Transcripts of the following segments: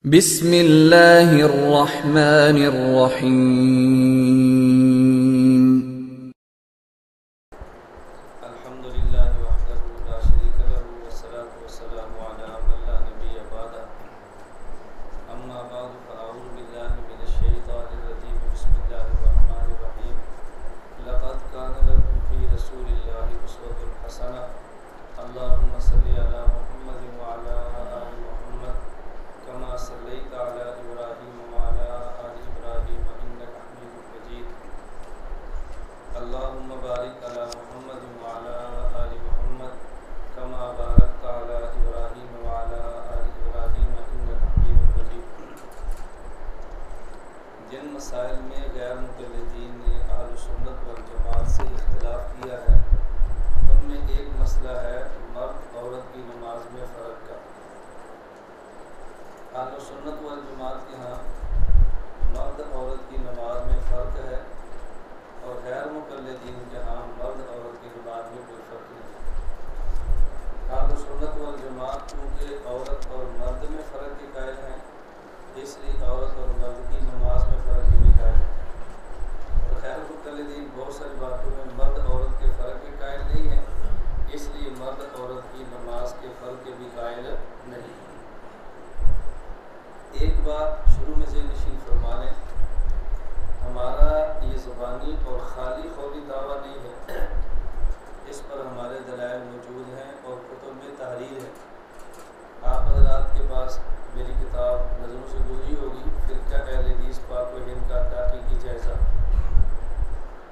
बिस्मिल्लाहिर्रहमानिर्रहीम। अल्हम्दुलिल्लाहि वहदहु ला शरीका लहु वस्सलातु वस्सलामु अला मन ला नबिय्य बअदा। अम्मा बअद फअऊज़ु बिल्लाहि मिनश शैतानिर रजीम। बिस्मिल्लाहिर रहमानिर रहीम। लक़द काना लकुम फ़ी रसूलिल्लाहि उस्वतुन हसनह। अल्लाहुम्मा सल्लि अला मुहम्मदिन व अला आलि मुहम्मद कमा सल्लैता अला इब्राहीम व अला आलि इब्राहीम इन्नका हमीदुम मजीद। अल्लाहुम्मा बारिक अला मुहम्मदिन व अला आलि मुहम्मद कमा बारकता अला इब्राहीम व अला आलि इब्राहीम इन्नका हमीदुम मजीद। जिन मसाइल में गैर मुक़ल्लिदीन ने अहले सुन्नत वल जमात से इख्तिलाफ किया है, उनमें एक मसला है मर्द औरत की नमाज में फ़र्क का। अहले सुन्नत वल जमात के यहाँ मर्द औरत की नमाज में फ़र्क है और गैर मुक़ल्लिदीन के यहाँ मर्द औरत की नमाज में कोई फ़र्क नहीं। अहले सुन्नत वल जमात क्योंकि औरत और मर्द में फ़र्क के कायल हैं, इसलिए औरत और मर्द की नमाज में फ़र्क के भी कायल हैं। और गैर मुक़ल्लिदीन बहुत सारी बातों में मर्द औरत के फ़र्क के कायल नहीं है, इसलिए मर्द औरत की नमाज के फ़र्क के भी कायल नहीं। एक बात शुरू में से नशीन फरमा लें, हमारा ये ज़बानी और खाली खौली दावा नहीं है, इस पर हमारे दलाइल मौजूद हैं और कुतुब में तहरीर है। आप हज़रात के पास मेरी किताब नज़रों से गुजरी होगी, फ़िरक़ा अहले हदीस पाक व हिंद का तहक़ीक़ी जायज़ा।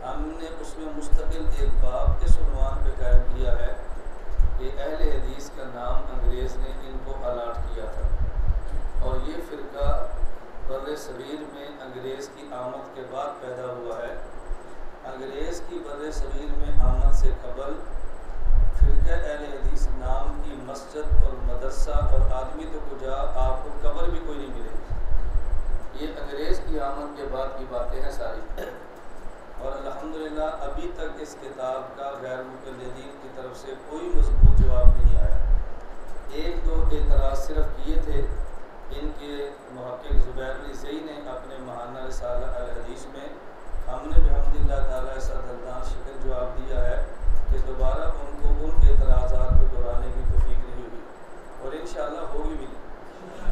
हमने उसमें मुस्तकिल एक बाब इस उन्वान पर कायम किया है कि अहले हदीस का नाम अंग्रेज़ ने इनको अलाट किया था और ये फ़िरक़ा बर्रे सग़ीर में अंग्रेज़ की आमद के बाद पैदा हुआ है। अंग्रेज़ की बर्रे सग़ीर में आमद से कबल फ़िरक़ा अहले हदीस नाम की मस्जिद और मदरसा और आदमी तो कुजा आपको कब्र भी कोई नहीं मिलेगी। ये अंग्रेज़ की आमद के बाद की बातें हैं सारी। और अल्हम्दुलिल्लाह अभी तक इस किताब का गैर मुक़ल्लिदीन की तरफ से कोई मज़बूत जवाब नहीं आया। एक दो एतराज़ सिर्फ किए थे, इनके मुहक्किक ज़ुबैर अली ज़ई ने अपने महाना रिसाला अल हदीस में। हमने बिहम्दिल्लाह ताला ऐसा दर्दान शिकन जवाब दिया है कि दोबारा उनको उन एतराज़ात को दोहराने की तौफ़ीक़ नहीं हुई और इंशाअल्लाह होगी भी नहीं।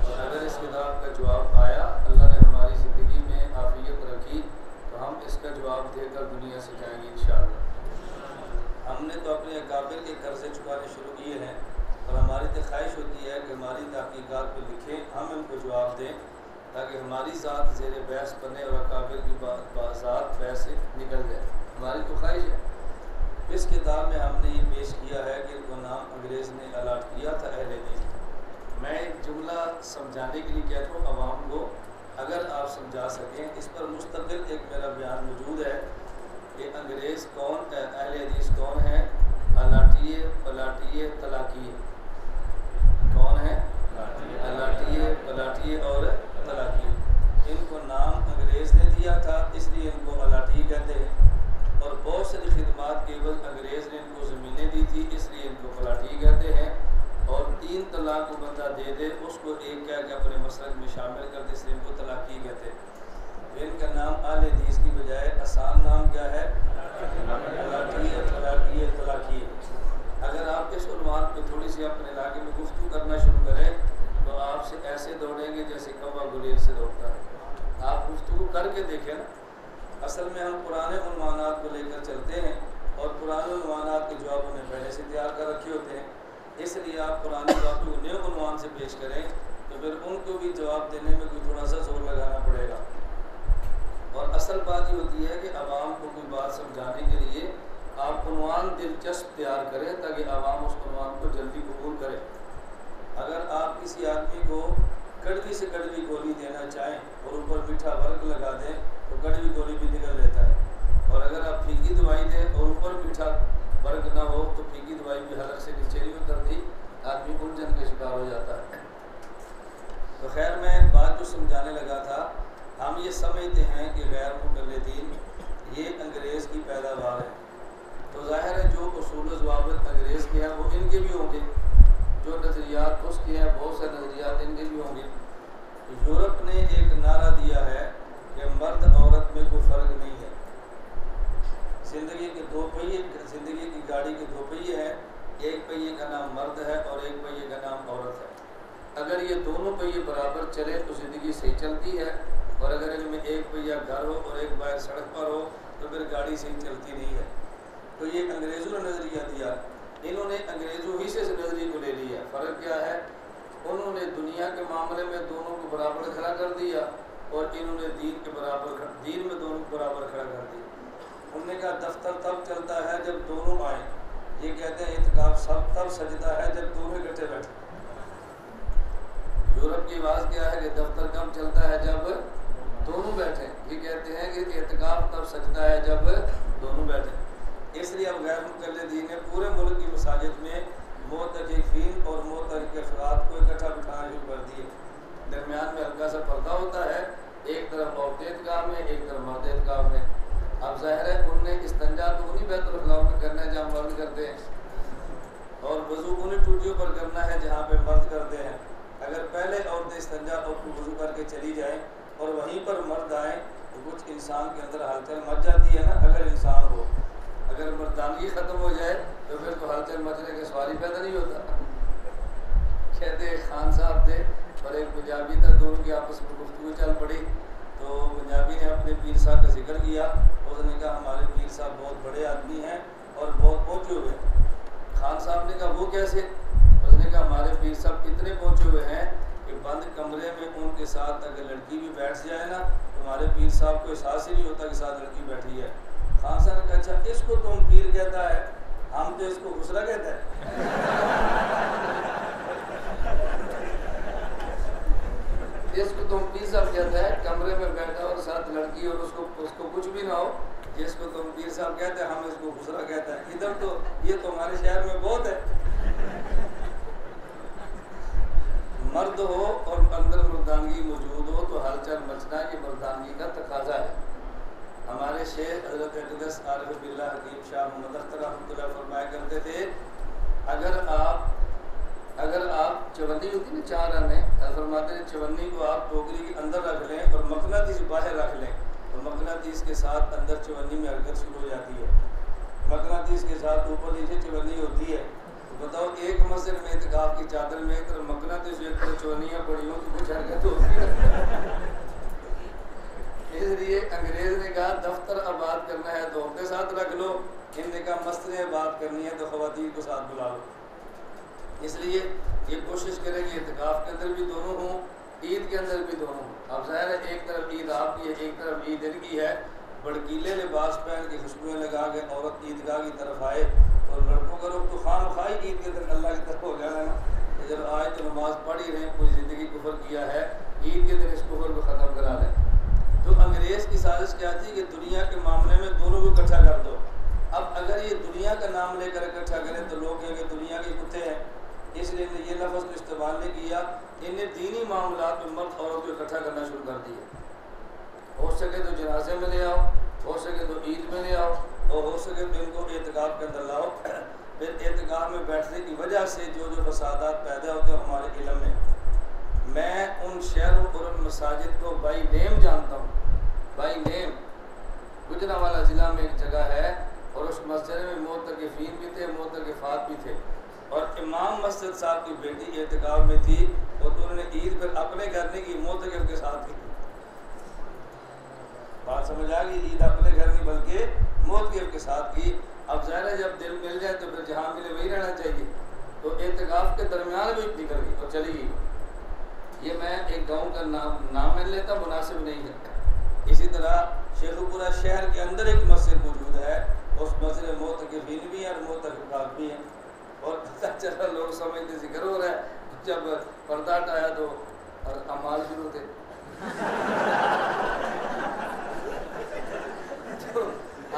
और अगर इस किताब का जवाब आया, अल्लाह ने हमारी ज़िंदगी में आफ़ियत रखी, तो हम इसका जवाब देकर दुनिया से जाएंगे इंशाअल्लाह। हमने तो अपने अकाबिर के कर्ज़े चुकाने शुरू किए हैं और हमारी तो ख्वाहिश होती है कि हमारी तहक़ीक़ात को लिखें, हम इनको जवाब दें ताकि हमारी ज़ात ज़ेर बहस बने और अकाबिर की ज़ात बहस से निकल जाए। हमारी तो ख्वाहिश है। इस किताब में हमने ये पेश किया है कि इनको नाम अंग्रेज़ ने अलाट किया था अहले हदीस। मैं एक जुमला समझाने के लिए कहता हूँ अवाम को, अगर आप समझा सकें। इस पर मुस्तक़िल एक मेरा बयान मौजूद है कि अंग्रेज़ कौन, अहले हदीस कौन है, अलाटिए, पलाटिए, तलाकिए। कौन है? अलाटिए, पलाटिए और तलाकिए। इनको नाम अंग्रेज़ ने दिया था, इसलिए इनको अलाटिए कहते हैं। और बहुत सारी खिदमात के एवज़ अंग्रेज़ ने इनको ज़मीनें दी थी, इसलिए इनको पलाटिए कहते हैं। और 3 तलाक को बंदा दे दे, उसको एक कह के अपने मसलक में शामिल कर दे, इसलिए इनको तलाकी कहते हैं। इनका नाम अहले हदीस की बजाय आसान नाम क्या है? अलाटिए, पलाटिए, तलाकिए। अगर आप इस उन्वान पे थोड़ी सी अपने इलाके में गुफ्तगू करना शुरू करें तो आपसे ऐसे दौड़ेंगे जैसे कौवा गुलेल से दौड़ता है। आप गुफ्तगू करके देखें ना। असल में हम पुराने उन्वानात को लेकर चलते हैं और पुराने उन्वानात के जवाब हमें पहले से तैयार कर रखे होते हैं, इसलिए आप पुरानी बातों को नए उन्वान से पेश करें तो फिर उनको भी जवाब देने में कोई थोड़ा सा जोर लगाना पड़ेगा। और असल बात ये होती है कि आवाम को कोई बात समझाने के लिए आप उन्वान दिलचस्प तैयार करें ताकि आवाम उस उन्वान को जल्दी कबूल करे। अगर आप किसी आदमी को कड़वी से कड़वी गोली देना चाहें और ऊपर मीठा वर्क लगा दें तो कड़वी गोली भी निकल लेता है, और अगर आप फीकी दवाई दें और ऊपर मीठा वर्क ना हो तो फीकी दवाई भी हलक से नीचे नहीं उतरती, आदमी उलझन का शिकार हो जाता है। तो खैर, मैं बात जो समझाने लगा था, हम ये समझते हैं कि गैर मुक़ल्लिदीन ये अंग्रेज़ की पैदावार है, तो ज़ाहिर है जो उसूल ज़वाबित अंग्रेज़ के हैं वो इनके भी होंगे, जो नज़रियात उसके हैं बहुत से नज़रियात इनके भी होंगे। इन्होंने एक नारा दिया है कि मर्द औरत में कोई फ़र्क नहीं है। ज़िंदगी के दो पहिए, ज़िंदगी की गाड़ी के दो पहिए हैं, एक पहिए का नाम मर्द है और एक पहिए का नाम औरत है। अगर ये दोनों पहिए बराबर चले तो ज़िंदगी सही चलती है, और अगर इनमें एक पहिया घर हो और एक बाहर सड़क पर हो तो फिर गाड़ी सही चलती नहीं है। तो ये अंग्रेज़ों ने नज़रिया दिया, इन्होंने अंग्रेज़ों ही से इस नज़रिए को ले लिया। फ़र्क क्या है? उन्होंने दुनिया के मामले में दोनों को बराबर खड़ा कर दिया और इन्होंने दीन के बराबर, दीन में दोनों को बराबर खड़ा कर दिया। उन्होंने कहा दफ्तर तब चलता है जब दोनों आए। ये कहते हैं इत्काफ सब तब सजता है जब दोनों इकट्ठे बैठे। यूरोप की बात क्या है कि दफ्तर कब चलता है? जब दोनों बैठे। ये कहते हैं कि इत्काफ तब सजता है जब दोनों बैठे। इसलिए अब गैर मुक़ल्लिदीन ने पूरे मुल्क की मसाजिद में मोतकिफ़ीन और मोतरक अफ़राद को इकट्ठा बिठाना शुरू कर दिए। दरमियान में हल्का सा पर्दा होता है, एक तरफ औरतें इत्काफ में, एक तरफ मर्द इत्काफ में। अब ज़ाहिर है उनने इस्तिंजा तो उन्हीं बैतुल ख़ला में करना है जहाँ मर्द करते हैं, और वज़ू उन्हीं टूटियों पर करना है जहाँ पे मर्द करते हैं। अगर पहले औरतें इस्तिंजा और वज़ू करके चली जाएँ और वहीं पर मर्द आएँ तो कुछ इंसान के अंदर हलचल मच जाती है ना। अगर इंसान हो, अगर मर्दानगी ख़त्म हो जाए तो फिर तो हलचल मचने के सवाल ही पैदा नहीं होता। कहते एक खान साहब थे और एक पंजाबी था, दोनों की आपस में गुफ्तगू चल पड़ी। तो पंजाबी ने अपने पीर साहब का जिक्र किया, उसने कहा हमारे पीर साहब बहुत बड़े आदमी हैं और बहुत पहुँचे हुए हैं। खान साहब ने कहा वो कैसे? उसने कहा हमारे पीर साहब इतने पहुँचे हुए हैं कि बंद कमरे में उनके साथ अगर लड़की भी बैठ जाए ना तो हमारे पीर साहब को एहसास ही नहीं होता कि साथ लड़की बैठी है। खान साहब ने कहा अच्छा इसको तुम पीर कहता है, हम तो इसको गुस्सा कहते हैं। इसको तुम पीर साहब कहता है, कमरे में बैठा और साथ लड़की और उसको कुछ भी ना हो, जिसको तुम पीर साहब कहते हैं हम इसको गुस्सा कहते हैं। इधर तो ये तो हमारे शहर में बहुत है। मर्द हो और अंदर मर्दानगी मौजूद हो तो हलचल मचना की मर्दानगी का तकाजा है। हमारे शेख हज़रत अक़दस आरिफ़ बिल्लाह हकीम शाह मोहम्मद अख्तर रहमतुल्लाह फरमाया करते थे, अगर आप चवन्नी होती ना चार आने, फरमाते थे चवन्नी को आप टोकरी के अंदर रख लें और मकनातीस बाहर रख लें तो मकनातीस के साथ अंदर चवन्नी में हरकत शुरू हो जाती है। मकनातीस के साथ ऊपर नीचे चवन्नी होती है। तो बताओ एक मस्जिद में इत्काफ की चादर में एक तरफ मकनातीस एक तरफ चवन्नियाँ पड़ी हो तो कुछ हरकत होती है। इसलिए अंग्रेज ने कहा दफ्तर आबाद करना है तो अपने साथ रख लो, इनने कहा मस्जिदें आबाद करनी है तो ख़वातीन को साथ बुला लो। इसलिए ये कोशिश करें कि इत्काफ के अंदर भी दोनों हों, ईद के अंदर भी दोनों हों। अब ज़ाहिर है एक तरफ ईद आपकी है, एक तरफ ईद इनकी है। भड़कीले लिबास पहन के खुशबुएँ लगा के औरत ईदगाह की तरफ आए और लड़कों का रुख तो खामखाई ईद के अंदर अल्लाह की तरफ हो जाना है ना। जब आए तो नमाज पढ़ ही रहे, पूरी ज़िंदगी कुफर किया है, ईद के दिन इस कुफर को ख़त्म करा लें। तो अंग्रेज़ की साजिश क्या थी कि दुनिया के मामले में दोनों को इकट्ठा कर दो। अब अगर ये दुनिया का नाम लेकर इकट्ठा करें तो लोग कहेंगे दुनिया के कुत्ते हैं, इसलिए ये लफ्ज़ तो इस्तेमाल नहीं किया। इन्हें दीनी मामलात में मर्द औरत को इकट्ठा करना शुरू कर दिया। हो सके तो जनाजे में ले आओ, हो सके तो ईद में ले आओ, और हो सके तो इनको एतकाफ के अंदर लाओ। फिर एतकाफ में बैठने की वजह से जो फसादात पैदा होते हैं हमारे इल्म में, मैं उन शहरों और उन मसाजिद को बाई नेम जानता हूँ। बाई नेम गुजरांवाला ज़िला में एक जगह है और उस मस्जिद में मोतकिफ़ीन भी थे, मोतकिफ़ात भी थे। और इमाम मस्जिद साहब की बेटी एतकाफ में थी और उन्होंने ईद पर अपने घर नहीं की, मोतकिफ़ के साथ की। बात समझ आ गई? ईद अपने घर नहीं बल्कि मोतकिफ़ के साथ की। अब ज़ाहिर है जब दिल मिल जाए तो फिर जहाँ मिले वही रहना चाहिए। तो एतकाफ के दरमियान भी निकल गई और चली गई। ये मैं एक गांव का नाम मैं लेता, मुनासिब नहीं है। इसी तरह शेखुपुरा शहर के अंदर एक मस्जिद मौजूद है, उस मस्जिद में मोतकिफ़ीन भी हैं और मोतकिफ़ात भी हैं। और पता चला लोग समझते जिक्र हो रहा है, जब पर्दा हटाया तो अमाल शुरू थे। तो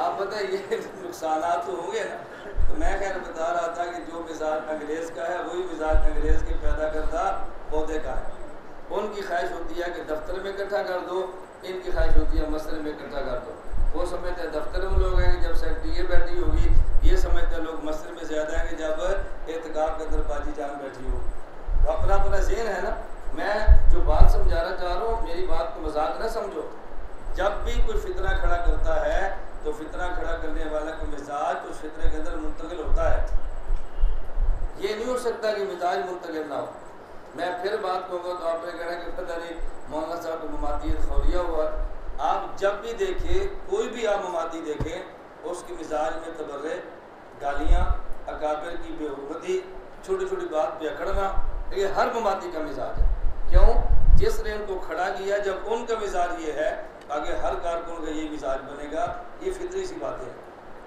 आप बताइए नुकसानात तो होंगे ना। तो मैं खैर बता रहा था कि जो मिजाज अंग्रेज़ का है वही मिजाज अंग्रेज़ के पैदा करता पौधे का है। उनकी ख्वाहिश होती है कि दफ्तर में इकट्ठा कर दो, इनकी ख्वाहिश होती है मस्जिद में इकट्ठा कर दो। वो समझते हैं दफ्तर में लोग हैं जब सेक्रेटरी बैठी होगी, ये समझते हैं लोग मस्जिद में ज़्यादा हैं कि जब एतकाफ के अंदर बाजी जान बैठी हो। तो अपना अपना ज़हन है ना। मैं जो बात समझाना चाह रहा हूँ, मेरी बात मजाक न समझो। जब भी कोई फितना खड़ा करता है तो फितना खड़ा करने वाला का मिजाज उस फितने के अंदर मुंतकिल होता है। ये नहीं हो सकता कि मिजाज मुंतकिल ना हो। मैं फिर बात कहूँगा तो आपने कहना कि पता नहीं मौलाना साहब को ममातियत खौरिया हुआ। आप जब भी देखें, कोई भी आप ममाती देखें, उसके मिजाज में तबर्रे, गालियाँ, अकाबिर की बेहुरमती, छोटी छोटी बात पे अकड़ना, ये हर ममाती का मिजाज है। क्यों? जिसने उनको खड़ा किया, जब उनका मिजाज ये है, आगे हर कारकुन का ये मिजाज बनेगा। ये फितरी सी बातें हैं।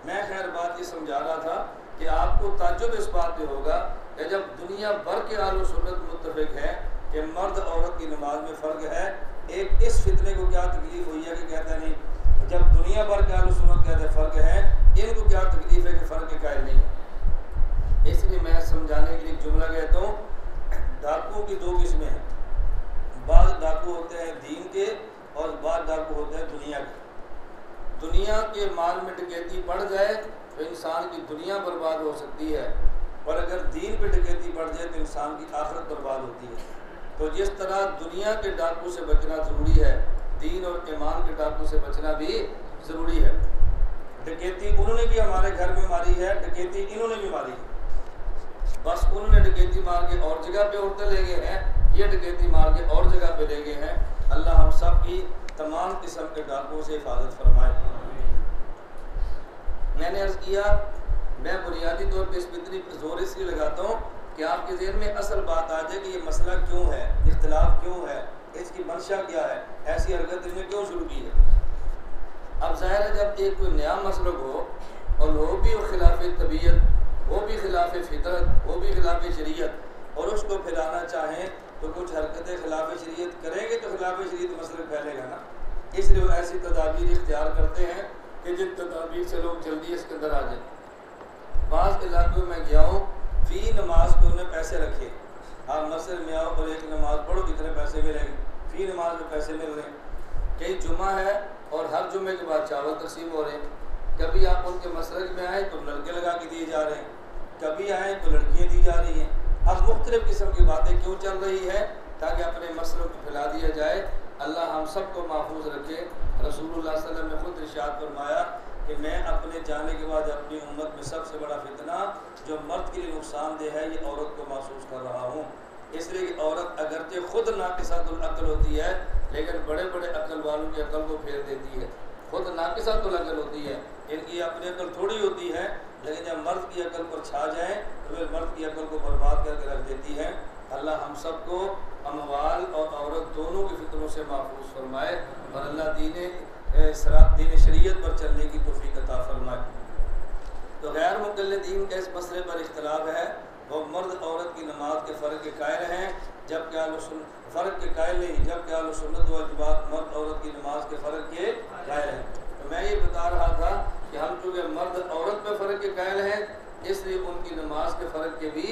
मैं खैर बात ये समझा रहा था कि आपको ताज्जुब इस बात पे होगा कि जब दुनिया भर के आलू सुन्नत मुत्तफिक है कि मर्द औरत की नमाज में फ़र्क है, एक इस फितने को क्या तकलीफ हुई है कि कहता नहीं, जब दुनिया भर के आलू सुन्नत कहते फ़र्क है, इनको क्या तकलीफ है कि फ़र्क के कायल नहीं है। इसलिए मैं समझाने के लिए एक जुमला कहता हूँ, डाकुओं की दो किस्में हैं। बाद डाकू होते हैं दीन के और बाद डाकू होते हैं दुनिया के। दुनिया के माल में डकैती बढ़ जाए तो इंसान की दुनिया बर्बाद हो सकती है, और अगर दीन पे डकैती बढ़ जाए तो इंसान की आखिरत बर्बाद होती है। तो जिस तरह दुनिया के डाकू से बचना ज़रूरी है, दीन और ईमान के डाकू से बचना भी ज़रूरी है। डकैती उन्होंने भी हमारे घर में मारी है, डकैती इन्होंने भी मारी है। बस उन्होंने डकैती मार के और जगह पे औरतें ले गए हैं, ये डकैती मार के और जगह पे ले गए हैं। अल्लाह हम सब की तमाम किस्म के डाकुओं से हिफाजत फरमाए। मैंने अर्ज़ किया, मैं बुनियादी तौर पर इस फितरी पर जोर इसलिए लगाता हूँ कि आपके ज़हन में असल बात आ जाए कि ये मसला क्यों है, इख्तिलाफ क्यों है, इसकी मंशा क्या है, ऐसी हरकत इन्होंने क्यों शुरू की है। अब ज़ाहिर है जब एक कोई नया मसलक हो और वो भी खिलाफ तबीयत, वो भी खिलाफ फितरत, वो भी खिलाफ शरीयत, और उसको फैलाना चाहें तो कुछ हरकतें खिलाफ शरीयत करेंगे तो खिलाफ शरीयत मसलक फैलेगा ना। इसलिए वो ऐसी तदाबीर इख्तियार करते हैं कि जिन तदाबीर से लोग जल्दी इसके अंदर आ जाए। बाज़ इलाकों में गया हूँ, फ़ी नमाज पे उन्हें पैसे रखे, आप मस्जिद में आओ और एक नमाज पढ़ो, कितने पैसे मिलेंगे, फ़ी नमाज में पैसे मिल रहे हैं। कई जुमा है और हर जुमे के बाद चावल तकसीम हो रहे हैं। कभी आप उनके मसरक में आए तो लड़के लगा के दिए जा रहे हैं, कभी आए तो लड़कियाँ दी जा रही हैं। अब मुख्तलिफ़ किस्म की बातें क्यों चल रही है, ताकि अपने मसलों को फैला दिया जाए। अल्लाह हम सब को महफूज रखे। रसूलुल्लाह सल्लल्लाहु अलैहि वसल्लम ने खुद इरशाद फरमाया कि मैं अपने जाने के बाद अपनी उम्मत में सबसे बड़ा फितना जो मर्द के लिए नुकसानदेह है, ये औरत को महसूस कर रहा हूँ। इसलिए कि औरत अगरचे खुद नाक़िसातुल अक़ल होती है, लेकिन बड़े बड़े अक़ल वालों की अक़ल को फेर देती है। खुद नाक़िसातुल अक़ल होती है, इनकी अपनी अक़ल थोड़ी होती है, लेकिन जब मर्द की अक़ल पर छा जाए तो फिर मर्द की अक़ल को बर्बाद करके रख देती है। अल्लाह हम सबको अमवाल और औरत दोनों के फितरों से महफूज फरमाए, और अल्लाह दीन शरीयत पर चलने की तौफीक अता फरमाए। तो गैर मुक़ल्लिदीन का इस मसले पर इख्तिलाफ है, वो मर्द औरत की नमाज के फ़र्क के कायल हैं, जबकि फ़र्क के कायल नहीं, जबकि अहले सुन्नत वल जमात मर्द औरत की नमाज के फ़र्क के कायल हैं। तो मैं ये बता रहा था कि हम चूँकि मर्द औरत में फ़र्क के कायल हैं, इसलिए उनकी नमाज के फ़र्क के भी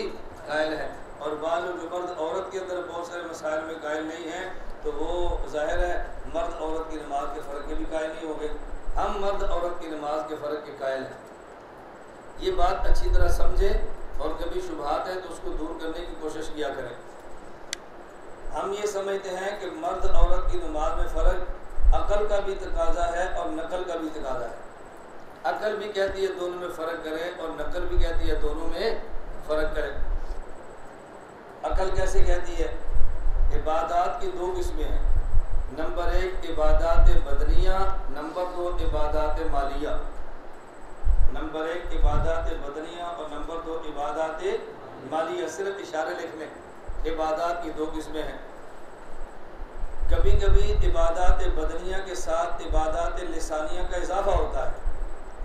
कायल हैं। और बाद जो मर्द औरत के अंदर बहुत सारे मसाइल में कायल नहीं हैं, तो वो ज़ाहिर है मर्द औरत की नमाज के फ़र्क के भी कायल नहीं होंगे। हम मर्द औरत की नमाज के फ़र्क के कायल हैं। ये बात अच्छी तरह समझें, और कभी शुबहात है तो उसको दूर करने की कोशिश किया करें। हम ये समझते हैं कि मर्द औरत की नमाज में फ़र्क अक़ल का भी तकाज़ा है और नकल का भी तकाज़ा है। अक़ल भी कहती है दोनों में फ़र्क करें, और नकल भी कहती है दोनों में फ़र्क करें। अक़ल कैसे कहती है? इबादात की दो किस्में हैं। नंबर एक इबादात बदनिया, नंबर दो इबादात मालिया। नंबर एक इबादात बदनिया और नंबर दो इबादात मालिया। सिर्फ इशारे लिख लें। इबादात की दो किस्में हैं। कभी कभी इबादात बदनिया के साथ इबादात लिसानिया का इजाफा होता है,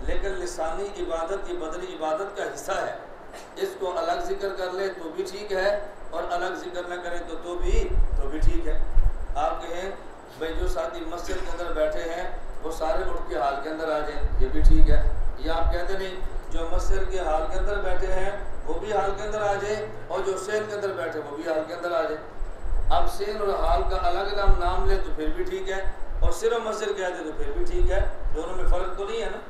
लेकिन लिसानी इबादत ये बदनी इबादत का हिस्सा है। इसको अलग जिक्र कर ले तो भी ठीक है, और अलग जिक्र न करें तो भी ठीक है। आप कहें भाई जो साथी मस्जिद के अंदर बैठे हैं वो सारे उठ के हाल के अंदर आ जाएं, ये भी ठीक है। या आप कहते नहीं जो मस्जिद के हाल के अंदर बैठे हैं वो भी हाल के अंदर आ जाए, और जो सेन के अंदर बैठे वो भी हाल के अंदर आ जाए। अब सेन और हाल का अलग अलग नाम ले तो फिर भी ठीक है, और सिर्फ मस्जिद कह दे तो फिर भी ठीक है। दोनों में फ़र्क तो नहीं है ना।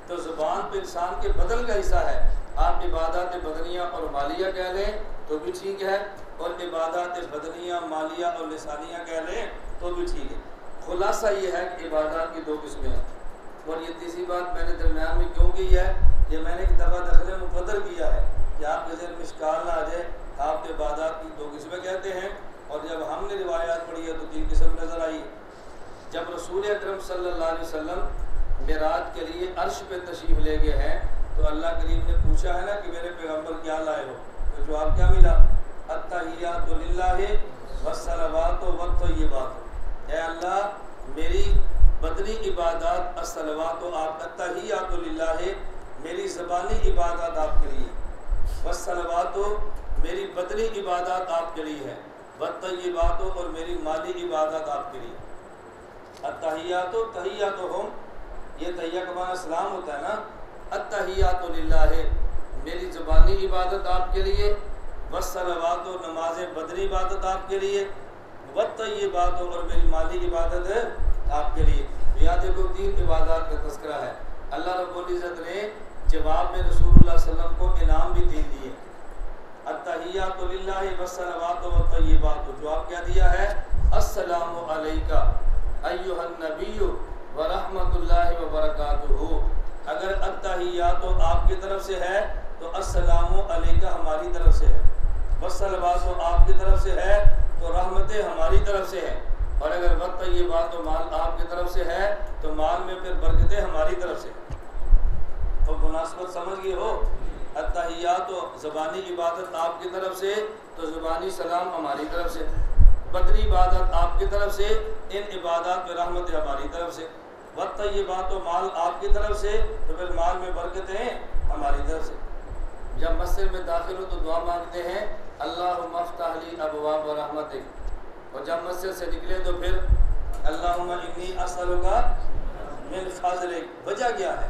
तो ज़ुबान तो इंसान के बदन का हिस्सा है। आप इबादत बदनिया और मालिया कह लें तो भी ठीक है, और इबादत बदनिया मालिया और लिसानिया कह लें तो भी ठीक है। खुलासा ये है कि इबादत की दो किस्में हैं। और ये तीसरी बात मैंने दरमियान में क्यों की है, ये मैंने एक दफ़ा दखल मुक़द्दर किया है कि आपके ज़हन में इश्काल ना आ जाए। आप इबादत की दो किस्में कहते हैं, और जब हमने रिवायात पढ़ी है तो तीन किस्म नज़र आई। जब रसूल अकरम सल्लल्लाहु अलैहि वसल्लम मेराज के लिए अर्श पे तशरीफ़ ले गए हैं तो अल्लाह करीम ने पूछा है ना कि मेरे पैगम्बर क्या लाए हो, तो जवाब क्या मिला, अत्तहियातु लिल्लाहि वस्सलावातु वत्तय्यिबातु। ऐ अल्लाह मेरी बदनी इबादत अस्सलावातु आप अत्तहियातु लिल्लाहि मेरी ज़बानी इबादत आपके लिए, वस्सलावातु मेरी बदनी इबादत आपके लिए है, वत्तय्यिबातु और मेरी माली इबादत आपके लिए। अत्तहियातु तहियातुहुम, ये तहिया का माना सलाम होता है ना। अत्तहियातु लिल्लाहि मेरी ज़बानी इबादत आपके लिए, वस्सलावातु नमाज बदनी इबादत आपके लिए, वत्तय्यिबातु और मेरी माली इबादत आपके लिए। यहाँ देखो तीन इबादत का तज़किरा है। अल्लाह रब्बुल इज़्ज़त ने जवाब में रसूलुल्लाह सल्लल्लाहु अलैहि वसल्लम को इनाम भी तीन दिए, अत्तहियातु लिल्लाहि वस्सलावातु वत्तय्यिबातु। जवाब क्या दिया है, अस्सलामु अलैका अय्युहन नबिय्यु व रहमतुल्लाहि व बरकातुहू। अगर अत्तहियातु आपकी तरफ से है तो अस्सलामु अलैका हमारी तरफ से है, वस्सलावातु आपकी तरफ से है तो रहमतें हमारी तरफ से है, और अगर वत्तय्यिबातु माल आपकी तरफ से है तो माल में फिर बरकतें हमारी तरफ से। तो मुनासिबत समझ गए हो। अत्तहियातु ज़बानी इबादत आपकी तरफ से तो ज़बानी सलाम हमारी तरफ से, बदनी इबादत आपकी तरफ से, इन इबादत में रहमत हमारी तरफ से, वत्तय्यिबातु माल आपकी तरफ से तो फिर माल में बरकतें हमारी तरफ से। जब मस्जिद में दाखिल हो तो दुआ मांगते हैं अल्लाहुम्मा अफ्तह ली अबवाब रहमतिक, और जब मस्जिद से निकले तो फिर अल्लाहुम्मा इन्नी असअलुका मिन फज़लिक। वजह क्या है,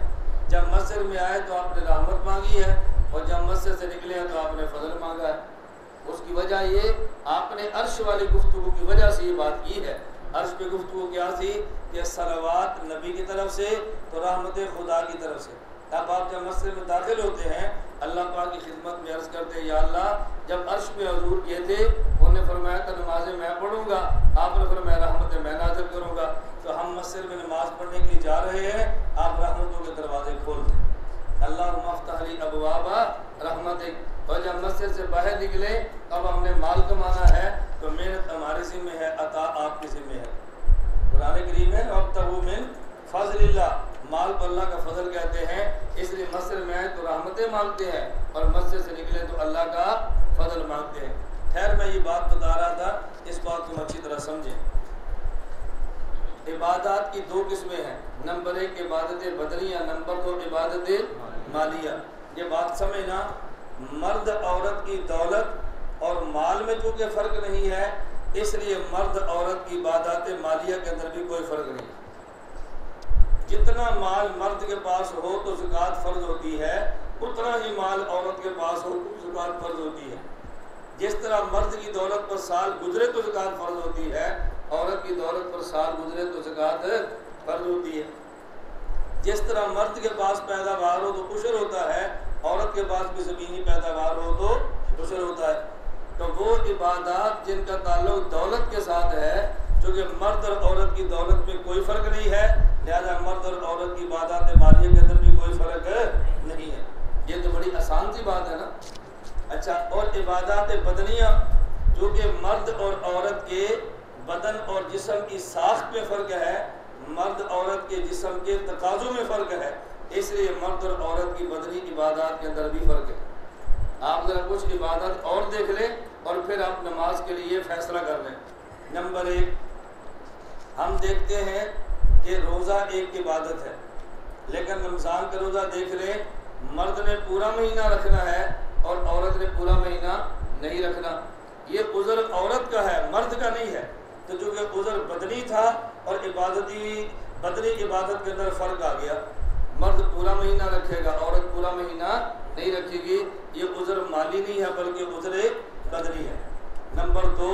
जब मस्जिद में आए तो आपने रहमत मांगी है, और जब मस्जिद से निकले हैं तो आपने फजल मांगा है। उसकी वजह ये आपने अर्श वाली गुफ्तगू की वजह से ये बात की है। अर्श पे गुफ्तगू क्या थी कि सलावात नबी की तरफ से तो रहमत खुदा की तरफ से। अब आप जब मस्जिद में दाखिल होते हैं अल्लाह पाक की खिदमत में अर्ज़ करते हैं या अल्लाह, जब अर्श पे हुजूर किए थे उन्होंने फरमाया था नमाज़ें मैं पढ़ूंगा, आपने फरमाया रहमतें मैं नाज़िल करूंगा। तो हम मस्जिद में नमाज पढ़ने के लिए जा रहे हैं, आप रहमतों के दरवाजे खोल दें, अल्लाहुम्मा अफ्तह ली अबवाबा रहमतिक। और जब मस्जिद से बाहर निकले अब हमने माल कमाना है तो मेहनत हमारे ज़िम्मे है, अता आपके ज़िम्मे है। कुरान करीम है वब्तगू मिन फज़लिल्लाह, माल को अल्लाह का फजल कहते हैं, इसलिए मस्जिद में आए तो रहमतें मांगते हैं और मस्जिद से निकले तो अल्लाह का फजल मांगते हैं। खैर मैं ये बात बता रहा था, इस बात को अच्छी तरह समझें। इबादत की दो किस्में हैं, नंबर एक इबादत बदनिया, नंबर दो इबादत मालिया। ये बात समझना, मर्द औरत की दौलत और माल में चूँकि फ़र्क नहीं है इसलिए मर्द औरत की इबादत मालिया के अंदर भी कोई फ़र्क नहीं। जितना माल मर्द के पास हो तो ज़कात फ़र्ज होती है, उतना ही माल औरत के पास हो तो ज़कात फ़र्ज होती है। जिस तरह मर्द की दौलत पर साल गुजरे तो ज़कात फ़र्ज होती है, औरत की दौलत पर साल गुजरे तो ज़कात फ़र्ज होती है। जिस तरह मर्द के पास पैदावार हो तो उशर होता है, औरत के पास भी ज़मीनी पैदावार हो तो उशर होता है। तो वो इबादत जिनका ताल्लुक दौलत के साथ है, चूँकि मर्द और औरत की दौलत में कोई फ़र्क नहीं है, लिहाजा मर्द और औरत की इबादत मालिया के अंदर भी कोई फ़र्क नहीं है। ये तो बड़ी आसान सी बात है ना। अच्छा, और इबादत बदनिया, जो कि मर्द और औरत के बदन और जिस्म की साख्त में फ़र्क है, मर्द औरत के जिस्म के तकाज़ों में फ़र्क है, इसलिए मर्द और औरत की बदनी इबादत के अंदर भी फ़र्क है। आप ज़रा कुछ इबादत और देख लें और फिर आप नमाज के लिए फ़ैसला कर लें। नंबर एक, हम देखते हैं कि रोज़ा एक इबादत है, लेकिन रमज़ान का रोज़ा देख लें, मर्द ने पूरा महीना रखना है और औरत ने पूरा महीना नहीं रखना। ये उज़र औरत का है, मर्द का नहीं है। तो चूँकि उज़र बदनी था और बदनी इबादत के अंदर फ़र्क आ गया, मर्द पूरा महीना रखेगा, औरत पूरा महीना नहीं रखेगी। ये उज़र माली नहीं है बल्कि उज़र बदनी है। नंबर दो,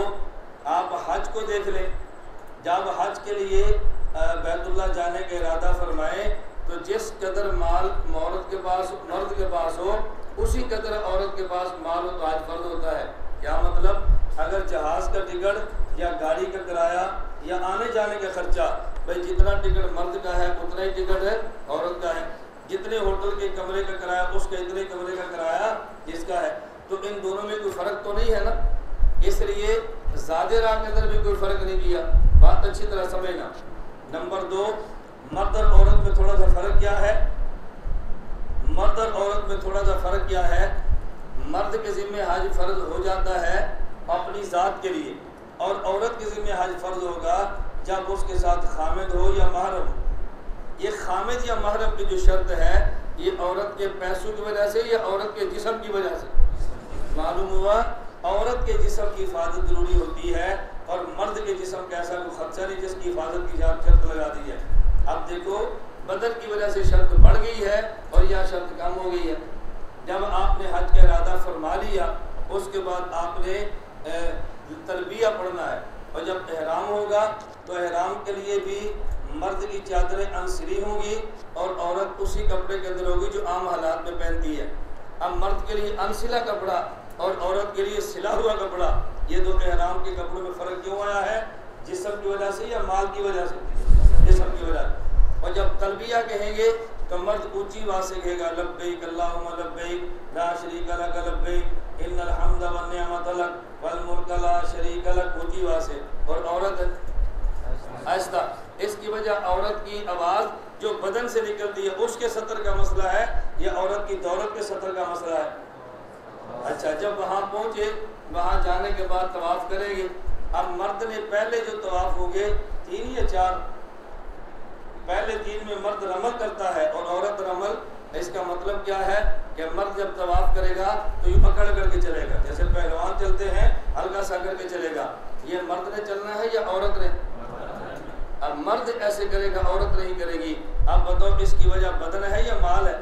आप हज को देख लें, जब हज के लिए बैतुल्लाह जाने का इरादा फरमाएं तो जिस कदर माल औरत के पास मर्द के पास हो उसी कदर औरत के पास माल हो तो हज फर्ज होता है। क्या मतलब, अगर जहाज़ का टिकट या गाड़ी का किराया या आने जाने का खर्चा, भाई जितना टिकट मर्द का है उतना ही टिकट है औरत का है, जितने होटल के कमरे का किराया उसका इतने कमरे का किराया जिसका है, तो इन दोनों में कोई फ़र्क तो नहीं है ना, इसलिए ज़ादे राह के अंदर भी कोई फ़र्क नहीं किया। बात अच्छी तरह समझना। नंबर 2, मर्द और औरत में थोड़ा सा फ़र्क क्या है? मर्द और औरत में थोड़ा सा फ़र्क क्या है? मर्द के ज़िम्मे हज फ़र्ज हो जाता है अपनी ज़ात के लिए, और औरत के ज़िम्मे हज फ़र्ज होगा जब उसके साथ खामिद हो या महरम हो। ये खामिद या महरम की जो शर्त है, ये औरत के पैसों की वजह से या औरत के जिस्म की वजह से? मालूम हुआ औरत के जिस्म की हिफाजत ज़रूरी होती है और मर्द के जिस्म का ऐसा कोई खर्चा नहीं जिसकी हिफाजत की शर्त लगा दी है। अब देखो, बदन की वजह से शर्त बढ़ गई है और यह शर्त कम हो गई है। जब आपने हज का इरादा फरमा लिया, उसके बाद आपने तलबिया पढ़ना है, और जब एहराम होगा तो एहराम के लिए भी मर्द की चादरें अनसरी होंगी और औरत उसी कपड़े के अंदर होगी जो आम हालात में पहनती है। अब मर्द के लिए अनसिला कपड़ा और औरत के लिए सिला हुआ कपड़ा, ये दो एहराम के कपड़ों में फ़र्क क्यों आया है? जिस्म की वजह से या माल की वजह से? जिस्म की वजह से। और जब तलबिया कहेंगे तो मर्द ऊंची आवाज़ से कहेगा लब्बैक अल्लाहुम्मा लब्बैक ला शरीका लक लब्बैक इन्नल हम्दा वन निअमत लक वल मुल्क ला शरीका लक, ऊंची आवाज़ से, और औरत आहिस्ता। इसकी वजह औरत की आवाज़ जो बदन से निकलती है उसके सतर का मसला है या औरत की दौलत के सतर का मसला है? अच्छा, जब वहाँ पहुँचे, वहाँ जाने के बाद तवाफ़ करेंगे। अब मर्द ने पहले जो तवाफ़ होंगे 3 या 4, पहले 3 में मर्द रमल करता है और औरत रमल। इसका मतलब क्या है कि मर्द जब तवाफ़ करेगा तो ये पकड़ करके चलेगा, जैसे पहलवान चलते हैं हल्का सा करके चलेगा। ये मर्द ने चलना है या औरत ने? अब मर्द ऐसे करेगा, औरत नहीं करेगी। अब बताओ, इसकी वजह बदन है या माल है?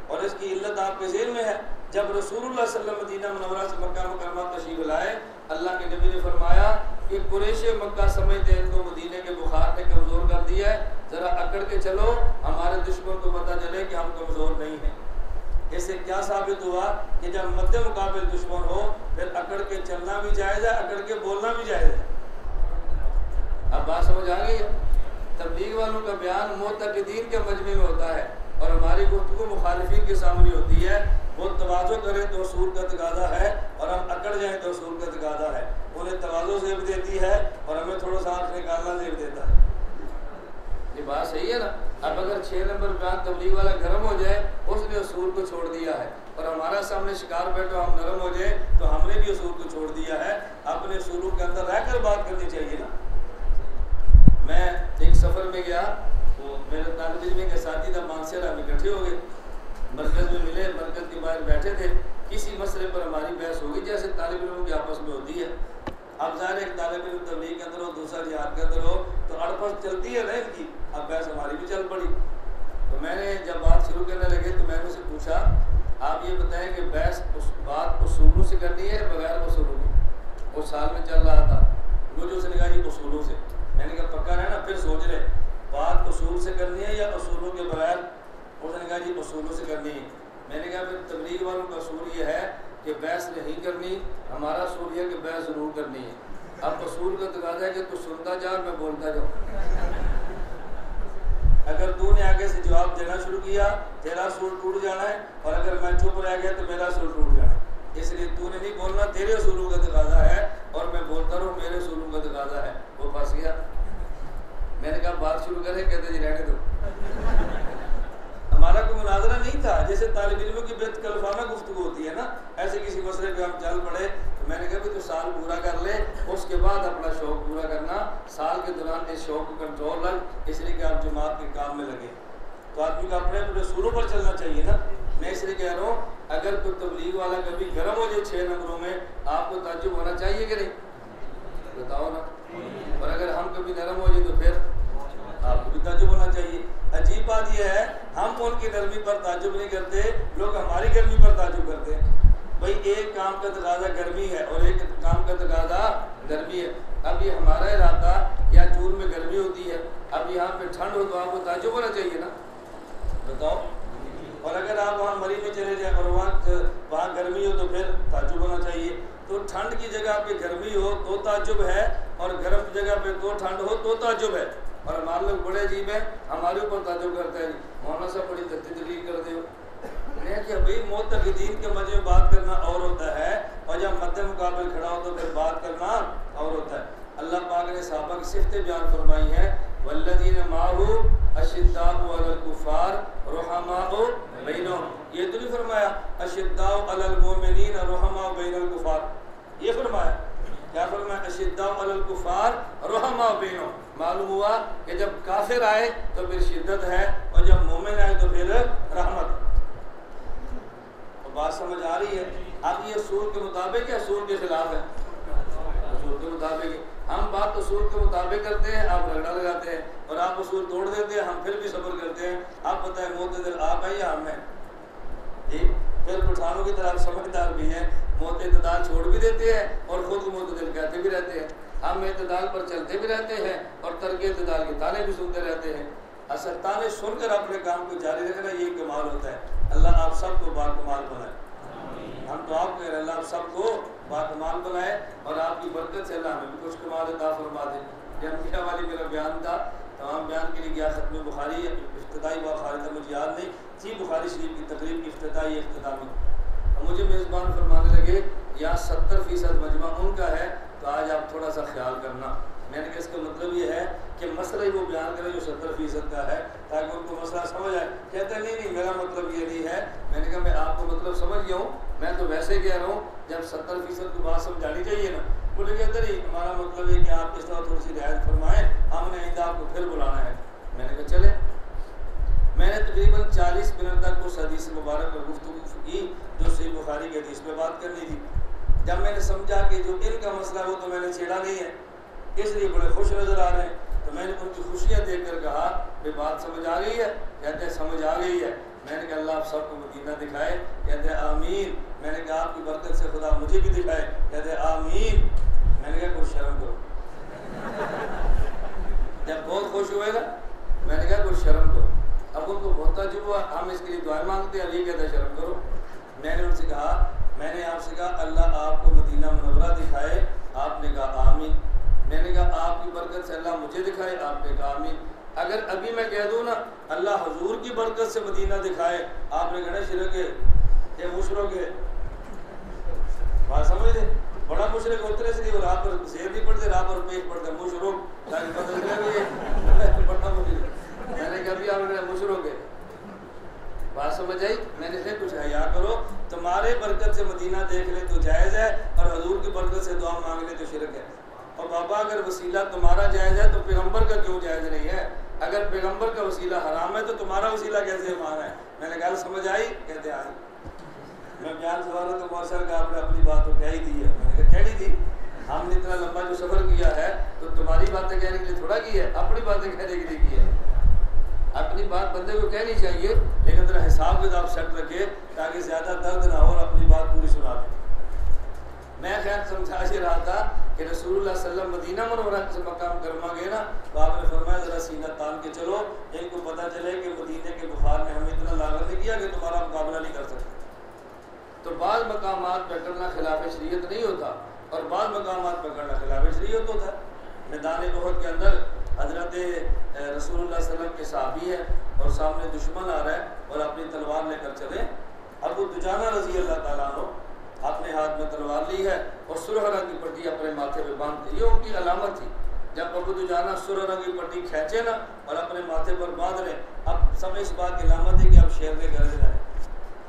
और इसकी इल्लत आपके ज़हन में है। जब रसूलुल्लाह सल्लल्लाहु अलैहि वसल्लम मदीना मुनव्वरा से मक्का मुकर्रमा तशरीफ लाए, अल्लाह के नबी ने फरमाया कि कुरैश मक्का समझते हैं इनको मदीने के बुखार ने कमज़ोर कर दिया है, ज़रा अकड़ के चलो, हमारे दुश्मन को पता चले कि हम कमज़ोर नहीं हैं। इससे क्या साबित हुआ कि जब मद्दे मुकाबिल दुश्मन हो फिर अकड़ के चलना भी जायज़ है, अकड़ के बोलना भी जायज़ है। अब बात समझ आ गई है? तबलीग वालों का बयान मुतक़िदीन के मजमे में होता है और हमारी गुफ्तगू मुखालिफिन के सामने होती है। वो तवाज़ो करें तो उसूल का तकाज़ा है और हम अकड़ जाएं तो उसूल का तकाज़ा है। उन्हें तवाज़ो ज़ेब देती है और हमें थोड़ा सा आँख निकालना ज़ेब देता है। ये बात सही है ना? अब अगर 6 नंबर बयान तबलीग वाला गर्म हो जाए, उसने उसूल को छोड़ दिया है, और हमारा सामने शिकार बैठो हम नरम हो जाए तो हमने भी उसूल को छोड़ दिया है। अपने उसूलों के अंदर रहकर बात करनी चाहिए ना। मैं एक सफ़र में गया, तो मेरे तालिब इल्म के साथी था मानसेरा में इकट्ठे हो गए, मरकज़ में मिले, मरकज़ के बाहर बैठे थे। किसी मसले पर हमारी बहस हो गई जैसे तालिब इल्मों की आपस में होती है। अब ज़ाहिर एक तालिब इल्म तबलीग के अंदर हो, दूसरा जिहाद के अंदर हो, तो अड़पस चलती है ना इनकी। अब बहस हमारी भी चल पड़ी। तो मैंने जब बात शुरू करने लगे तो मैंने उसे पूछा, आप ये बताएं कि बहस उस बात उसूलों से करनी है बगैर उसूलों की? उस साल में चल रहा था, मुझे उसने कहा जी उसूलों से। मैंने कहा पक्का है ना? फिर सोच रहे बात उसूल से करनी है या उसूलों के बगैर? उसने कहा जी उसूलों से करनी है। मैंने कहा फिर तबलीग वालों का उसूल ये है कि बहस नहीं करनी, हमारा उसूल है कि बहस ज़रूर करनी है। अब उसूल का तकाज़ा है कि तू सुनता जा और मैं बोलता जाऊँ। अगर तूने आगे से जवाब देना शुरू किया तेरा उसूल टूट जाना है, और अगर मैं चुप रह गया तो मेरा उसूल टूट जाना है। इसलिए तूने नहीं बोलना, तेरे उसूलों का तकाज़ा है, और मैं बोलता रहूँ मेरे उसूलों का तकाज़ा है। वो फंस गया। मैंने कहा बात शुरू करें, कहते जी रहने दो। हमारा कोई मुनाजरा नहीं था, जैसे तालिब इल्मों की बेतकल्फाना गुफ्तगू होती है ना, ऐसे किसी मसले पे हम चल पड़े। तो मैंने कहा भी तो साल पूरा कर ले, उसके बाद अपना शौक़ पूरा करना। साल के दौरान इस शौक़ को कंट्रोल रख, इसलिए कि आप जमात के काम में लगे। तो आदमी को अपने अपने सूरों पर चलना चाहिए ना। मैं इसलिए कह रहा हूँ, अगर कोई तबलीग वाला कभी गर्म हो जाए 6 नंबरों में, आपको ताज्जुब होना चाहिए कि नहीं? बताओ ना। और अगर हम कभी नरम हो जाए तो फिर आपको भी ताज्जुब होना चाहिए। अजीब बात यह है, हम उनकी नरमी पर ताज्जुब नहीं करते, लोग हमारी गर्मी पर ताज्जुब करते हैं। भाई एक काम का तकाज़ा गर्मी है और एक काम का तकाज़ा गर्मी है। अब ये हमारा इलाका या जून में गर्मी होती है, अब यहाँ पे ठंड हो तो आपको ताज्जुब होना चाहिए ना। बताओ। और अगर आप वहाँ मरी में चले जाए और वहाँ गर्मी हो तो फिर ताज्जुब होना चाहिए। तो ठंड की जगह पे गर्मी हो तो ताज्जुब है, और गर्म जगह पे तो ठंड हो तो ताजुब है। और हमारे लोग बड़े अजीब हैं, हमारे ऊपर ताजुब करते हैं, मौलाना साहब बड़ी तदलील कर दे। मैं क्या भाई, मोतक़दीन के मजे में बात करना और होता है और जब मद्दे मुकाबले खड़ा हो तो फिर बात करना और होता है। अल्लाह पाक ने सहाबा की सिफ़तें बयान फरमाई हैं, वल्लज़ीना माहू अशिद्दाउ अलल कुफ़ार रुहमाउ बैनहुम। ये तो नहीं फरमाया अशिद्दाउ अलल मुमिनीन रुहमाउ बैनल कुफ़ार, ये फरमाया। क्या फरमाया? अशिद्दाउ अलल कुफ़ार रुहमाउ बैनहुम। मालूम हुआ कि जब काफिर आए तो फिर शिद्दत है और जब मोमिन आए तो फिर रहमत। तो बात समझ आ रही है? अब ये सूर के मुताबिक या सूर के खिलाफ है? सूर के मुताबिक। हम बात तो सूर के मुताबिक करते हैं, आप रगड़ा लगाते हैं और आप उसूल तोड़ देते हैं, हम फिर भी सब्र करते हैं। आप बताएं मोतदिल आप हैं या हम हैं? जी, फिर पठानों की तरह समझदार भी हैं, मोतदाल छोड़ भी देते हैं और खुद मोतदिल कहते भी रहते हैं। हम एतदाल पर चलते भी रहते हैं और तर्क एतदाल के ताने भी सुनते रहते हैं। असल ताने सुनकर अपने काम को जारी रखना ये कमाल होता है। अल्लाह आप सबको बाकमाल बनाए। हम तो आप कह रहे हैं अल्लाह आप सबको बाकमाल बनाए और आपकी बरकत से अल्लाह हमें भी कुछ कमाल अता फरमा दे। जन्मिया वाली मेरा बयान था, तमाम बयान के लिए गया ख़त्म बुखारी इफ्तिताई बुखारी था, मुझे याद नहीं जी, बुखारी शरीफ की तकरीब की इफ्तिताई इख्तितामी। और मुझे मेज़बान फरमाने लगे यहाँ 70% मजमा उनका है, तो आज आप थोड़ा सा ख्याल करना। मैंने कहा इसका मतलब ये है कि मसला ही वो बयान करें जो 70% का है, ताकि उनको मसला समझ आए। कहते नहीं नहीं मेरा मतलब ये नहीं है। मैंने कहा मैं आपको मतलब समझ गया हूँ, मैं तो वैसे कह रहा हूँ जब 70% की बात समझानी चाहिए ना। बोले कहते नहीं हमारा मतलब है कि आप इस तरह थोड़ी सी रियायत फरमाएँ, हमने आइंदा आपको फिर बुलाना है। मैंने कहा चले। मैंने तकरीबन 40 मिनट तक उस हदीस मुबारक पर गुफ्तगू की जो सही बुखारी के हदीस पे बात करनी थी। जब मैंने समझा कि जो इनका मसला वो तो मैंने छेड़ा नहीं है, इसलिए बड़े खुश नज़र आ रहे हैं, तो मैंने उनकी खुशियाँ देख कर कहा कि बात समझ आ गई है? कहते हैं समझ आ गई है। मैंने कहा अल्लाह आप सबको मदीना दिखाए। कहते हैं आमीन। मैंने कहा आपकी बरकत से खुदा मुझे भी दिखाए। कहते हैं आमीन। मैंने कहा कुछ शर्म करो। जब बहुत खुश हुए ना, मैंने कहा कुछ शर्म करो। अब उनको बहुत ताज्जुब हुआ, हम इसके लिए दुआएं मांगते हैं, अभी कहते हैं शर्म करो। मैंने उनसे कहा, मैंने आपसे कहा अल्लाह आपको मदीना मुनव्वरा दिखाए, आपने कहा आमीन। मैंने कहा आपकी बरकत से अल्लाह मुझे दिखाए, आपने कहा आमीन। अगर अभी मैं कह दूँ ना अल्लाह हुजूर की बरकत से मदीना दिखाए, आपने कहना शिरक है, ये मुशरक है। बात समझ ले, बड़ा मुशरक उतरे से नहीं, रात पर शेर नहीं पढ़ते, रात पर पेश पढ़ते मुशरक, ताकि पता चले ये बड़ा मुशरक। मैंने कहा भी आपने मुशरक है। बात समझ आई? मैंने से कुछ हया करो, तुम्हारे बरकत से मदीना देख ले तो जायज़ है और हुजूर की बरकत से दुआ मांग ले तो शिरक है। और बाबा अगर वसीला तुम्हारा जायज़ है तो पैगम्बर का क्यों जायज़ नहीं है? अगर पैगम्बर का वसीला हराम है तो तुम्हारा वसीला कैसे माना है? मैंने कहा समझ आई? कहते आई। मैं बयान सवाल तो मौसर का आपने अपनी बात तो कह ही दी है। मैंने कहा कह दी थी, हमने इतना लंबा जो सफ़र किया है तो तुम्हारी बातें कहने के लिए थोड़ा की है, अपनी बातें कहने के लिए की है। अपनी बात बंदे को कहनी चाहिए, लेकिन तेरा हिसाब किताब सेट रखे ताकि ज़्यादा दर्द ना हो और अपनी बात पूरी सुना दे। मैं खैर समझा ये रहा था कि रसूलुल्लाह सल्लल्लाहु अलैहि वसल्लम मदीना मुनव्वरा से मकाम करमा गए ना, तो आपने फरमाया ज़रा सीना तान के चलो, इनको पता चले कि मदीने के बुखार ने हमें इतना लागत नहीं किया कि तुम्हारा मुकाबला नहीं कर सकते। तो बाद मकामात पकड़ना खिलाफ शरीयत नहीं होता और बाद मकामात पकड़ना खिलाफ शरीयत होता है। मैदान उहद के अंदर हज़रत रसूलुल्लाह सल्लल्लाहु अलैहि वसल्लम के साहबी है और सामने दुश्मन आ रहा है और अपनी तलवार लेकर चले। अबू दुजाना रज़ी अल्लाह ताला अन्हु अपने हाथ में तलवार ली है और सुरह रंग की पट्टी अपने माथे पे बांधते, ये उनकी अलामत थी। जब अबू दुजाना सुरह रंग की पट्टी खींचे ना और अपने माथे पर बांध रहे, अब सब इस बात की अलामत है कि अब शेर ने गरज रहा है।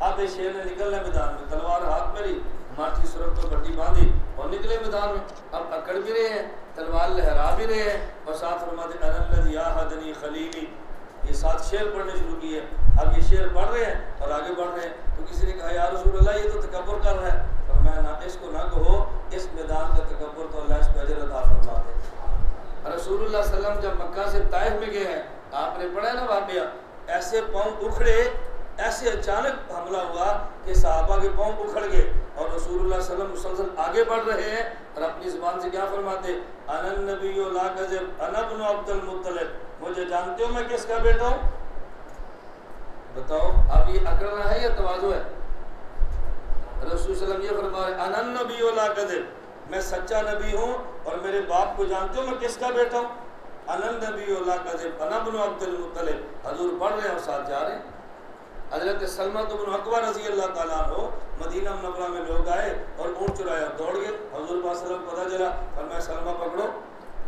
अब इस शेर ने निकलना मैदान में, तलवार हाथ में ली, माठी सुरह पर पट्टी बांधी और निकले मैदान में। अब अकड़ भी रहे हैं, तलवार लहरा भी रहे हैं और साथ फरमाते अनल्लज़ी याहदनी खलीली, ये साथ शेर पढ़ने शुरू किए। अब ये शेर पढ़ रहे हैं और आगे बढ़ रहे हैं। तो किसी ने कहा या रसूल अल्लाह ये तो तकब्बुर कर रहा है। फरमाया ना, इसको ना कहो, इस मैदान का तकब्बुर तो अल्लाह इसको अजर अता फरमाते हैं। रसूलुल्लाह सल्लल्लाहु अलैहि वसल्लम जब मक्का से ताइफ में गए हैं, आपने पढ़ा ना वाक़या, ऐसे पाँव उखड़े, ऐसे अचानक हमला हुआ कि सहाबा के पाँव उखड़ गए और रसूलुल्लाह सल्लल्लाहु अलैहि वसल्लम मुसलसल आगे बढ़ रहे हैं और अपनी ज़ुबान से क्या फरमाते, अनन नबिय्यु ला कज़िब अना इब्नु अब्दुल मुत्तलिब, मुझे जानते हो मैं किसका बेटा हूँ? बताओ अब ये अकड़ना है या तवाज़ु है? रसूल सल्लल्लाहु अलैहि वसल्लम ये फरमा रहे अनन नबिय्यु ला कज़िब, मैं सच्चा नबी हूँ और मेरे बाप को जानते हो मैं किसका बेटा हूँ। अनन नबी अल्लाह का अनबन अब्दुल मुत्तलिब हजूर पढ़ रहे हैं और साथ जा रहे हैं। हजरत सलमा बिन अकवा रजी अल्लाह ताला अन्हु मदीना मुनव्वरा में लोग आए और ऊँट चुराया और दौड़ गए। हजूर पाक सल्लल्लाहु अलैहि वसल्लम पता चला, फरमाया सलमा पकड़ो।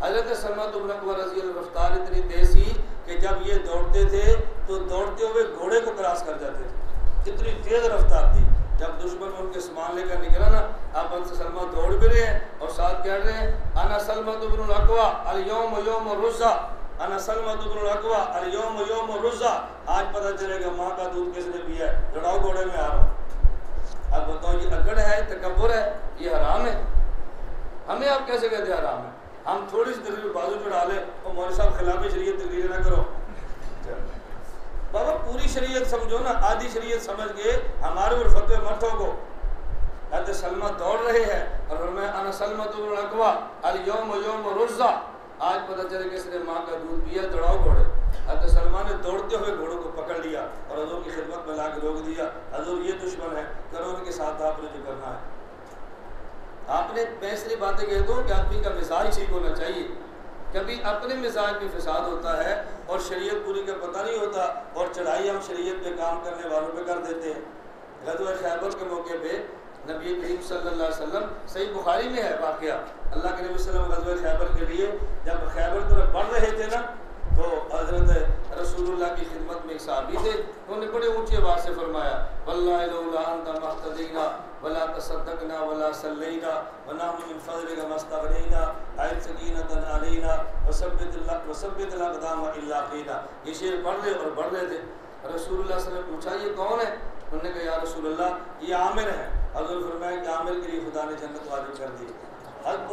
हजरत सलमा बिन अकवा रजी अल्लाह रफ्तार इतनी तेज थी कि जब ये दौड़ते थे तो दौड़ते हुए घोड़े को क्रॉस कर जाते थे, इतनी तेज रफ्तार थी। जब दुश्मन उनके सामान लेकर निकला ना, अब सलमा दौड़ भी रहे हैं और साथ कह रहे हैं अना सलमा बिन अकवा अल यौम यौम रुज़ा, अना सलमा बिन अकवा अल यौम यौम रुज़ा। आज पता चलेगा माँ का दूध किसने पिया है, लड़ाओ घोड़े में आ रहा हूँ। अब बताओ ये अकड़ है, तकब्बुर है, ये हराम है। हमें आप कैसे कहते हराम है? हम थोड़ी सी तकरीर बाजू चढ़ा ले और मौलवी साहब खिलाफ शरीयत तकरीर ना करो। बाबा पूरी शरीयत समझो ना, आधी शरीयत समझ के हमारे ऊपर फतवे मत ठोको। हज़रत सलमा दौड़ रहे हैं और मैं अना सलमा बिन अकवा अल यौम यौम रुज़ा। आज पता चले कि इसने माँ का दूध पिया, दौड़ाओ घोड़े। हज़रत सलमा ने दौड़ते हुए घोड़ों को पकड़ लिया और हजूर की खिदमत में ला के रोक दिया। हजूर ये दुश्मन है, करो उनके साथ आपने जो करना है। आपने पैसरी बातें कह दो कि आदमी का मिजाज ठीक होना चाहिए। कभी अपने मिजाज में फिसाद होता है और शरीयत पूरी का पता नहीं होता और चढ़ाई हम शरीयत पे काम करने वालों पे कर देते हैं। ग़ज़वा खैबर के मौके पे नबी करीम सल्लल्लाहु अलैहि वसल्लम, सही बुखारी में है वाक़या, अल्लाह के नबी सल्लल्लाहु अलैहि वसल्लम ग़ज़वा खैबर के लिए जब खैबर तरफ बढ़ रहे थे ना, तो हज़रत रसूलुल्लाह की खिदमत में एक सहाबी थे, उन्होंने बड़े ऊँची आवाज़ से फरमाया वल्लाहि लौला अंता महतदीना वला तसद्दकना वला सल्लैना व नहनु मिन फज़लिका मस्तग़नीना आयत सकीनतन अलैना वसब्बित अक़दाम इल्ला क़ीना। ये शेर पढ़ रहे और बढ़ रहे थे। रसूलुल्लाह से ने पूछा ये कौन है? उन्होंने कहा या रसूलुल्लाह ये आमिर है। हज़रत फरमाया कि आमिर के लिए खुदा ने जन्नत वाजिब कर दी। हज़रत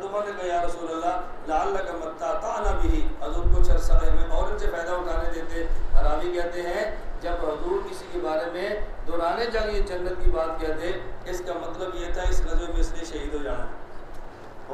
उमर ने कहा या रसूलल्लाह लअल्लका मत्ताअना बिही, हज़ूर कुछ अर्सा में और इनसे फ़ायदा उठाने देते। रावी कहते हैं जब हज़ूर किसी के बारे में दौराने जंग ये जन्नत की बात कहते, इसका मतलब ये था इस ग़ज़वे में इसने शहीद हो जाना।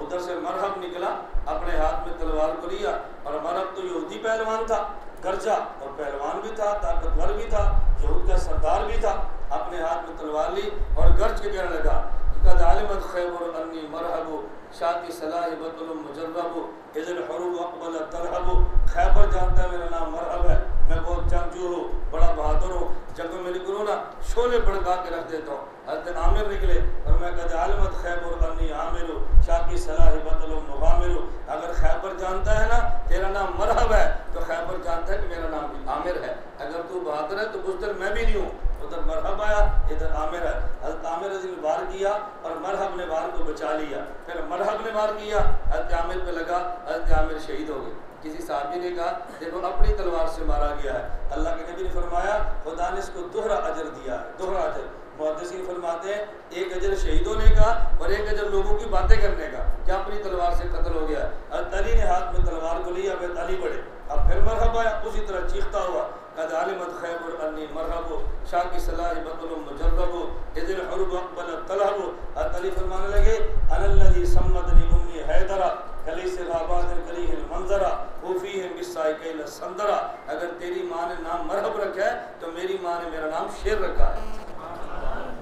उधर से मरहब निकला, अपने हाथ में तलवार को लिया और मरहब तो यहूदी पहलवान था, गर्जा और पहलवान भी था, ताकतवर भी था, यहूद का सरदार भी था। अपने हाथ में तलवार ली और गर्ज के कहने लगा कद अलिमत खैबर अन्नी मरहबु शाकी सलाहि बतुल मुजर्रबु इज़ल हुरूब अक़बल तलहबु। खैबर जानता है मेरा नाम मरहब है, मैं बहुत जंगजू हूँ, बड़ा बहादुर हूँ, जंगों में निकलूँ ना शोले भड़का के रख देता हूँ। हज़रत आमिर निकले और मैं कद अलिमत खैबर अन्नी आमिरु शाकी सलाहि बतुल मुगामिरु। अगर खैबर जानता है ना तेरा नाम मरहब है तो खैबर जानता है कि मेरा नाम भी आमिर है। अगर तू बहादुर है तो बुज़दिल मैं भी नहीं हूँ। उधर मरहब आया, इधर आमिर है। हज़रत आमिर ने वार किया और मरहब ने वार को बचा लिया। फिर मरहब ने वार किया, हज़रत आमिर पे लगा, हज़रत आमिर शहीद हो गए। किसी साहबी ने कहा देखो अपनी तलवार से मारा गया है। अल्लाह के नबी ने फरमाया खुदा ने इसको दोहरा अजर दिया है, दोहरा अजर। मुहद्दिसीन फरमाते हैं एक अजर शहीद होने का और एक अजर लोगों की बातें करने का, क्या अपनी तलवार से कत्ल हो गया। हज़रत अली ने हाथ में तलवार को लिया, फिर अली बढ़े, अब फिर मरहब आया, उसी तरह चीखता हुआ कद अलिमत खैबर अन्नी मरहबु शाकी सलाहि बतुल मुजर्रबु इज़ल हुरूब अक़बल तलहबु। हज़रत अली फरमाने लगे अनल्लज़ी सम्मतनी उम्मी हैदरा कली से राबातिन करीहिल मंजरा ऊफ़ीहिम बिस्साइकिल संदरा। अगर तेरी माँ ने नाम मरहब रखा है तो मेरी माँ ने मेरा नाम शेर रखा है।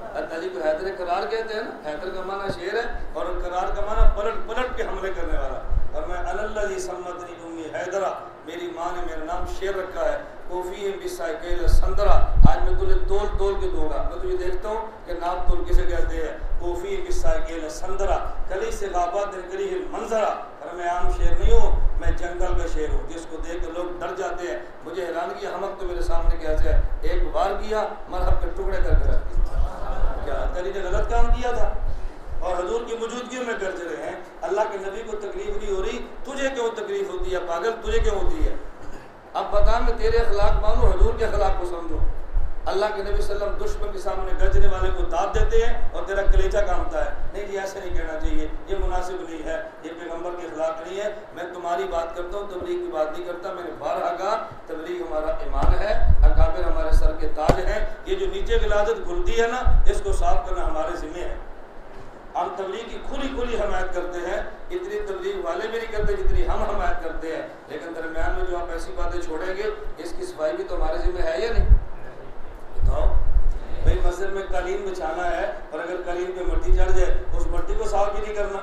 हज़रत अली को हैदर करार कहते हैं ना, हैदर का माना शेर है और करार का माना पलट पलट के हमले करने वाला। और मैं अनल्लज़ी सम्मतनी उम्मी हैदरा, मेरी माँ ने मेरा नाम शेर रखा है। ऊफ़ीहिम बिस्साइकिल संदरा, आज मैं तुझे तोल तोल के दूंगा। मैं तुझे देखता हूँ कि नाम तोल किसे कहते हैं। ऊफ़ीहिम बिस्साइकिल संदरा कली से गाबातिन करीहिल मंजरा। और मैं आम शेर नहीं हूँ, मैं जंगल का शेर हूँ जिसको देख कर लोग डर जाते हैं। मुझे हैरानगी हमक तो मेरे सामने कैसे है, एक बार किया मरहब के टुकड़े करके रख दिए। क्या अली ने गलत काम किया था? और हजूर की मौजूदगी में गरज रहे हैं। अल्लाह के नबी को तकलीफ नहीं हो रही, तुझे क्यों तकलीफ होती है पागल, तुझे क्यों होती है? अब बता मैं तेरे अखलाक मानूं, हजूर के अखलाक को समझो। अल्लाह के नबी सल्लल्लाहु अलैहि वसल्लम दुश्मन के सामने गरजने वाले को दाद देते हैं और तेरा कलेजा कामता है। नहीं जी ऐसे नहीं कहना चाहिए, ये मुनासिब नहीं है, ये पैगम्बर के अखलाक नहीं है। मैं तुम्हारी बात करता हूँ, तबलीग की बात नहीं करता। मैंने बारहा कहा तबलीग हमारा ईमान है, अकाबिर हमारे सर के ताज हैं। ये जो नीचे गिलादत घुलती है ना, इसको साफ करना हमारे जिम्मे है। हम तबलीग की खुली खुली हमायत करते हैं, इतनी तबलीग वाले भी नहीं करते जितनी हम हमायत करते हैं। लेकिन दरमियान में जो आप ऐसी बातें छोड़ेंगे, इसकी सफाई भी तो हमारे जिम्मे है या नहीं? बताओ भाई, मस्जिद में कालीन बिछाना है और अगर कालीन पे मट्टी चढ़ जाए उस मट्टी को साफ भी नहीं करना।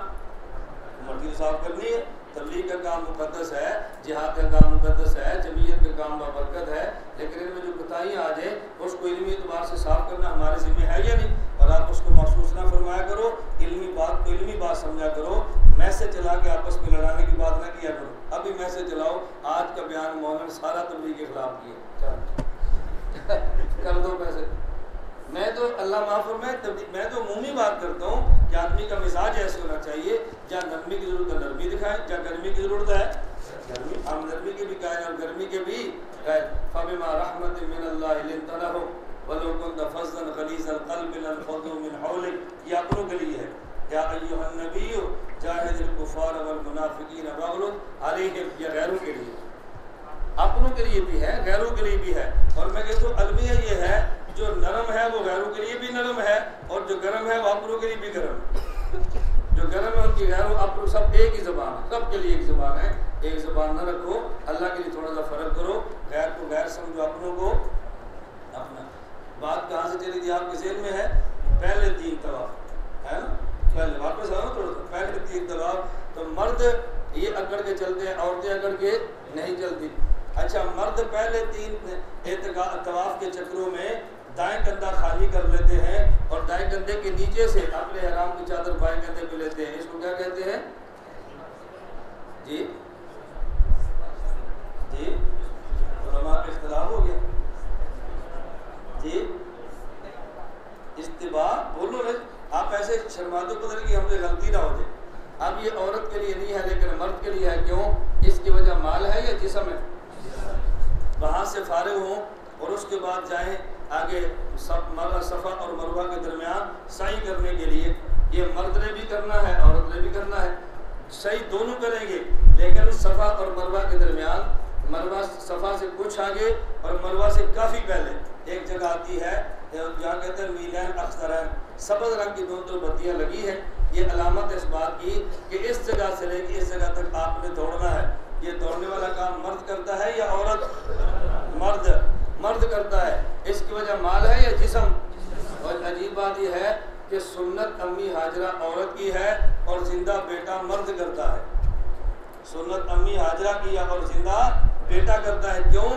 मर्दी तो साफ करनी है। तबलीग का काम मुकद्दस है, जिहाद का काम मुकद्दस है, जमीयत का काम बाबरकत है, लेकिन इनमें जो कोताहियाँ आ जाए उसको इल्मी एतबार से साफ करना हमारे ज़िम्मे है या नहीं। और आप उसको महसूस ना फरमाया करो, इल्मी बात को इल्मी बात समझा करो, मैसेज चला के आपस में लड़ाने की बात ना किया करो। अभी मैसेज चलाओ, आज का बयान मौलाना सारा तबलीग के खिलाफ किया कर दो पैसे। मैं तो अल्लाह माफ़ फरमाए, मैं तो मुँह में बात करता हूँ कि आदमी का मिजाज ऐसे होना चाहिए, जहाँ नरमी की ज़रूरत है नरमी दिखाएं, जहाँ गर्मी की ज़रूरत है गर्मी, हम नरमी के भी कहें और गर्मी के भी कहें। फबिमा रहमतिन मिनल्लाहि लिंता लहुम वलौ कुन्ता फज़्ज़न गलीज़ल क़ल्बि लंफ़ज़्ज़ू मिन हौलिक। ये अपनों के लिए है। या अय्युहन नबिय्यु जाहिदिल कुफ़ार वल मुनाफ़िक़ीन वग़्लुज़ अलैहिम। ये गैरों के लिए, अपनों के लिए भी है, गैरों के लिए भी है। और मैं कहता हूँ अलमिया ये है, जो नरम है वो गैरों के लिए भी नरम है, और जो गर्म है वो अपनों के लिए भी गर्म है। जो गर्म है उनकी गैरों अपनों सब एक ही ज़बान है, सब के लिए एक ज़बान है। एक ज़बान न रखो, अल्लाह के लिए थोड़ा सा फ़र्क करो, गैर को गैर समझो, अपनों को अपना। बात कहाँ से चली थी आपके ज़हन में है? पहले 3 तवाफ़ है ना, पहले वापस आओ थोड़ा सा। पहले 3 तवाफ़ तो मर्द ये अकड़ के चलते हैं, औरतें अकड़ के नहीं चलती। अच्छा, मर्द पहले 3 तवाफ़ के चक्रों में दाएं कंधा खाली कर लेते हैं और दाएं कंधे के नीचे से अपने हराम की चादर बाएं कंधे पे लेते हैं। इसको क्या कहते हैं जी? जी उलमा का इख्तिलाफ हो गया जी। इस्तिबा बोलो रे, आप ऐसे शर्माते पता नहीं कि हमसे गलती ना हो जाए। अब ये औरत के लिए नहीं है लेकिन मर्द के लिए है। क्यों? इसकी वजह माल है या जिस्म है? वहाँ से फारिग हों और उसके बाद जाएं आगे सफ़ा और मरवा के दरमियान सही करने के लिए। ये मर्द ने भी करना है, औरत ने भी करना है, सही दोनों करेंगे। लेकिन सफ़ा और मरवा के दरमियान, मरवा सफ़ा से कुछ आगे और मरवा से काफ़ी पहले एक जगह आती है जहाँ कहते हैं मीलैन अख्तरैन, सब्ज़ रंग की 2 बत्तियाँ लगी हैं। ये अलामत इस बात की कि इस जगह से लेकर इस जगह तक आपने दौड़ना है। ये दौड़ने वाला काम मर्द करता है या औरत? मर्द करता है। इसकी वजह माल है या जिस्म? और अजीब बात यह है कि सुन्नत अम्मी हाजरा औरत की है और जिंदा बेटा मर्द करता है। सुन्नत अम्मी हाजरा की और जिंदा बेटा करता है। क्यों?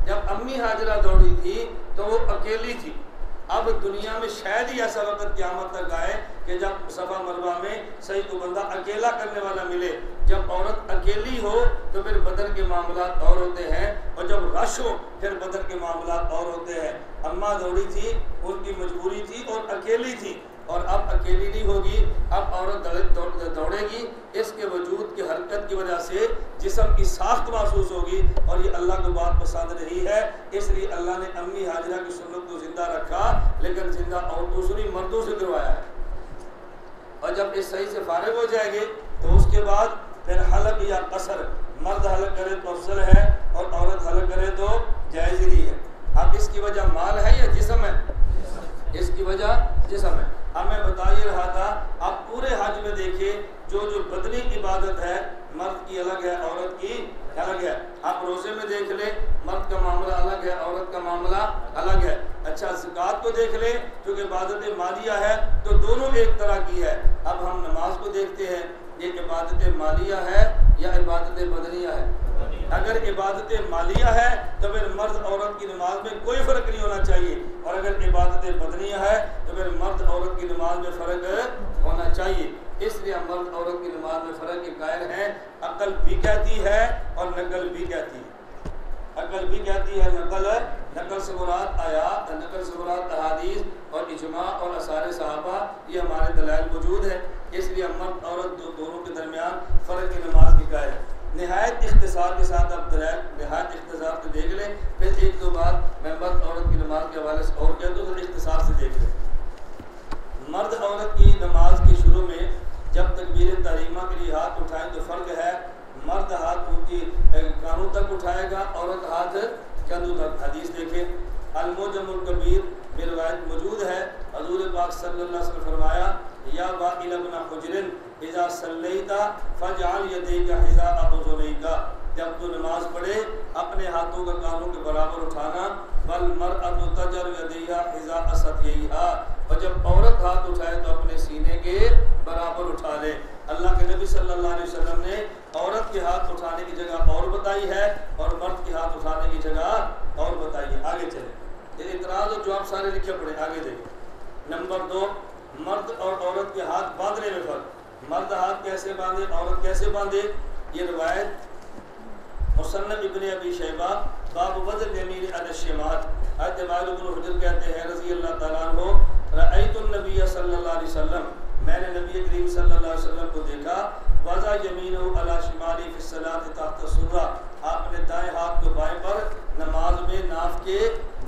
जब अम्मी हाजरा दौड़ी थी तो वो अकेली थी। अब दुनिया में शायद ही ऐसा वक्त क़यामत तक आए कि जब सफ़ा मरवा में सही को बंदा अकेला करने वाला मिले। जब औरत अकेली हो तो फिर बदन के मामलात और होते हैं, और जब रश हो फिर बदन के मामलात और होते हैं। अम्मा दौड़ी थी, उनकी मजबूरी थी और अकेली थी, और अब अकेली नहीं होगी, अब औरत दौड़ेगी। इसके वजूद की हरकत की वजह से जिस्म की साख्त महसूस होगी, और ये अल्लाह को बात पसंद नहीं है। इसलिए अल्लाह ने अम्मी हाजरा की सुन्नत को जिंदा रखा, लेकिन जिंदा और दूसरी मर्दों से करवाया है। और जब इस सही से फारिग हो जाएंगे तो उसके बाद फिर हलक या कसर, मर्द हलक करे तो अफजल है और औरत हलक करे तो जायज़ ही है। अब इसकी वजह माल है या जिस्म है? इसकी वजह जिस्म है। अब मैं बता ही रहा था, आप पूरे हज में देखिए जो बदनी इबादत है, मर्द की अलग है, औरत की अलग है। आप रोज़े में देख ले, मर्द का मामला अलग है, औरत का मामला अलग है। अच्छा, ज़कात को देख ले, क्योंकि इबादत मालिया है तो दोनों एक तरह की है। अब हम नमाज को देखते हैं, ये इबादत मालिया है या इबादत बदनिया है? अगर इबादत मालिया है तो फिर मर्द औरत की नमाज में कोई फ़र्क नहीं होना चाहिए, और अगर इबादत बदनिया है तो फिर मर्द औरत की नमाज में फ़र्क होना चाहिए। इसलिए मर्द औरत की नमाज में फ़र्क के कायल हैं। अकल भी कहती है और नकल भी कहती है। अकल भी कहती है, नकल से मुराद आयात, नकल से मुराद अहादीस और इजमा और असारे सहाबा, ये हमारे दलाइल मौजूद है। इसलिए मर्द औरत दोनों के दरमियान फ़र्क की नमाज की कायल है। नहायत इख्तिसार के साथ आप दलाइल नहायत इख्तिसार से देख लें, फिर 1-2 बात मैं मर्द औरत की नमाज के हवाले से और कह दूँ तो इख्तिसार से देख लें। मर्द औरत की नमाज के शुरू में जब तकबीर तहरीमा के लिए हाथ उठाएं तो फ़र्क है, मर्द हाथ ऊँची कानों तक उठाएगा, औरत हाथ कंधों तक। हदीस देखें, अल-मुजमुल कबीर में रिवायत मौजूद है, हज़ूर पाक सल्लल्लाहु अलैहि वसल्लम फरमाया, या वाइल इब्न हुज्रिन इज़ा सल्लैता फजअल यदैका हिज़ाअ उज़ुनैका। जब तू नमाज पढ़े अपने हाथों का कानों के बराबर उठाना। बल मरअतु तजर यदैहा हिज़ाअ सत्यैहा, और जब औरत हाथ उठाए तो अपने सीने के बराबर उठा ले। अल्लाह के नबी सल्लल्लाहु अलैहि वसल्लम ने औरत के हाथ उठाने की जगह और बताई है और मर्द के हाथ उठाने की जगह और बताई है। आगे चले, ये इतराज और जवाब सारे लिखे पड़े, आगे देखो। नंबर 2, मर्द और औरत के हाथ बांधने में फर्क। मर्द हाथ कैसे बांधे, औरत कैसे बांधे, ये रिवायत मुसन्नफ इब्न अबी शैबा बाब वज़्ल यमीन अल शिमाल, हज़रत वाइल इब्न हुजर कहते हैं रज़ी अल्लाह तआला अन्हु, रअयतुन नबी सल्लल्लाहु अलैहि वसल्लम, मैंने नबी करीम सल्लल्लाहु अलैहि वसल्लम को देखा, वज़ा यमीनहु अला शिमाली फी सलाति तहत सुर्रा, आपने दाएं हाथ को बाएं पर नमाज में नाफ के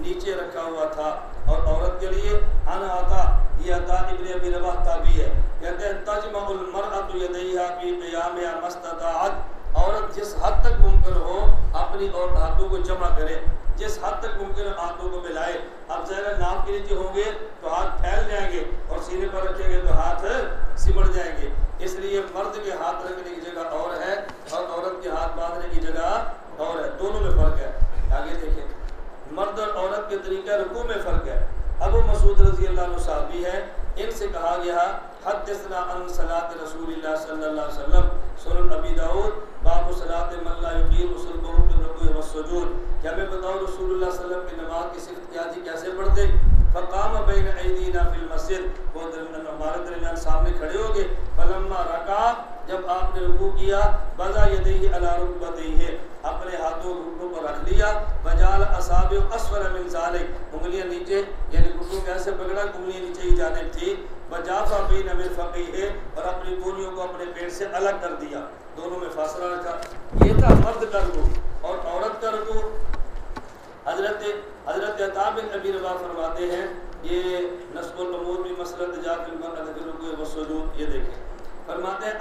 नीचे रखा हुआ था। और औरत के लिए अन आता, ये अता इब्न अबी रवाह ताबी है, कहते हैं तजमउल मरअतु यदैहा फी क़ियामिहा मस्तताअत, औरत जिस हद तक मुमकिन हो अपनी और हाथों को जमा करे, जिस हद तक मुमकिन हो हाथों को मिलाए। अब ज़रा नाक के नीचे होंगे तो हाथ फैल जाएंगे और सीने पर रखेंगे तो हाथ सिमट जाएंगे, इसलिए मर्द के हाथ रखने की जगह और है और औरत के हाथ बांधने की जगह और है, दोनों में फ़र्क है। आगे देखें, मर्द और औरत के तरीक़े रुकू में फ़र्क है। अबू मसूद रज़ी अल्लाह अन्हु साहबी है, इनसे कहा गया हद्दिसना अन सलात रसूलिल्लाह सल्लल्लाहु अलैहि वसल्लम, सुनन अबी दाऊद बाब सलात मन ला युकीम सुल्बहु बिर्रुकू व सुजूद, कि हमें बताओ रसूलुल्लाह सल्लल्लाहु अलैहि वसल्लम की नमाज की सिफ़त क्या थी, कैसे पढ़ते। फ़क़ाम बैन ऐदीना फिल मस्जिद, वो हमारे दरमियान सामने खड़े हो गए। फलम्मा रका, जब आपने रुकू किया, बज़ा यदैहि अला रुकबतैहि, अपने हाथों को घुटनों पर रख लिया। वजाल असाबिउ अस्फल मिन ज़ालिक, उंगलियां नीचे, यानी घुटनों को ऐसे पकड़ा, उंगलियां नीचे ही जानिब थी। वजाफा बैन मिरफ़क़ैहि, और अपनी गोलियों को अपने पेट से अलग कर दिया, दोनों में फासला रखा। ये था मर्द का रुकू। और औरत का रुकू, हज़रत अता बिन अबी रबाह फरमाते हैं, ये नस्बुल उमूर भी मसलत जाफिल मर्अत फिल रुकू व सुजूद, ये देखें, फरमाते हैं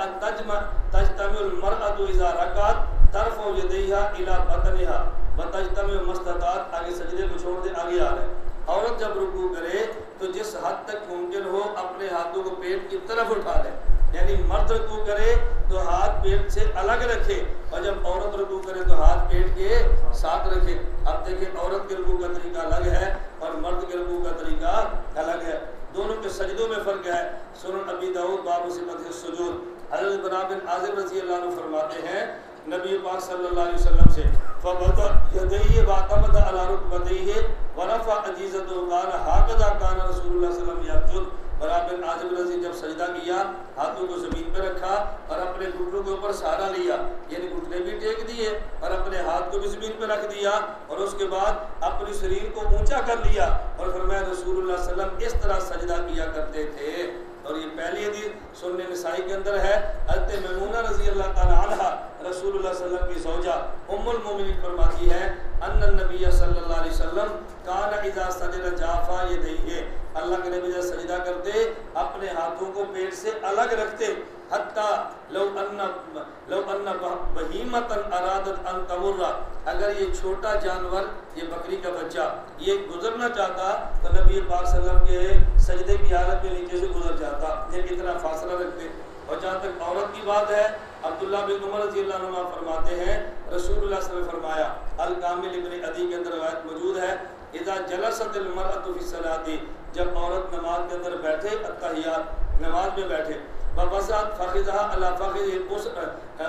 तजतमिउल मरअतु इज़ा रकअत तरफ़उ यदैहा इला बतनिहा व तजतमिउ मस्तताअत, आगे सजदे को छोड़ दे, आगे आ रहे हैं। औरत जब रुकू करे तो जिस हद तक मुमकिन हो अपने हाथों को पेट की तरफ उठा ले, यानी मर्द रुकू करे तो हाथ पेट से अलग रखे और जब औरत रुकू करे तो हाथ पेट के साथ रखे। अब देखिए, औरत के रुकू का तरीका अलग है और मर्द के रुकू का तरीका अलग है, दोनों के सजदों में फ़र्क है। सुनन अबी दाऊद बाब सिफ़त सुजूद, हज़रत बरा बिन आज़िब रज़ी अल्लाह अन्हु फरमाते हैं नबी पाक सल्लल्लाहु अलैहि वसल्लम से, फबदा यदैहि वातमद अला रुकबतैहि वरफ़ा अजीज़तु क़ाल हाकज़ा कान रसूलुल्लाह सल्लल्लाहु अलैहि वसल्लम यक़ुद, बरा बिन आज़िब रज़ी जब सजदा किया, हाथों को ज़मीन पर रखा और अपने घुटनों के ऊपर सहारा लिया, यानी घुटने भी टेक दिए और अपने हाथ को भी ज़मीन पर रख दिया और उसके बाद अपने शरीर को ऊंचा कर लिया और फरमाया रसूलुल्लाह सल्लल्लाहु अलैहि वसल्लम इस तरह सजदा किया करते थे। और ये पहली हदीस सुन्ने निसाई के अंदर है, हज़रत मैमूना रज़ी अल्लाह ताला अन्हा रसूलुल्लाह सल्लल्लाहु अलैहि वसल्लम की ज़ौजा उम्मुल मोमिनीन फरमाती है, अन्ना नबी सल्लल्लाहु अलैहि वसल्लम काना इज़ा सजदा जाफा यदैहि, अल्लाह के नबी जब सजदा करते अपने हाथों को पेट से अलग रखते, हत्ता लौ अन्ना बहीमतन अरादत अन तमुर्रा, अगर ये छोटा जानवर, ये बकरी का बच्चा, ये गुजरना चाहता तो नबी पाक सल्लल्लाहु अलैहि वसल्लम के सजदे की हालत में नीचे से गुजर जाता, ये कितना फासला रखते। और जहाँ तक औरत की बात है, अब्दुल्लाह बिन उमर रज़ी अल्लाह अन्हुमा फरमाते हैं रसूलुल्लाह सल्लल्लाहु अलैहि वसल्लम फरमाया, अल कामिल इब्न अदी के अंदर रिवायत मौजूद है, इज़ा जलसतिल मरअतु फी सलाती, जब औरत नमाज के अंदर बैठे, अत्तहियात, नमाज में बैठे, बबसात फखिज़हा अला फखिज़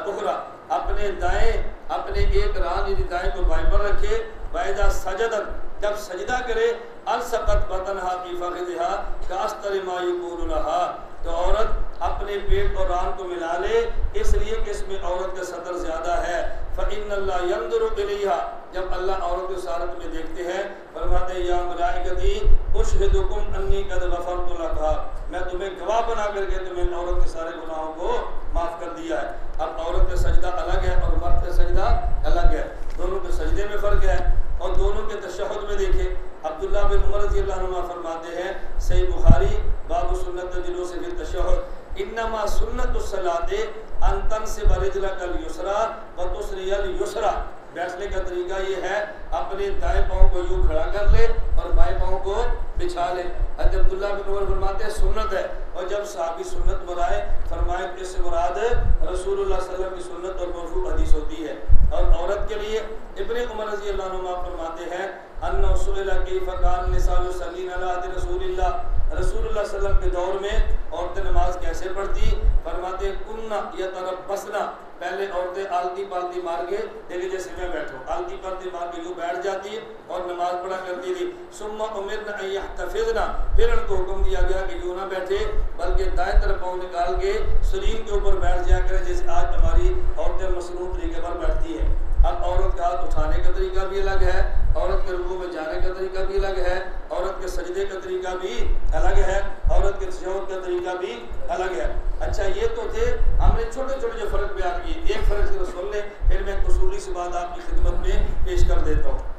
उखरा, अपने दाएं, अपने एक रान यानी दाएं को बाएं पर रखे, वाइदा सजदत, जब सजदा करे, अलसक़त बतनहा फी फखिज़हा कास्तर मा यकूलु लहा, तो औरत अपने पेट और रान को मिला ले, इसलिए कि इसमें औरत का सतर ज्यादा है। फ़इन्नल्लाह यंज़ुरु इलैहा, जब अल्लाह औरत की सारत में देखते हैं, फरमाते या मलाइकती उशहिदुकुम अन्नी क़द गफ़रतु लहा, मैं तुम्हें गवाह बना करके तुम्हें औरत के सारे गुनाहों को माफ़ कर दिया है। अब औरत का सजदा अलग है और मर्द का सजदा अलग है, दोनों के सजदे में फ़र्क है। और दोनों के तशहुद में देखें, अब्दुल्लाह बिन उमर रज़ी अल्लाह अन्हुमा फरमाते हैं, सही बुखारी बाब सुन्नत जुलूस फिल तशहुद, इन्नमा सुन्नतुस सलाते अन तनसिब रिजलकल युसरा व तुसरियल युसरा, बैठने का तरीका ये है, अपने दाएं पाँव को यूँ खड़ा कर ले और बाएं पाँव को बिछा ले। हज़रत अब्दुल्लाह बिन उमर फरमाते हैं सुन्नत है, और जब सहाबी सुन्नत बनाए फरमाए कि इससे मुराद रसूलुल्लाह सल्लल्लाहु अलैहि वसल्लम की सुन्नत और मरफू हदीस होती है। और औरत के लिए इब्ने उमर रज़ी अल्लाह अन्हुमा फरमाते हैं, अन्ना सुइला कैफ़ कान निसाउ युसल्लीना अला अहदी रसूलिल्लाह, रसूलुल्लाह सल्लल्लाहु अलैहि वसल्लम के दौर में औरतें नमाज कैसे पढ़ती, फरमाते कुन्ना यतरब्बसना, पहले औरतें आलती पालती मार के, देखिए जैसे मैं बैठो आलती पालती मार के यूँ बैठ जाती है और नमाज पढ़ा करती थी। सुम्मा उमिरना अन यहतफिज़ना, फिर उनको हुक्म दिया गया कि यूँ ना बैठे बल्कि दाएं तरफ पाँव निकाल के सलीम के ऊपर बैठ जाया करें, जैसे आज हमारी औरतें मसनून तरीके पर बैठती है। अब औरत का हाथ उठाने का तरीका भी अलग है, औरत के रुकू में जाने का तरीका भी अलग है, औरत के सजदे का तरीका भी अलग है, औरत के तशव्वुद का तरीका भी अलग है। अच्छा ये तो थे हमने छोटे छोटे जो फ़र्क बयान किए, एक फ़र्क सिर्फ सुन ले, फिर मैं उसूली सी बात आपकी खिदमत में पेश कर देता हूँ।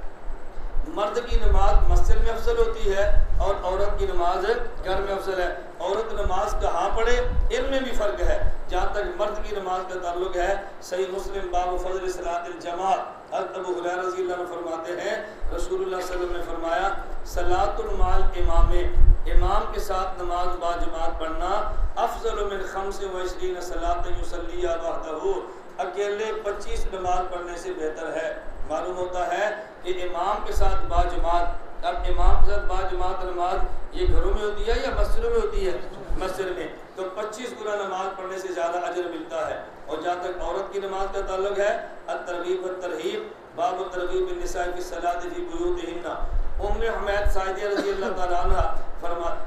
मर्द की नमाज मस्जिद में अफजल होती है और औरत की नमाज घर में अफजल है। औरत नमाज कहाँ पढ़े इनमें भी फ़र्क है। जहाँ तक मर्द की नमाज का ताल्लुक है, सही मुस्लिम बाब फजल सलातिल जमात, अबू हुरैरा रज़ी अल्लाह अन्हु फरमाते हैं रसूलुल्लाह सल्लल्लाहु अलैहि वसल्लम ने फरमाया सलातुल माल इमाम, इमाम के साथ नमाज बाजमात पढ़ना अफजल मिन 25 सलात युसल्लिया वहदहु, अकेले 25 नमाज पढ़ने से बेहतर है। मालूम होता है कि इमाम के साथ बाजमात, अब इमाम के साथ बाजमात नमाज ये घरों में होती है या मस्जिदों में होती है? मस्जिद में, तो 25 गुना नमाज पढ़ने से ज़्यादा अजर मिलता है। और जहाँ तक औरत की नमाज का ताल्लुक है, अत-तरगीब व-तरहीब बाब तरगीब बिन-निसाई फी सलाति फी बुयूतिहिन्ना, उम्मे हमाद साइदा रज़ी अल्लाह तआला अन्हा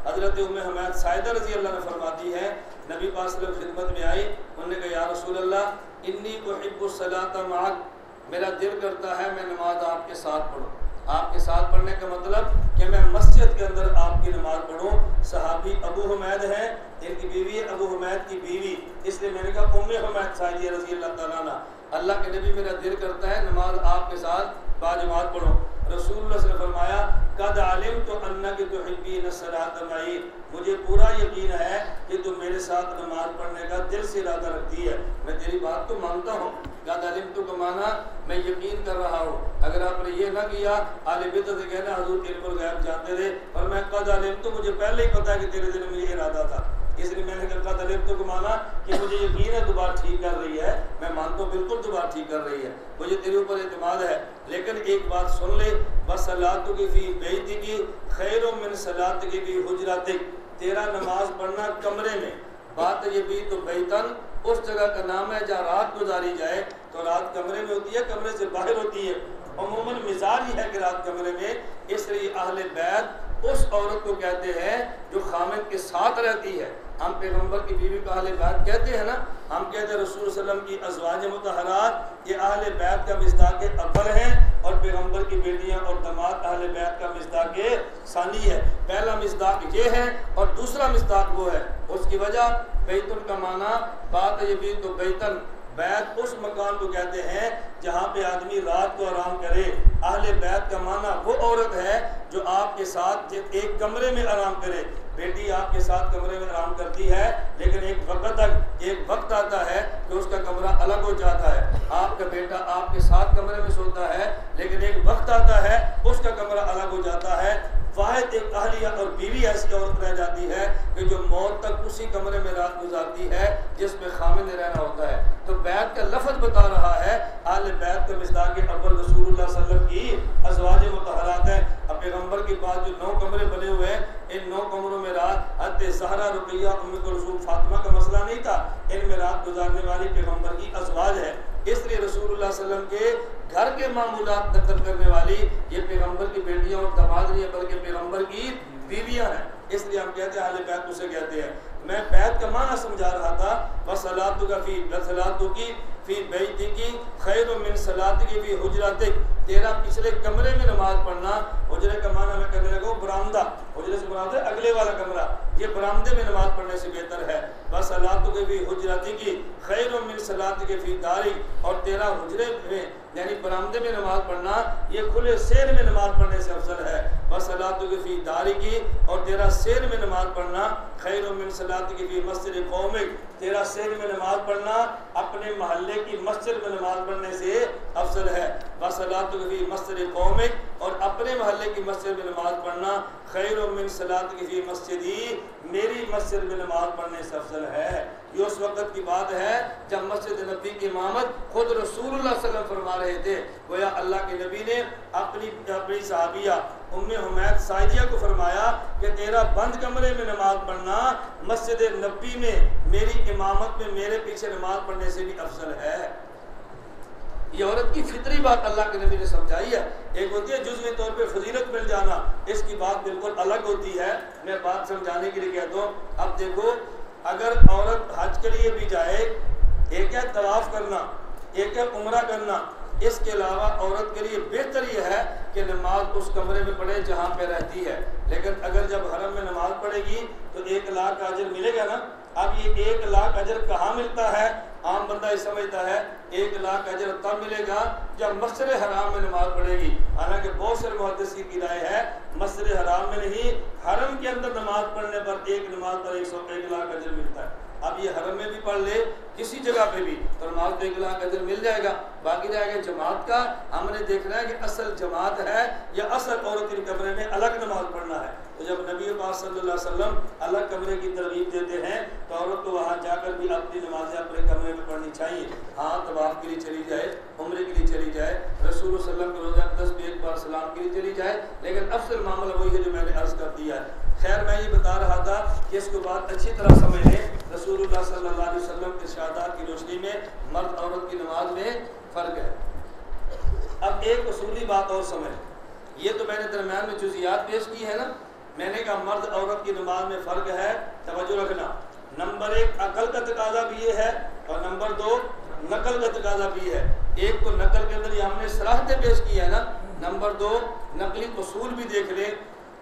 हज़रत उम्मे हमाद साइदा रज़ी अल्लाह अन्हा फरमाती है नबी पाक सल्लल्लाहु अलैहि वसल्लम खिदमत में आई, उन्होंने कहा या रसूल अल्लाह इन्नी उहिब्बु सलाता मअक, मेरा दिल करता है मैं नमाज आपके साथ पढ़ूँ। आपके साथ पढ़ने का मतलब कि मैं मस्जिद के अंदर आपकी नमाज पढ़ूँ। सहाबी अबू हुमैद हैं, इनकी बीवी अबू हुमैद की बीवी, इसलिए मैंने कहा उम्मे हुमैद साइदिया रज़ी अल्लाह तआला अन्हा, अल्लाह के नबी मेरा दिल करता है नमाज आपके साथ बाजमात पढ़ो। रसूलुल्लाह ने फरमाया कद अलिमतु अन्नकी तुहिब्बीन सलात मई, मुझे पूरा यकीन है कि तुम मेरे साथ नमाज पढ़ने का दिल से इरादा रखती है, मैं तेरी बात को मानता हूँ। कद अलिमतु का माना मैं यकीन कर रहा हूँ। अगर आपने ये ना किया आले बिदअत से कहना हुजूर इल्मुल गैब जानते थे, और मैं कद अलिमतु मुझे पहले ही पता है कि तेरे दिल में ये इरादा था, इसलिए मैंने कहा कद अलिमतु को माना कि मुझे यकीन है दोबारा ठीक कर रही है, मैं मानता हूँ बिल्कुल दोबारा ठीक कर रही है, मुझे तेरे ऊपर एतमाद है। लेकिन एक बात सुन ले, बस सलातुकी फी बैतिकी खैरुम मिन सलातिकी फी हुजरतिक, तेरा नमाज पढ़ना कमरे में, बात ये भी तो बैतन उस जगह का नाम है जहाँ रात गुजारी जाए, तो रात कमरे में होती है, कमरे से बाहर होती है। अमूमन मिजाज ही है कि रात कमरे में, इसलिए अहले बैत उस औरत को कहते हैं जो खामिद के साथ रहती है। हम पैगंबर की बीवी को अहले बैत कहते हैं ना, हम कहते हैं रसूल सल्लल्लाहु अलैहि वसल्लम की अज़वाज मुतहरात ये अहले बैत का मिस्दाक़ अव्वल हैं, और पैगंबर की बेटियां और दामाद अहले बैत का मिस्दाक़ सानी है। पहला मिस्दाक़ ये है और दूसरा मिस्दाक़ वो है। उसकी वजह बैतुल का माना बात ये भी तो बैतन, बैत उस मकान को कहते हैं जहाँ पे आदमी रात को आराम करे। अहले बैत का माना वो औरत है जो आपके साथ एक कमरे में आराम करे। बेटी आपके साथ कमरे में आराम करती है, लेकिन एक वक्त आता है कि उसका कमरा अलग हो जाता है। आपका बेटा आपके साथ कमरे में सोता है, लेकिन एक वक्त आता है उसका कमरा अलग हो जाता है। वाहिद एक अहलिया और बीवी ऐसी औरत रह जाती है कि जो मौत तक उसी कमरे में रात गुजारती है जिसमें खामिद रहना होता है। तो बैत का लफ्ज़ बता रहा है, आले बैत का मिस्दाक़ अव्वल रसूलुल्लाह सल्लल्लाहु अलैहि वसल्लम की अज़वाज मुतहरात है। अब पैगंबर के पास जो 9 कमरे बने हुए हैं, इन 9 कमरों में रात हज़रत ज़हरा, रुक़ैया, उम्मे कुलसूम, फातिमा का मसला नहीं था, इनमें रात गुजारने वाली पैगंबर की अज़वाज है। इसलिए रसूलुल्लाह सल्लल्लाहु अलैहि वसल्लम के घर के मामूलात नकल करने वाली ये पैगंबर की बेटियां और दामाद नहीं है, बल्कि पैगंबर की बीवियां हैं। इसलिए हम कहते हैं अहले बैत उसे कहते हैं। मैं बैत का माना समझा रहा था, बस सलातु की फी बैतिकी खैरुम मिन सलातिकी फी हुजरतिक, तेरा पिछले कमरे में नमाज पढ़ना, हुजरे का माना मैं करने लगा बरामदा, हुजरे से मुराद है अगले वाला कमरा, ये बरामदे में नमाज पढ़ने से बेहतर है। बस सलातुकी फी हुजरतिकी खैरुम मिन सलातिकी फी दारी, और तेरा हुजरे में यानी बरामदे में नमाज पढ़ना ये खुले सेर में नमाज पढ़ने से अफजल है। बस सलातुकी फी दारी की, और तेरा सेर में नमाज पढ़ना खैरुम मिन सलातिकी फी मस्जिद कौमिक, तेरा सेर में नमाज पढ़ना अपने महल्ले की मस्जिद में नमाज पढ़ने से अफजल है। बस सलातुकी फी मस्जिद कौमिक, और अपने महल्ले की मस्जिद में नमाज पढ़ना खैरुम मिन सलातिही फी मस्जिदी, मेरी मस्जिद में नमाज पढ़ने से अफजल है। ये उस वक़्त की बात है जब मस्जिद नबी की इमामत खुद रसूलुल्लाह सल्लल्लाहु अलैहि वसल्लम फरमा रहे थे। गोया अल्लाह के नबी ने अपनी सहाबिया उम्मे हुमैद साइदिया को फरमाया कि तेरा बंद कमरे में नमाज पढ़ना मस्जिद नबी में मेरी इमामत में मेरे पीछे नमाज पढ़ने से भी अफजल है। ये औरत की फितरी बात अल्लाह के नबी ने समझाई है। एक होती है जुज़वी तौर पे फजीलत मिल जाना, इसकी बात बिल्कुल अलग होती है। मैं बात समझाने के लिए कहता हूँ। अब देखो, अगर औरत हज के लिए भी जाए, एक है तवाफ करना, एक है उम्रा करना, इसके अलावा औरत के लिए बेहतर यह है कि नमाज उस कमरे में पढ़े जहाँ पे रहती है। लेकिन अगर जब हरम में नमाज पढ़ेगी तो 1 लाख का अजर मिलेगा ना। अब ये 1 लाख अजर कहाँ मिलता है? आम बंदा ये समझता है 1 लाख अजर तब मिलेगा जब मस्जिद हराम में नमाज पढ़ेगी। हालांकि बहुत सारे मुहद्दिसीन की राय है मस्जिद हराम में नहीं, हरम के अंदर नमाज पढ़ने पर एक नमाज पर 101 लाख अजर मिलता है। अब ये हरम में भी पढ़ ले किसी जगह पे भी तो नमाज पे 1 लाख अजर मिल जाएगा। बाकी रहेगा जमात का। हमने देखना है कि असल जमात है या असल औरत के कमरे में अलग नमाज पढ़ना है। तो जब नबी पाक सल्लल्लाहु अलैहि वसल्लम अलग कमरे की तरगीब देते हैं तो औरत को वहाँ जाकर भी अपनी नमाजें अपने कमरे में पढ़नी चाहिए। हाँ, तवाफ के लिए चली जाए, उम्रे के लिए चली जाए, रसूल सल्लल्लाहु अलैहि वसल्लम के रोज़ा अक़दस पे एक बार सलाम के लिए चली जाए, लेकिन अफसल मामला वही है जो मैंने अर्ज़ कर दिया है। खैर, मैं ये बता रहा था कि इसको बात अच्छी तरह समझ लें। रसूलुल्लाह सल्लल्लाहु अलैहि वसल्लम के इरशादात की रोशनी में मर्द औरत की नमाज में फ़र्क है। अब एक उसूली बात और समझ, ये तो मैंने दरम्यान में जुज़ियात पेश की है ना। मैंने कहा मर्द औरत की नमाज में फ़र्क है, तवज्जो रखना। नंबर 1 अकल का तकाजा भी ये है और नंबर 2 नकल का तकाजा भी है। एक तो नकल के अंदर ये हमने सराहतें पेश की है ना। नंबर 2 नकली उसूल भी देख ले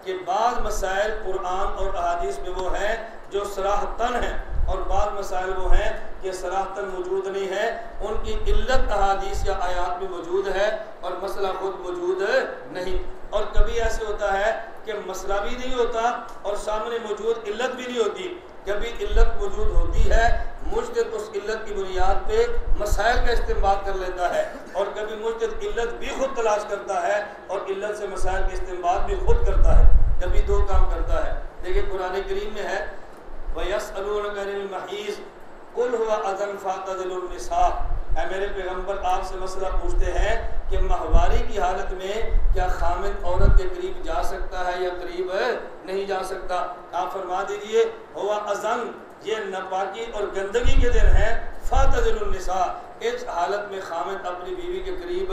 कि बाद मसाइल कुरान और अहादीस में वो हैं जो सराहतन हैं और बाद मसाइल वो हैं कि सराहतन मौजूद नहीं है, उनकी इल्लत अहादीस या आयात में मौजूद है और मसला खुद मौजूद नहीं। और कभी ऐसे होता है कि मसला भी नहीं होता और सामने मौजूद इल्लत भी नहीं होती। कभी इल्लत मौजूद होती है, मुज्तहिद उस इल्लत की बुनियाद पे मसाइल का इस्तेमाल कर लेता है और कभी मुज्तहिद इल्लत भी खुद तलाश करता है और इल्लत से मसाइल का इस्तेमाल भी खुद करता है। कभी 2 काम करता है। देखिए कुरान करीम में है वयसअलूनका अनिल महीज़ कुल हुवा अज़न फ़अ्तज़िलुन निसा। मेरे पैगम्बर आपसे मसला पूछते हैं कि माहवारी की हालत में क्या खामिद औरत के करीब जा सकता है या करीब नहीं जा सकता? आप फरमा दीजिए हुवा अज़न, ये नापाकी और गंदगी के दिन है। फ़अ्तज़िलुन निसा, इस हालत में खामिद अपनी बीवी के करीब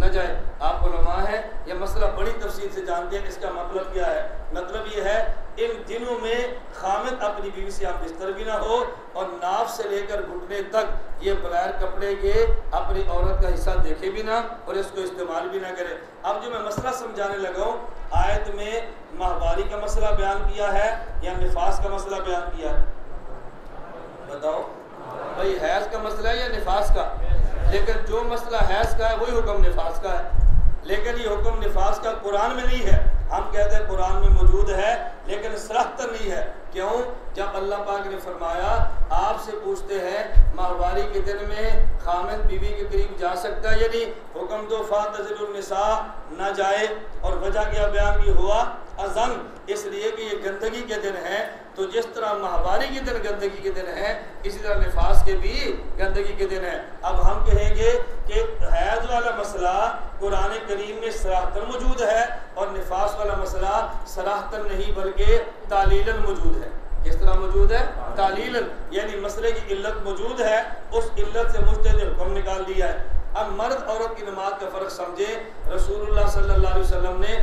न जाए। आप उलमा हैं, यह मसला बड़ी तफसील से जानते हैं। इसका मतलब क्या है? मतलब ये है इन दिनों में खामिद अपनी बीवी से आप बिस्तर भी ना हो और नाफ से लेकर घुटने तक ये बगैर कपड़े के अपनी औरत का हिस्सा देखे भी ना और इसको इस्तेमाल भी ना करे। अब जो मैं मसला समझाने लगा हूँ, आयत में माहवारी का मसला बयान किया है या निफास का मसला बयान किया है? बताओ भाई, हैज़ का मसला है या निफास का? लेकिन जो मसला हैज़ का है वही हुक्म निफास का है। लेकिन ये हुक्म निफास का कुरान में नहीं है। हम कहते हैं कुरान में मौजूद है लेकिन सराहतन नहीं है। क्यों? जब अल्लाह पाक ने फरमाया आपसे पूछते हैं माहवारी के दिन में खामिद बीवी के करीब जा सकता है या नहीं, हुक्म दो फ़अ्तज़िलुन निसा, न जाए। और वजह क्या बयान की हुआ? अज़न, इसलिए कि ये गंदगी के दिन है। तो जिस तरह माहवारी के दिन गंदगी के दिन है, इसी तरह निफास के भी गंदगी के दिन है। अब हम कहेंगे कि हैज़ वाला मसला कुरान करीम में सराहतन मौजूद है और निफास वाला मसला सराहतन नहीं बल्कि तालीलन मौजूद है। किस तरह मौजूद है? तालीलन, यानी मसले की इल्लत मौजूद है, उस इल्लत से मुज्तहिद हुक्म निकाल दिया है। अब मर्द औरत की नमाज का फ़र्क समझे। रसूलुल्लाह सल्लल्लाहु अलैहि वसल्लम ने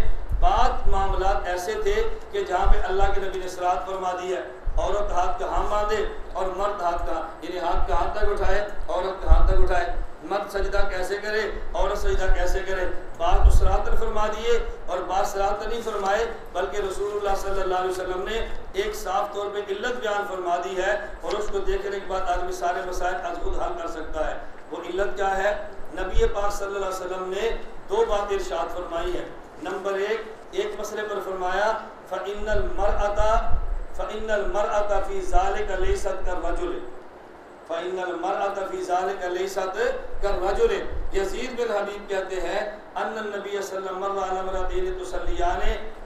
बात मामलात ऐसे थे कि जहाँ पे अल्लाह के नबी ने सराहत फरमा दी है, औरत हाथ कहाँ बांधे और मर्द हाथ कहाँ, यानी हाथ कहाँ तक उठाए, औरत कहाँ तक उठाए, मर्द सजदा कैसे करे, औरत सजदा कैसे करे। बात तो सराहतन फरमा दिए और बात सराहतन नहीं फरमाए, बल्कि रसूलुल्लाह सल्लल्लाहु अलैहि वसल्लम ने एक साफ तौर पे इल्लत बयान फरमा दी है और उसको देखने के बाद आदमी सारे मसाइल आज खुद हल कर सकता है। वो इल्लत क्या है? नबी पाक सल्लल्लाहु अलैहि वसल्लम ने 2 बातें इरशाद फरमाई है। नंबर 1 मसले पर फरमाया फ़इन्नल मरअता फ़ी ज़ालिका लैसत कर रजुल, फ़इन्नल मरअता फ़ी ज़ालिका लैसत कर रजुल, यजीद बिन हबीब कहते हैं अन्नन नबी सल्लल्लाहु अलैहि वसल्लम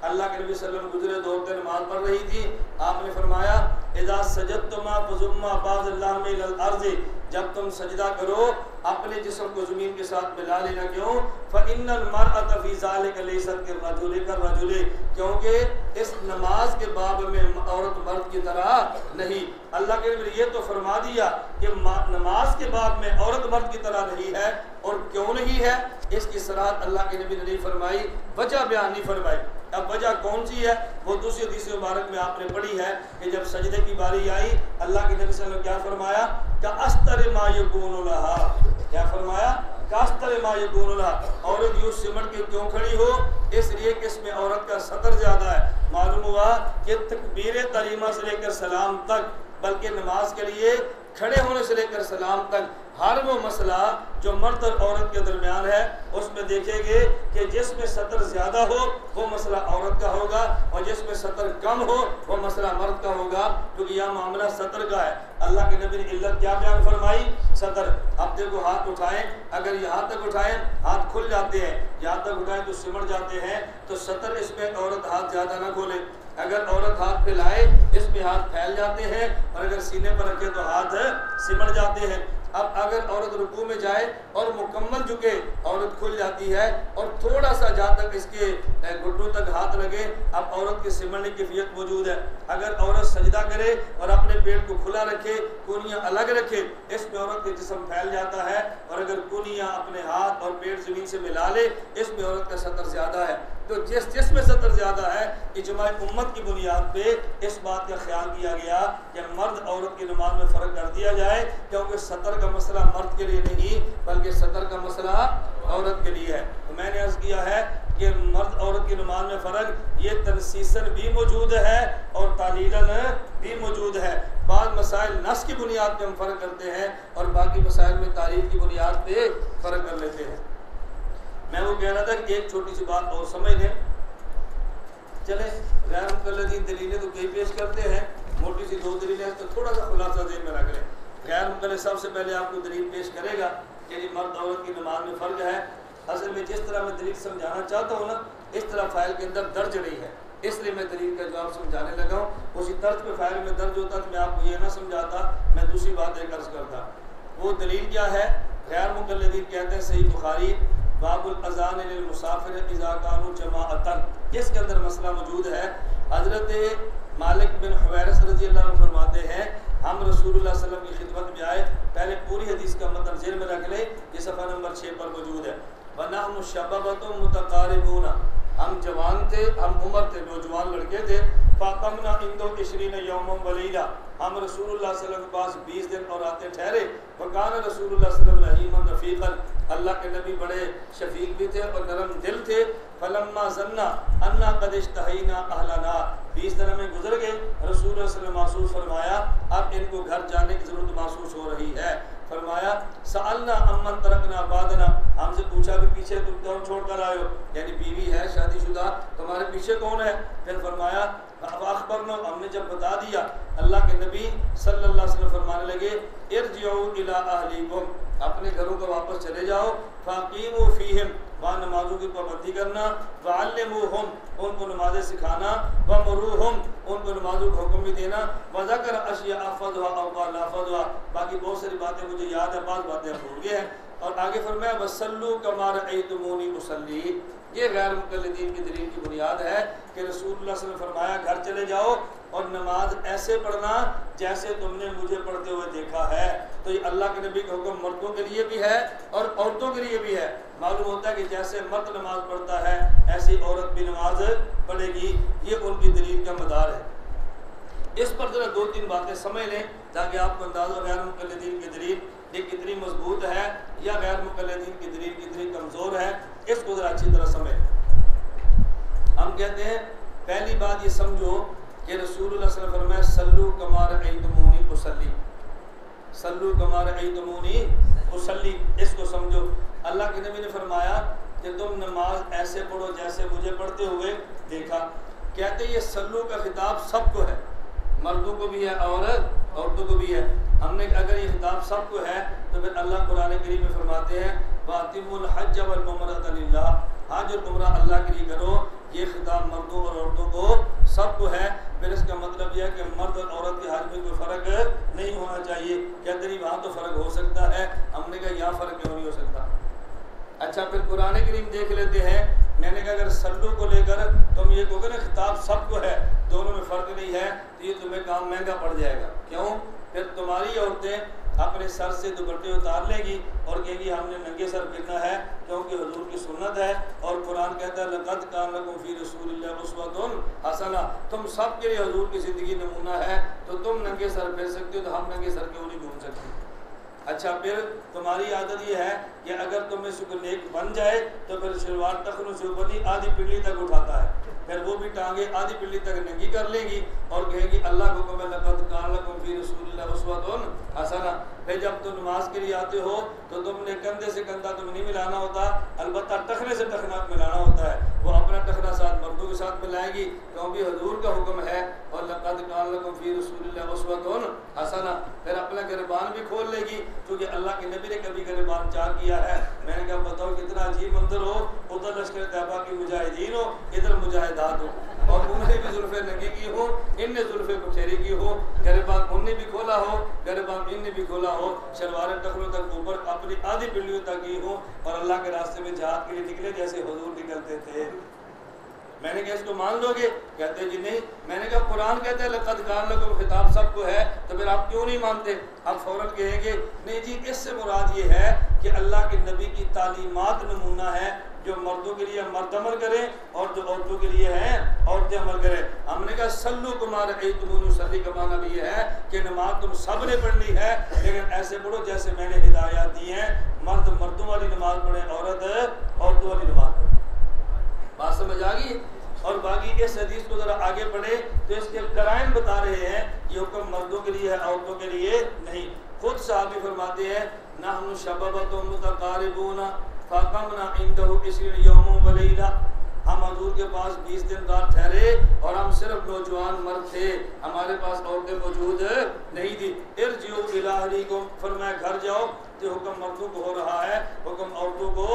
अल्लाह के नबी सल्लल्लाहु अलैहि वसल्लम गुजरे दो औरतें नमाज पढ़ रही थी। आपने फरमाया इज़ा सजदतुमा फजुम्मा बाज़ल्लाह मिनल अर्ज़, जब तुम सजदा करो अपने जिस्म को ज़मीन के साथ मिला लेना। क्यों? फ़इन्नल मरअत फ़ी ज़ालिका लैसत कर-रजुल, क्योंकि इस नमाज के बाब में औरत मर्द की तरह नहीं। अल्लाह के नबी ये तो फरमा दिया कि नमाज के बाब में औरत मर्द की तरह नहीं है, और क्यों नहीं है इसकी सराहत अल्लाह के नबी ने नहीं फरमाई, वजह बयान नहीं फरमाई। अब वजह कौन सी है वो दूसरी हदीस मुबारक में आपने पढ़ी है कि जब सजदे की बारी आई अल्लाह के नबी सल्लल्लाहु अलैहि वसल्लम क्या फरमाया, का अस्तर मा यकूनु लहा, क्या फरमाया, का अस्तर मा यकूनु लहा, औरत यूं सिमट के क्यों खड़ी हो, इसलिए कि इसमें औरत का सतर ज्यादा है। मालूम हुआ कि तकबीर तरीमा से लेकर सलाम तक, बल्कि नमाज के लिए खड़े होने से लेकर सलाम तक हर वो मसला जो मर्द और औरत के दरमियान है उसमें देखेंगे कि जिसमें सतर ज़्यादा हो वो मसला औरत का होगा, और जिसमें सतर कम हो वो मसला मर्द का होगा, क्योंकि यह मामला सतर का है। अल्लाह के नबी ने इल्लत क्या बयान फरमाई, सतर। अब देखो हाथ उठाएं, अगर यहाँ तक उठाएं हाथ खुल जाते हैं, यहाँ तक उठाएं तो सिमट जाते हैं, तो सतर इसमें औरत हाथ ज़्यादा ना खोले। अगर औरत हाथ फैलाए इसमें हाथ फैल जाते हैं, और अगर सीने पर रखे तो हाथ सिमट जाते हैं। अब अगर औरत रुकू में जाए और मुकम्मल झुके औरत खुल जाती है, और थोड़ा सा जहाँ तक इसके घुटनों तक हाथ लगे अब औरत के सिमटने की कैफियत मौजूद है। अगर औरत सजदा करे और अपने पेट को खुला रखे, कूनियाँ अलग रखे, इसमें औरत के जिस्म फैल जाता है, और अगर कूनियाँ अपने हाथ और पेट ज़मीन से मिला ले इसमें औरत का सतर ज़्यादा है। तो जिसमें सतर ज़्यादा है इजमाई उम्मत की बुनियाद पे इस बात का ख्याल किया गया कि मर्द औरत की नमाज में फ़र्क कर दिया जाए, क्योंकि सतर का मसला मर्द के लिए नहीं बल्कि सतर का मसला औरत के लिए है। तो मैंने अर्ज़ किया है कि मर्द औरत की नमाज में फ़र्क ये तनसीसन भी मौजूद है और तालीलन भी मौजूद है। बाद मसाइल नस की बुनियाद पे हम फ़र्क करते हैं और बाकी मसाइल में तारीख की बुनियाद पे फ़र्क कर लेते हैं। मैं वो कह रहा था कि एक छोटी सी बात और समझ लें। चले गैर मुक़ल्लिदीन दलीलें तो कई पेश करते हैं, मोटी सी दो दलीलें तो थोड़ा सा खुलासा ज़हन में रख लें। गैर मुक़ल्लिद सबसे पहले आपको दलील पेश करेगा कि जी मर्द औरत की नमाज में फ़र्क है। असल में जिस तरह मैं दलील समझाना चाहता हूँ ना इस तरह फ़ाइल के अंदर दर्ज नहीं है, इसलिए मैं दलील का जवाब समझाने लगा हूँ। उसी तर्ज पे फ़ाइल में दर्ज होता तो मैं आपको ये ना समझाता, मैं दूसरी बात एक अर्ज़ करता। वो दलील क्या है? गैर मुक़ल्लिदीन कहते हैं सही बुखारी बाबुल अज़ान लिल मुसाफिर इज़ा कानू जमाअतन, इसके अंदर मसला मौजूद है। हज़रत मालिक बिन हुवैरिस रज़ी अल्लाह अन्हु फरमाते हैं हम रसूलुल्लाह सल्लल्लाहु अलैहि वसल्लम की खिदमत में आए। पहले पूरी हदीस का मतलब ज़ेहन में रख ले, ये सफ़ा नंबर 6 पर मौजूद है। वनहनु शबाबतुम मुतक़ारिबून, हम जवान थे, हम उम्र थे, नौजवान लड़के थे। फ़ाक़मना इंदो 20 यौमन व लैला, हम रसूलुल्लाह सल्लल्लाहु अलैहि वसल्लम के पास 20 दिन और रातें ठहरे। वकान रसूलुल्लाह सल्लल्लाहु अलैहि वसल्लम रहीमन रफ़ीक़न, अल्लाह के नबी बड़े शफीक भी थे और नरम दिल थे। फलम्मा ज़न्ना अन्ना क़द इश्तहैना अहलना, 20 दिन में गुजर गए, रसूलुल्लाह सल्लल्लाहु अलैहि वसल्लम महसूस फरमाया अब इनको घर जाने की ज़रूरत महसूस हो रही है। फरमाया सअलना अम्मन तरकना बादना, हमसे पूछा कि पीछे तुम कौन छोड़ कर आए हो, यानी बीवी है शादीशुदा, तुम्हारे पीछे कौन है? फिर फरमाया अखबरना, हमने जब बता दिया अल्लाह के नबी सल्लल्लाहु अलैहि वसल्लम फरमाने लगे इरजिऊ इला अहलिकुम, अपने घरों को वापस चले जाओ। फ़ाक़ीमू फ़ीहिम, वहाँ नमाजों की पाबंदी करना। वअल्लिमूहुम, उनको नमाज़ें सिखाना। वमुरूहुम, उनको नमाजों का हुक्म भी देना। वज़कर अशिया अफ़ज़ुहा अव क़ाल अफ़ज़ुहा, बाकी बहुत सारी बातें मुझे याद है, बाज़ बातें भूल गए हैं। और आगे फरमाया वसल्लू कमा रअयतुमूनी उसल्ली, ये गैर मुक़ल्लिदीन की दलील की बुनियाद है कि रसूलुल्लाह सल्लल्लाहु अलैहि वसल्लम फरमाया घर चले जाओ और नमाज ऐसे पढ़ना जैसे तुमने मुझे पढ़ते हुए देखा है। तो ये अल्लाह के नबी का हुक्म मर्दों के लिए भी है और औरतों के लिए भी है। मालूम होता है कि जैसे मर्द नमाज पढ़ता है ऐसी औरत भी नमाज पढ़ेगी, ये उनकी दलील का मदार है। इस पर जरा 2-3 बातें समझ लें ताकि आपको अंदाज़ा गैर मुक़ल्लिदीन की दलील ये कितनी मजबूत है या गैर मुक़ल्लिदीन की दलील कितनी कमज़ोर है, इसको ज़रा अच्छी तरह समझ। हम कहते हैं पहली बात ये समझो कि रसूलुल्लाह सल्लल्लाहु अलैहि वसल्लम फरमाया सल्लू कमा रअयतुमूनी उसल्ली, सल्लू कमा रअयतुमूनी उसल्ली, इसको समझो। अल्लाह के नबी ने फरमाया कि तुम नमाज ऐसे पढ़ो जैसे मुझे पढ़ते हुए देखा। कहते ये सल्लू का खिताब सबको है, मर्दों को भी है और औरतों को भी है। हमने अगर ये खिताब सबको है तो फिर अल्लाह कुरान करीम में फरमाते हैं वातिमुल हज वल उम्रता लिल्लाह, हज और उम्रा अल्लाह के लिए करो। ये खिताब मर्दों और औरतों को सबको है। फिर इसका मतलब यह है कि मर्द और औरत के हज में कोई फ़र्क नहीं होना चाहिए। कहते नहीं वहाँ तो फ़र्क हो सकता है, हमने कहा यहाँ फ़र्क क्यों नहीं हो सकता। अच्छा, फिर कुरान करीम देख लेते हैं। मैंने कहा अगर सल्लू को लेकर तुम ये कहोगे ना खिताब सबको है, दोनों में फ़र्क नहीं है, तो ये तुम्हें काम महंगा पड़ जाएगा। क्यों? फिर तुम्हारी औरतें अपने सर से दुपट्टे उतार लेगी और कहेगी हमने नंगे सर फिरना है, क्योंकि हुजूर की सुन्नत है। और कुरान कहता है लक़द कान लकुम फ़ी रसूलिल्लाहि उस्वतुन हसना, तुम सब के लिए हुजूर की ज़िंदगी नमूना है, तो तुम नंगे सर फिर सकते हो, तो हम नंगे सर क्यों नहीं घूम सकते। अच्छा, फिर तुम्हारी आदत ये है कि अगर तुम्हें शुक्र नेक बन जाए तो फिर शलवार टखनों से ऊपर नहीं आधी पिंडली तक उठाता है, फिर वो भी टांगे आधी पिंडली तक नंगी कर लेगी और कहेगी अल्लाह को कम लक़द कान लकुम फ़ी रसूलिल्लाहि उस्वतुन हसना। फिर जब तुम नमाज के लिए आते हो तो तुमने कंधे से कंधा तुम्हें नहीं मिलाना होता, अलबत्ता टखने से टखना मिलाना होता है। वो अपना टखना साथ मर्दों के साथ मिलाएगी, क्योंकि हुजूर का हुक्म है और लक़द कान लकुम फ़ी रसूलिल्लाहि उस्वतुन हसना। फिर अपना गिरबान भी खोल लेगी, क्योंकि अल्लाह के नबी ने कभी गिरबान चार किया है। मैंने कहा बताओ कितना अजीब मंजर हो, उधर लश्कर तैयबा की मुजाहिदीन हो, इधर मुजाहिदात हो, और उन्होंने भी जुल्फ़े नंगी की हो, इनने जुल्फ़े बखेरी की हो, गिरबान उनने भी खोला हो, गिरबान इनने भी खोला हो, शलवार टखनों तक ऊपर अपनी आधी पिंडलियों तक की हो, और अल्लाह के रास्ते में जहाद के लिए निकले जैसे हुजूर निकलते थे। मैंने कहा इसको मान लोगे? कहते जी नहीं। मैंने कहा कुरान कहते हैं लक़द कान लकुम, खिताब सबको है, तो फिर आप क्यों नहीं मानते? आप फौरन कहेंगे नहीं जी, इससे मुराद ये है कि अल्लाह के नबी की तालीमात नमूना है, जो मर्दों के लिए मर्द अमल करें और जो औरतों के लिए हैं औरतें अमल करें। हमने कहा सल्लू कुमार सल्ली का माना भी ये है कि नमाज तुम सब ने पढ़नी है, लेकिन ऐसे पढ़ो जैसे मैंने हिदायत दी है। मर्द मर्दों वाली नमाज पढ़े, औरत औरतों वाली नमाज पढ़े। बात समझ आ गई? और बाकी इस हदीस को जरा आगे पढ़े तो इसके कराइन बता रहे हैं ये हुक्म मर्दों के लिए है, औरतों के लिए नहीं। खुद साहबी फरमाते हैं नहनु शबाबतुम मुतकारिबूना फ़क़मना इंदहु 20 यौमन व लैला, हम हुजूर के पास 20 दिन रात ठहरे और हम सिर्फ नौजवान मर्द थे, हमारे पास औरतें मौजूद नहीं थी। इरजिउ इला अहलिकुम, फरमाया घर जाओ, जो हुक्म मर्दों को हो रहा है हुक्म औरतों को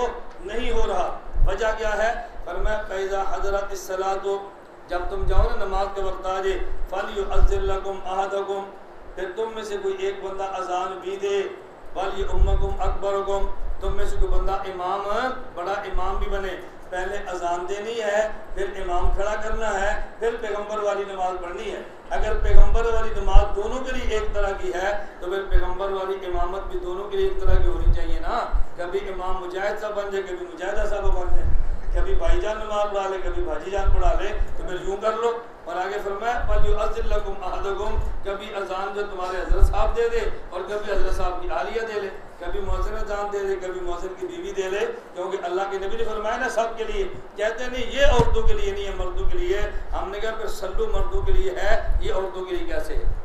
नहीं हो रहा। वजह क्या है? फरमाया फ़इज़ा हज़रत इस्सलातु, जब तुम जाओ ना नमाज के वक्त आ जाए, फ़लयुअज़्ज़िन लकुम अहदकुम, फिर तुम में से कोई एक बंदा अजान भी दे, वलियुम्मकुम अकबरुकुम, तुम में से कोई बंदा इमाम बड़ा इमाम भी बने। पहले अजान देनी है, फिर इमाम खड़ा करना है, फिर पैगंबर वाली नमाज पढ़नी है। अगर पैगंबर वाली नमाज दोनों के लिए एक तरह की है तो फिर पैगंबर वाली इमामत भी दोनों के लिए एक तरह की होनी चाहिए ना। कभी इमाम मुजाहिद साहब बन जाए, कभी मुजाहिदा साहब बन जाए, कभी भाईजान नमाज पढ़ा ले, कभी भाजीजान पढ़ा ले, तो फिर यूँ कर लो। और आगे फरमाया फ़लयुअज़्ज़िन लकुम अहदकुम, कभी अजान जो तुम्हारे हज़रत साहब दे दे और कभी हज़रत साहब की आलिया दे ले, कभी मौज़िन अजान दे दे, कभी मौज़िन की बीवी दे ले, क्योंकि अल्लाह के नबी ने फरमाया ना सब के लिए। कहते नहीं ये औरतों के लिए नहीं है, मर्दों के लिए। हमने कहा फिर सल्लू मर्दों के लिए है, ये औरतों के लिए कैसे है?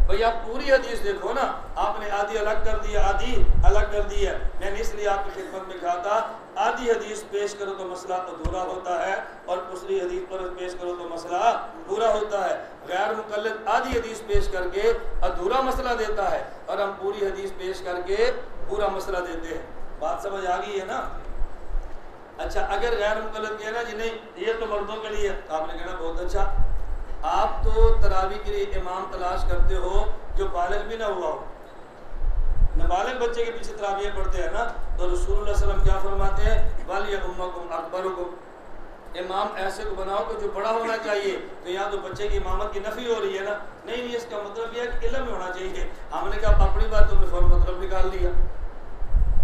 भाई आप पूरी हदीस देखो ना, आपने आधी अलग कर दिया, आधी अलग कर दिया। मैंने इसलिए आपकी खिदमत में कहा था आधी हदीस पेश करो तो मसला अधूरा होता है और दूसरी हदीस पर पेश करो तो मसला पूरा होता है। गैर मुकल्लिद आधी हदीस पेश करके अधूरा मसला देता है और हम पूरी हदीस पेश करके पूरा मसला देते हैं। बात समझ आ गई है ना? अच्छा, अगर गैर मुकल्लिद कहना जी नहीं ये तो मर्दों के लिए, आपने कहना बहुत अच्छा, आप तो तरावी के लिए इमाम तलाश करते हो जो बालिग भी ना हुआ हो। नाबालिग बच्चे के पीछे तरावियाँ पढ़ते हैं ना, तो रसूलुल्लाह सल्लल्लाहु अलैहि वसल्लम क्या फरमाते हैं? वलियुम्मकुम अकबरुकुम, इमाम ऐसे को बनाओ कि जो बड़ा होना चाहिए। तो यहाँ तो बच्चे की इमामत की नफी हो रही है ना? नहीं, इसका मतलब यह है कि इल्म होना चाहिए। हमने कहा अपनी बात तुमने फौरन मतलब निकाल लिया।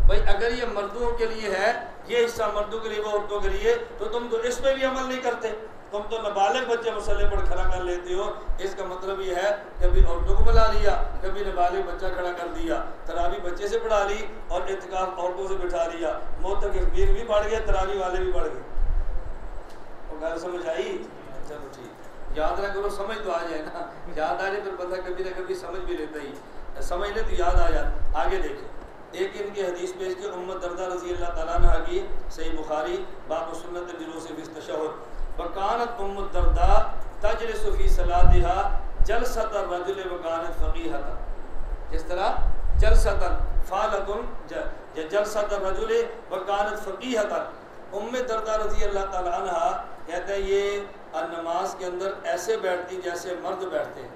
भाई अगर ये मर्दों के लिए है, ये हिस्सा मर्दों के लिए वो औरतों के लिए, तो तुम तो इस पर भी अमल नहीं करते। तुम तो नाबालिग बच्चे मसले पर खड़ा कर लेते हो। इसका मतलब ये है कभी औरतों को बुला लिया, कभी नाबालिग बच्चा खड़ा कर दिया, तरावी बच्चे से पढ़ा ली और इत्तिकाफ औरतों से बिठा लिया। मोतकबीर भी बढ़ गए, तरावी वाले भी बढ़ गए। और गल समझ आई? चलो ठीक, याद ना करो, समझ तो आ जाए ना। याद आ जाए तो बंदा कभी ना कभी समझ भी लेता ही, समझ ले तो याद आ जाता। आगे देखें, एक इनकी हदीस पेश की उम्मु दर्दा रज़ी अल्लाह तआला अन्हा की, सही बुखारी बाब सुन्नत जुलूस फी तशहुद। वकानत उम्मु दर्दा तजलिसु फी सलातिहा जलसत रजुल वकानत फकीहता। किस तरह? जलसतन फ़ालतुन जलसत रजुल व कानत फ़क़ीहतन। उम्मे दरदा रज़ी अल्लाह ताला अन्हा कहते हैं ये नमाज के अंदर ऐसे बैठती जैसे मर्द बैठते हैं,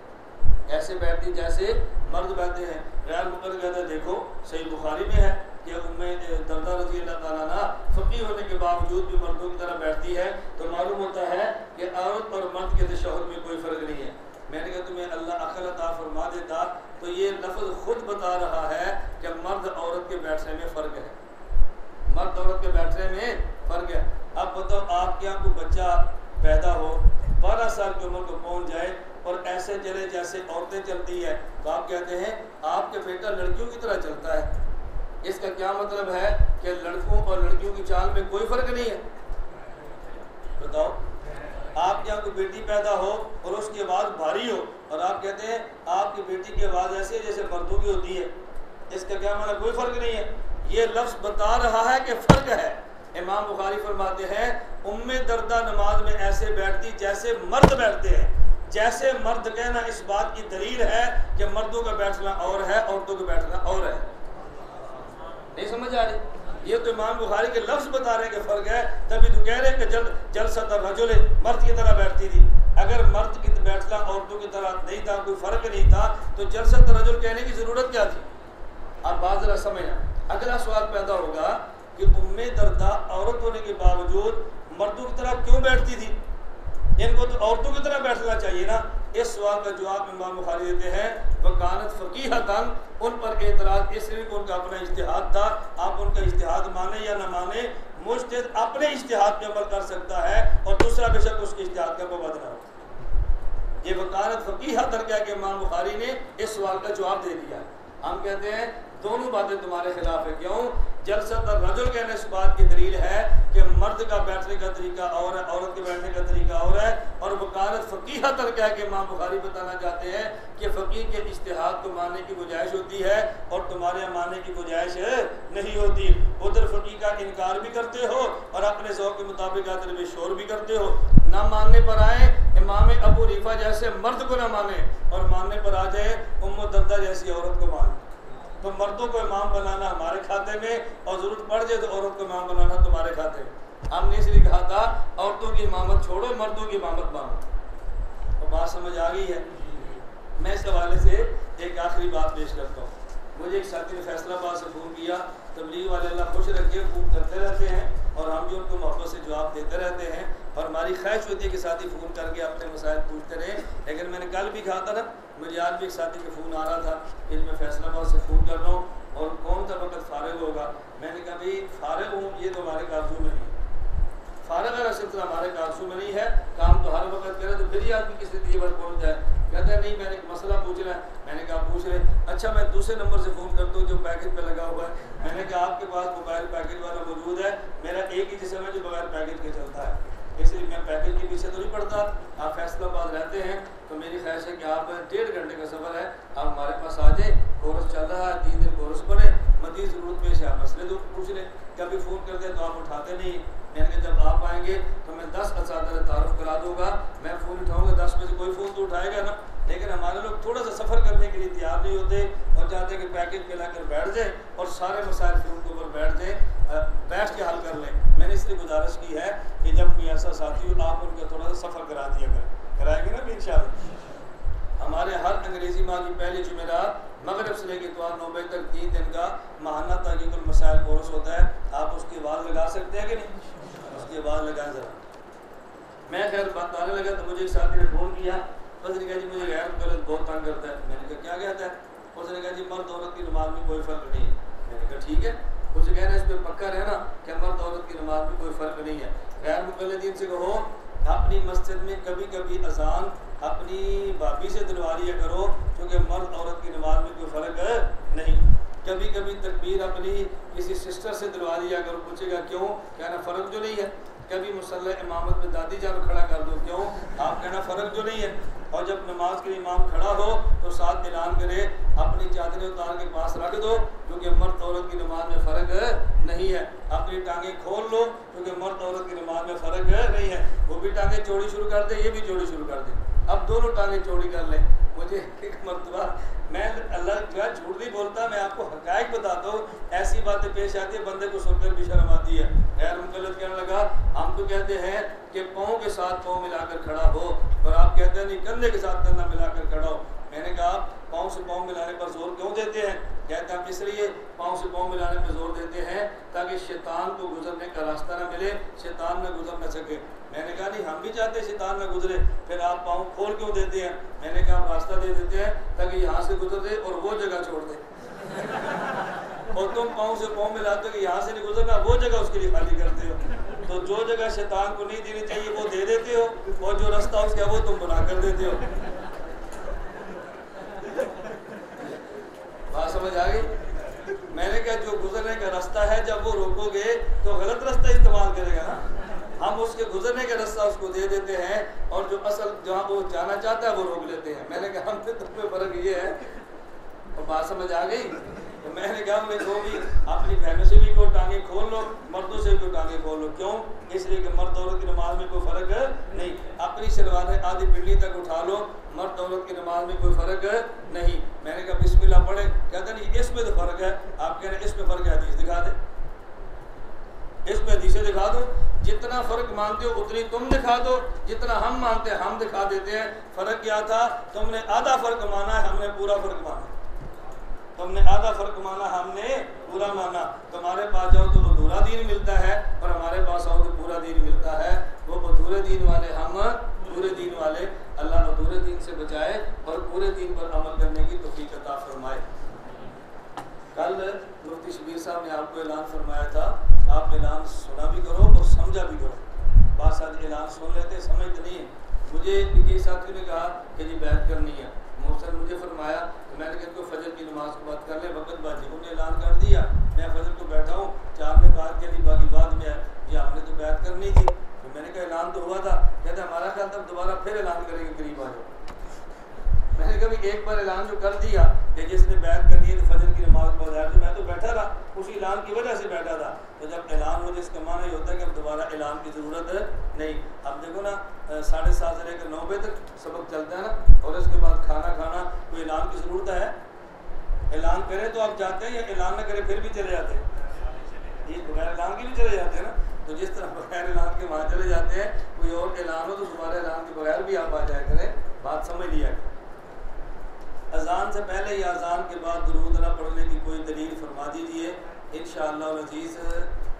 ऐसे बैठती जैसे मर्द बैठते हैं। गैर मुक़र्रर कहते हैं देखो सही बुखारी में है कि उम्मे दरदा रज़ी अल्लाह ताला अन्हा फ़क़ीह होने के बावजूद भी मर्दों की तरह बैठती है। तो मालूम होता है कि औरत और मर्द के तशहुद में कोई फ़र्क नहीं है। मैंने कहा तुम्हें अल्लाह अक़ल अता फरमा देता तो ये लफ्ज़ ख़ुद बता रहा है कि मर्द औरत के बैठने में फ़र्क है, मर्द औरत के बैठने में फ़र्क है। अब बताओ आपके यहाँ कोई बच्चा पैदा हो 12 साल की उम्र को पहुँच जाए और ऐसे चले जैसे औरतें चलती है, तो आप कहते हैं आपके बेटा लड़कियों की तरह चलता है। इसका क्या मतलब है कि लड़कों और लड़कियों की चाल में कोई फ़र्क नहीं है? बताओ आप यहाँ कोई बेटी पैदा हो और उसकी आवाज़ भारी हो और आप कहते हैं आपकी बेटी की आवाज़ ऐसी है जैसे मर्दों की होती है, इसका क्या माना? कोई फ़र्क नहीं है। ये लफ्ज़ बता रहा है कि फ़र्क है। इमाम बुखारी फरमाते हैं उम्मे दरदा नमाज में ऐसे बैठती जैसे मर्द बैठते हैं। जैसे मर्द कहना इस बात की दलील है कि मर्दों का बैठना और है, औरतों का बैठना और है। नहीं समझ आ रही? ये तो इमाम बुखारी के लफ्ज़ बता रहे हैं कि फ़र्क है, तभी तो कह रहे हैं कि जलसत रजुल मर्द की तरह बैठती थी। अगर मर्द की बैठना औरतों की तरह नहीं था, कोई फ़र्क नहीं था, तो जलसत रजुल कहने की ज़रूरत क्या थी? आप बात ज़रा समझना। अगला सवाल पैदा होगा कि उम्मे दरदा औरत होने के बावजूद मर्दों की तरह क्यों बैठती थी? इनको तो औरतों की तरह बैठना चाहिए ना। इस सवाल का जवाब इमाम बुखारी देते हैं वकानत फ़क़ीहतन। उन पर एतराज़ इसलिए कि उनका अपना इज्तिहाद था। आप उनका इज्तिहाद माने या न माने, मुज्तहिद अपने इज्तिहाद पे अमल कर सकता है और दूसरा बेशक उसके इज्तिहाद का पाबंद ना हो। ये वकानत फ़क़ीहतन कह के इमाम बुखारी ने इस सवाल का जवाब दे दिया। हम कहते हैं दोनों बातें तुम्हारे खिलाफ है। क्यों? जलसत रजुल कहने इस बात की दलील है कि मर्द का बैठने का तरीका और है, औरत के बैठने का तरीका और है। और वकानत फ़क़ीहतन कह के इमाम बुखारी बताना चाहते हैं कि फ़क़ीह के इज्तिहाद को मानने की गुंजाइश होती है और तुम्हारे यहाँ मानने की गुंजाइश नहीं होती। उधर फ़क़ीह का इनकार भी करते हो और अपने ज़ौक़ के मुताबिक आदर में शोर भी करते हो। ना मानने पर आए इमाम अबू हनीफा जैसे मर्द को ना माने और मानने पर आ जाए उम्मु दरदा जैसी औरत को माने। तो मर्दों को इमाम बनाना हमारे खाते में और ज़रूरत पड़ जाए तो औरत को इमाम बनाना तुम्हारे खाते में। हमने इसलिए कहा था औरतों की इमामत छोड़ो, मर्दों की इमामत मानो। तो बात समझ आ गई है? मैं इस हवाले से एक आखिरी बात पेश करता हूँ। मुझे एक साथी ने फैसलाबाद से फ़ोन किया। तबलीग वाले अल्लाह खुश रखे खूब करते रहते हैं और हम भी उनको मोहब्बत से जवाब देते रहते हैं और हमारी ख्वाहिश होती है कि साथी फ़ोन करके अपने मसाइल पूछते रहें। लेकिन मैंने कल भी कहा था ना, मुझे आज भी एक साथी का फ़ोन आ रहा था कि मैं फैसलाबाद से फ़ोन कर रहा हूँ और कौन सा वक्त फ़ारिग होगा। मैंने कहा भाई फ़ारिग हूँ ये तो हमारे काबू में नहीं है। फ़ारिग का सिलसिला हमारे काबू में नहीं है। काम तो हर वक्त करे तो फिर ही आदमी किसी नतीजे पर पहुँच जाए। कहता है नहीं मैंने एक मसला पूछना है। मैंने कहा पूछ रहे। अच्छा मैं दूसरे नंबर से फ़ोन करता हूँ जो पैकेज पे लगा हुआ है। मैंने कहा आपके पास मोबाइल पैकेज वाला मौजूद है, मेरा एक ही जिसम है जो बगैर पैकेज के चलता है, इसलिए मैं पैकेज के पीछे तो नहीं पड़ता। आप फैसलाबाद रहते हैं तो मेरी ख्वाहिश है कि आप 1.5 घंटे का सफ़र है, आप हमारे पास आ जाए। कोर्स चल रहा है, 3 दिन कोर्स पढ़े, मज़ीद ज़रूरत पेश है आप मसले तो पूछ लें। कभी फ़ोन करते हैं तो आप उठाते नहीं। मैंने कहा जब आप आएंगे तो मैं 10 असातिज़ा तारुफ़ करा दूँगा। मैं फ़ोन उठाऊँगा 10 में से कोई फ़ोन तो उठाएगा ना। लेकिन हमारे लोग थोड़ा सा सफ़र करने के लिए तैयार नहीं होते और चाहते हैं कि पैकेज पे लाकर बैठ जाए और सारे मसाइल फ़ोन के ऊपर बैठ जाए, बैठ के हल कर लें। मैंने इसलिए गुजारिश की है कि जब कोई ऐसा साथी हो आप उनका थोड़ा सा सफ़र करा दिया करें। कराएंगे ना भी इंशाअल्लाह। हमारे हर अंग्रेज़ी माह की पहली जुमेरात मगरिब से लेकर इतवार 9 बजे तक 3 दिन का माहाना तहक़ीक़ुल मसाइल कोर्स होता है। आप उसकी आवाज़ लगा सकते हैं कि नहीं? उसकी आवाज़ लगाएं ज़रा। मैं खैर बताने लगा तो मुझे एक साथी ने फ़ोन किया। उसने कहा जी मुझे गैर गलत बहुत तंग करता है। मैंने कहा क्या कहता है? उसने कहा जी मर्द औरत की नमाज में कोई फ़र्क नहीं है। मैंने कहा ठीक है। उसे कहना इस पर पक्का रहना कि मर्द औरत की नमाज में कोई फ़र्क नहीं है। गैर मुक़ल्लिदीन से कहो अपनी मस्जिद में कभी कभी अज़ान अपनी भाभी से दिलवा लिया करो क्योंकि मर्द औरत की नमाज में कोई फ़र्क नहीं। कभी कभी तकबीर अपनी किसी सिस्टर से दिलवा लिया करो। पूछेगा क्यों? कहना फ़र्क जो नहीं है। कभी मुसल्ला इमामत में दादी जान खड़ा कर दो, क्यों? आप कहना फ़र्क जो नहीं है। और जब नमाज के लिए इमाम खड़ा हो तो साथ ऐलान करे अपनी चादरें उतार के पास रख दो, क्योंकि मर्द औरत की नमाज में फ़र्क नहीं है। अपनी टांगें खोल लो, क्योंकि मर्द औरत की नमाज में फ़र्क नहीं है। वो भी टांगें चौड़ी शुरू कर दे, ये भी चौड़ी शुरू कर दे, अब दोनों टांगें चौड़ी कर लें। मुझे एक मरतबा, मैं अल्लाह जो है झूठ नहीं बोलता, मैं आपको हक़ाइक़ बताता हूँ, ऐसी बातें पेश आती है बंदे को सुनकर भी शर्म आती है। गैर मुक़ल्लिद कहने लगा, हम तो कहते हैं कि पाँव के साथ पाँव मिलाकर खड़ा हो, और आप कहते हैं नहीं कंधे के साथ कंधा मिलाकर खड़ा हो। मैंने कहा पाँव से पाँव मिलाने पर जोर क्यों देते हैं? कहते हैं इसलिए पाँव से पाँव मिलाने पर जोर देते हैं ताकि शैतान को गुजरने का रास्ता ना मिले, शैतान न गुजर न सके। मैंने कहा नहीं, हम भी चाहते शैतान न गुजरे, फिर आप पाँव खोल क्यों देते हैं? मैंने कहा हम रास्ता दे देते हैं ताकि यहाँ से गुजर दे और वो जगह छोड़ दे। और तुम पाँव से पाँव मिलाते हो कि यहाँ से नहीं गुजरना, वो जगह उसके लिए खाली करते हो। तो जो जगह शैतान को नहीं देनी चाहिए वो दे देते हो, और जो रास्ता उसका वो तुम बना कर देते हो। बात समझ आ गई? मैंने कहा जो गुजरने का रास्ता है, जब वो रोकोगे तो गलत रास्ता इस्तेमाल करेगा ना, हम उसके गुजरने का रास्ता उसको दे देते हैं, और जो असल जहाँ वो जाना चाहता है वो रोक लेते हैं। मैंने कहा हमसे तुम में फ़र्क ये है। और बात समझ आ गई? तो मैंने कहा मैं को भी अपनी बहनों से भी को टांगे खोल लो, मर्दों से भी को टांगे खोल लो। क्यों? इसलिए कि मर्द औरत की नमाज में कोई फ़र्क नहीं। अपनी शलवारें आधी पिंडी तक उठा लो, मर्द औरत की नमाज में कोई फ़र्क नहीं। मैंने कहा बिस्मिल्लाह पढ़े, कहता नहीं इसमें तो फ़र्क है। आप कह रहे हैं इसमें फ़र्क है, हदीस दिखा दे, इसमें हदीसें दिखा दो। जितना फ़र्क मानते हो उतनी तुम दिखा दो, जितना हम मानते हैं हम दिखा देते हैं। फ़र्क क्या था? तुमने आधा फ़र्क माना है, हमने पूरा फ़र्क माना। तुमने आधा फ़र्क माना, हमने पूरा माना। तुम्हारे पास जाओ तो अधूरा दीन मिलता है, और हमारे पास आओ तो पूरा दीन मिलता है। वो अधूरे दीन वाले, हम पूरे दीन वाले। अल्लाह अधूरे दीन से बचाए और पूरे दीन पर अमल करने की तौफीक अता फरमाए। कल मुफ्ती शबीर साहब ने आपको ऐलान फरमाया था, आप ऐलान सुना भी करो और समझा भी करो। बात साथ ऐलान सुन लेते, समझते नहीं है। मुझे किसी साथी ने कहा कि जी बैत करनी है, मोहसन मुझे फरमाया, तो मैंने कहा इनको फजर की नमाज को बात कर ले, वक़्त बाजी। उन्होंने ऐलान कर दिया, मैं फजर को बैठा हूँ, 4 ने बात करी, बाकी बाद में ये हमने तो बैत करनी थी। तो मैंने कहा ऐलान तो हुआ था। कहते हमारा ख्याल तब दोबारा फिर ऐलान करेंगे, करीब आ जाओ। मैंने कभी एक बार ऐलान जो कर दिया कि जिसने बैत करनी है तो फजर की नमाज पढ़ जाए, तो मैं तो बैठा रहा, उसी ऐलान की वजह से बैठा था। तो जब ऐलान हो तो इसका माना ही होता है कि अब दोबारा ऐलान की ज़रूरत नहीं। अब देखो ना, 7:30 से लेकर 9 बजे तक सबक चलता है ना, और इसके बाद खाना खाना, कोई ऐलान की ज़रूरत है? ऐलान करें तो आप जाते हैं, या ऐलान न करें फिर भी चले जाते हैं? ये बगैर ऐलान के भी चले जाते हैं ना। तो जिस तरह बगैर ऐलान के वहाँ चले जाते हैं, कोई और ऐलान हो तो दोबारा ऐलान के बगैर भी आप आ जाया करें। बात समझ लिया। अज़ान से पहले या अज़ान के बाद दुरूद न पढ़ने की कोई दलील फरमा दीजिए। इंशाअल्लाह अज़ीज़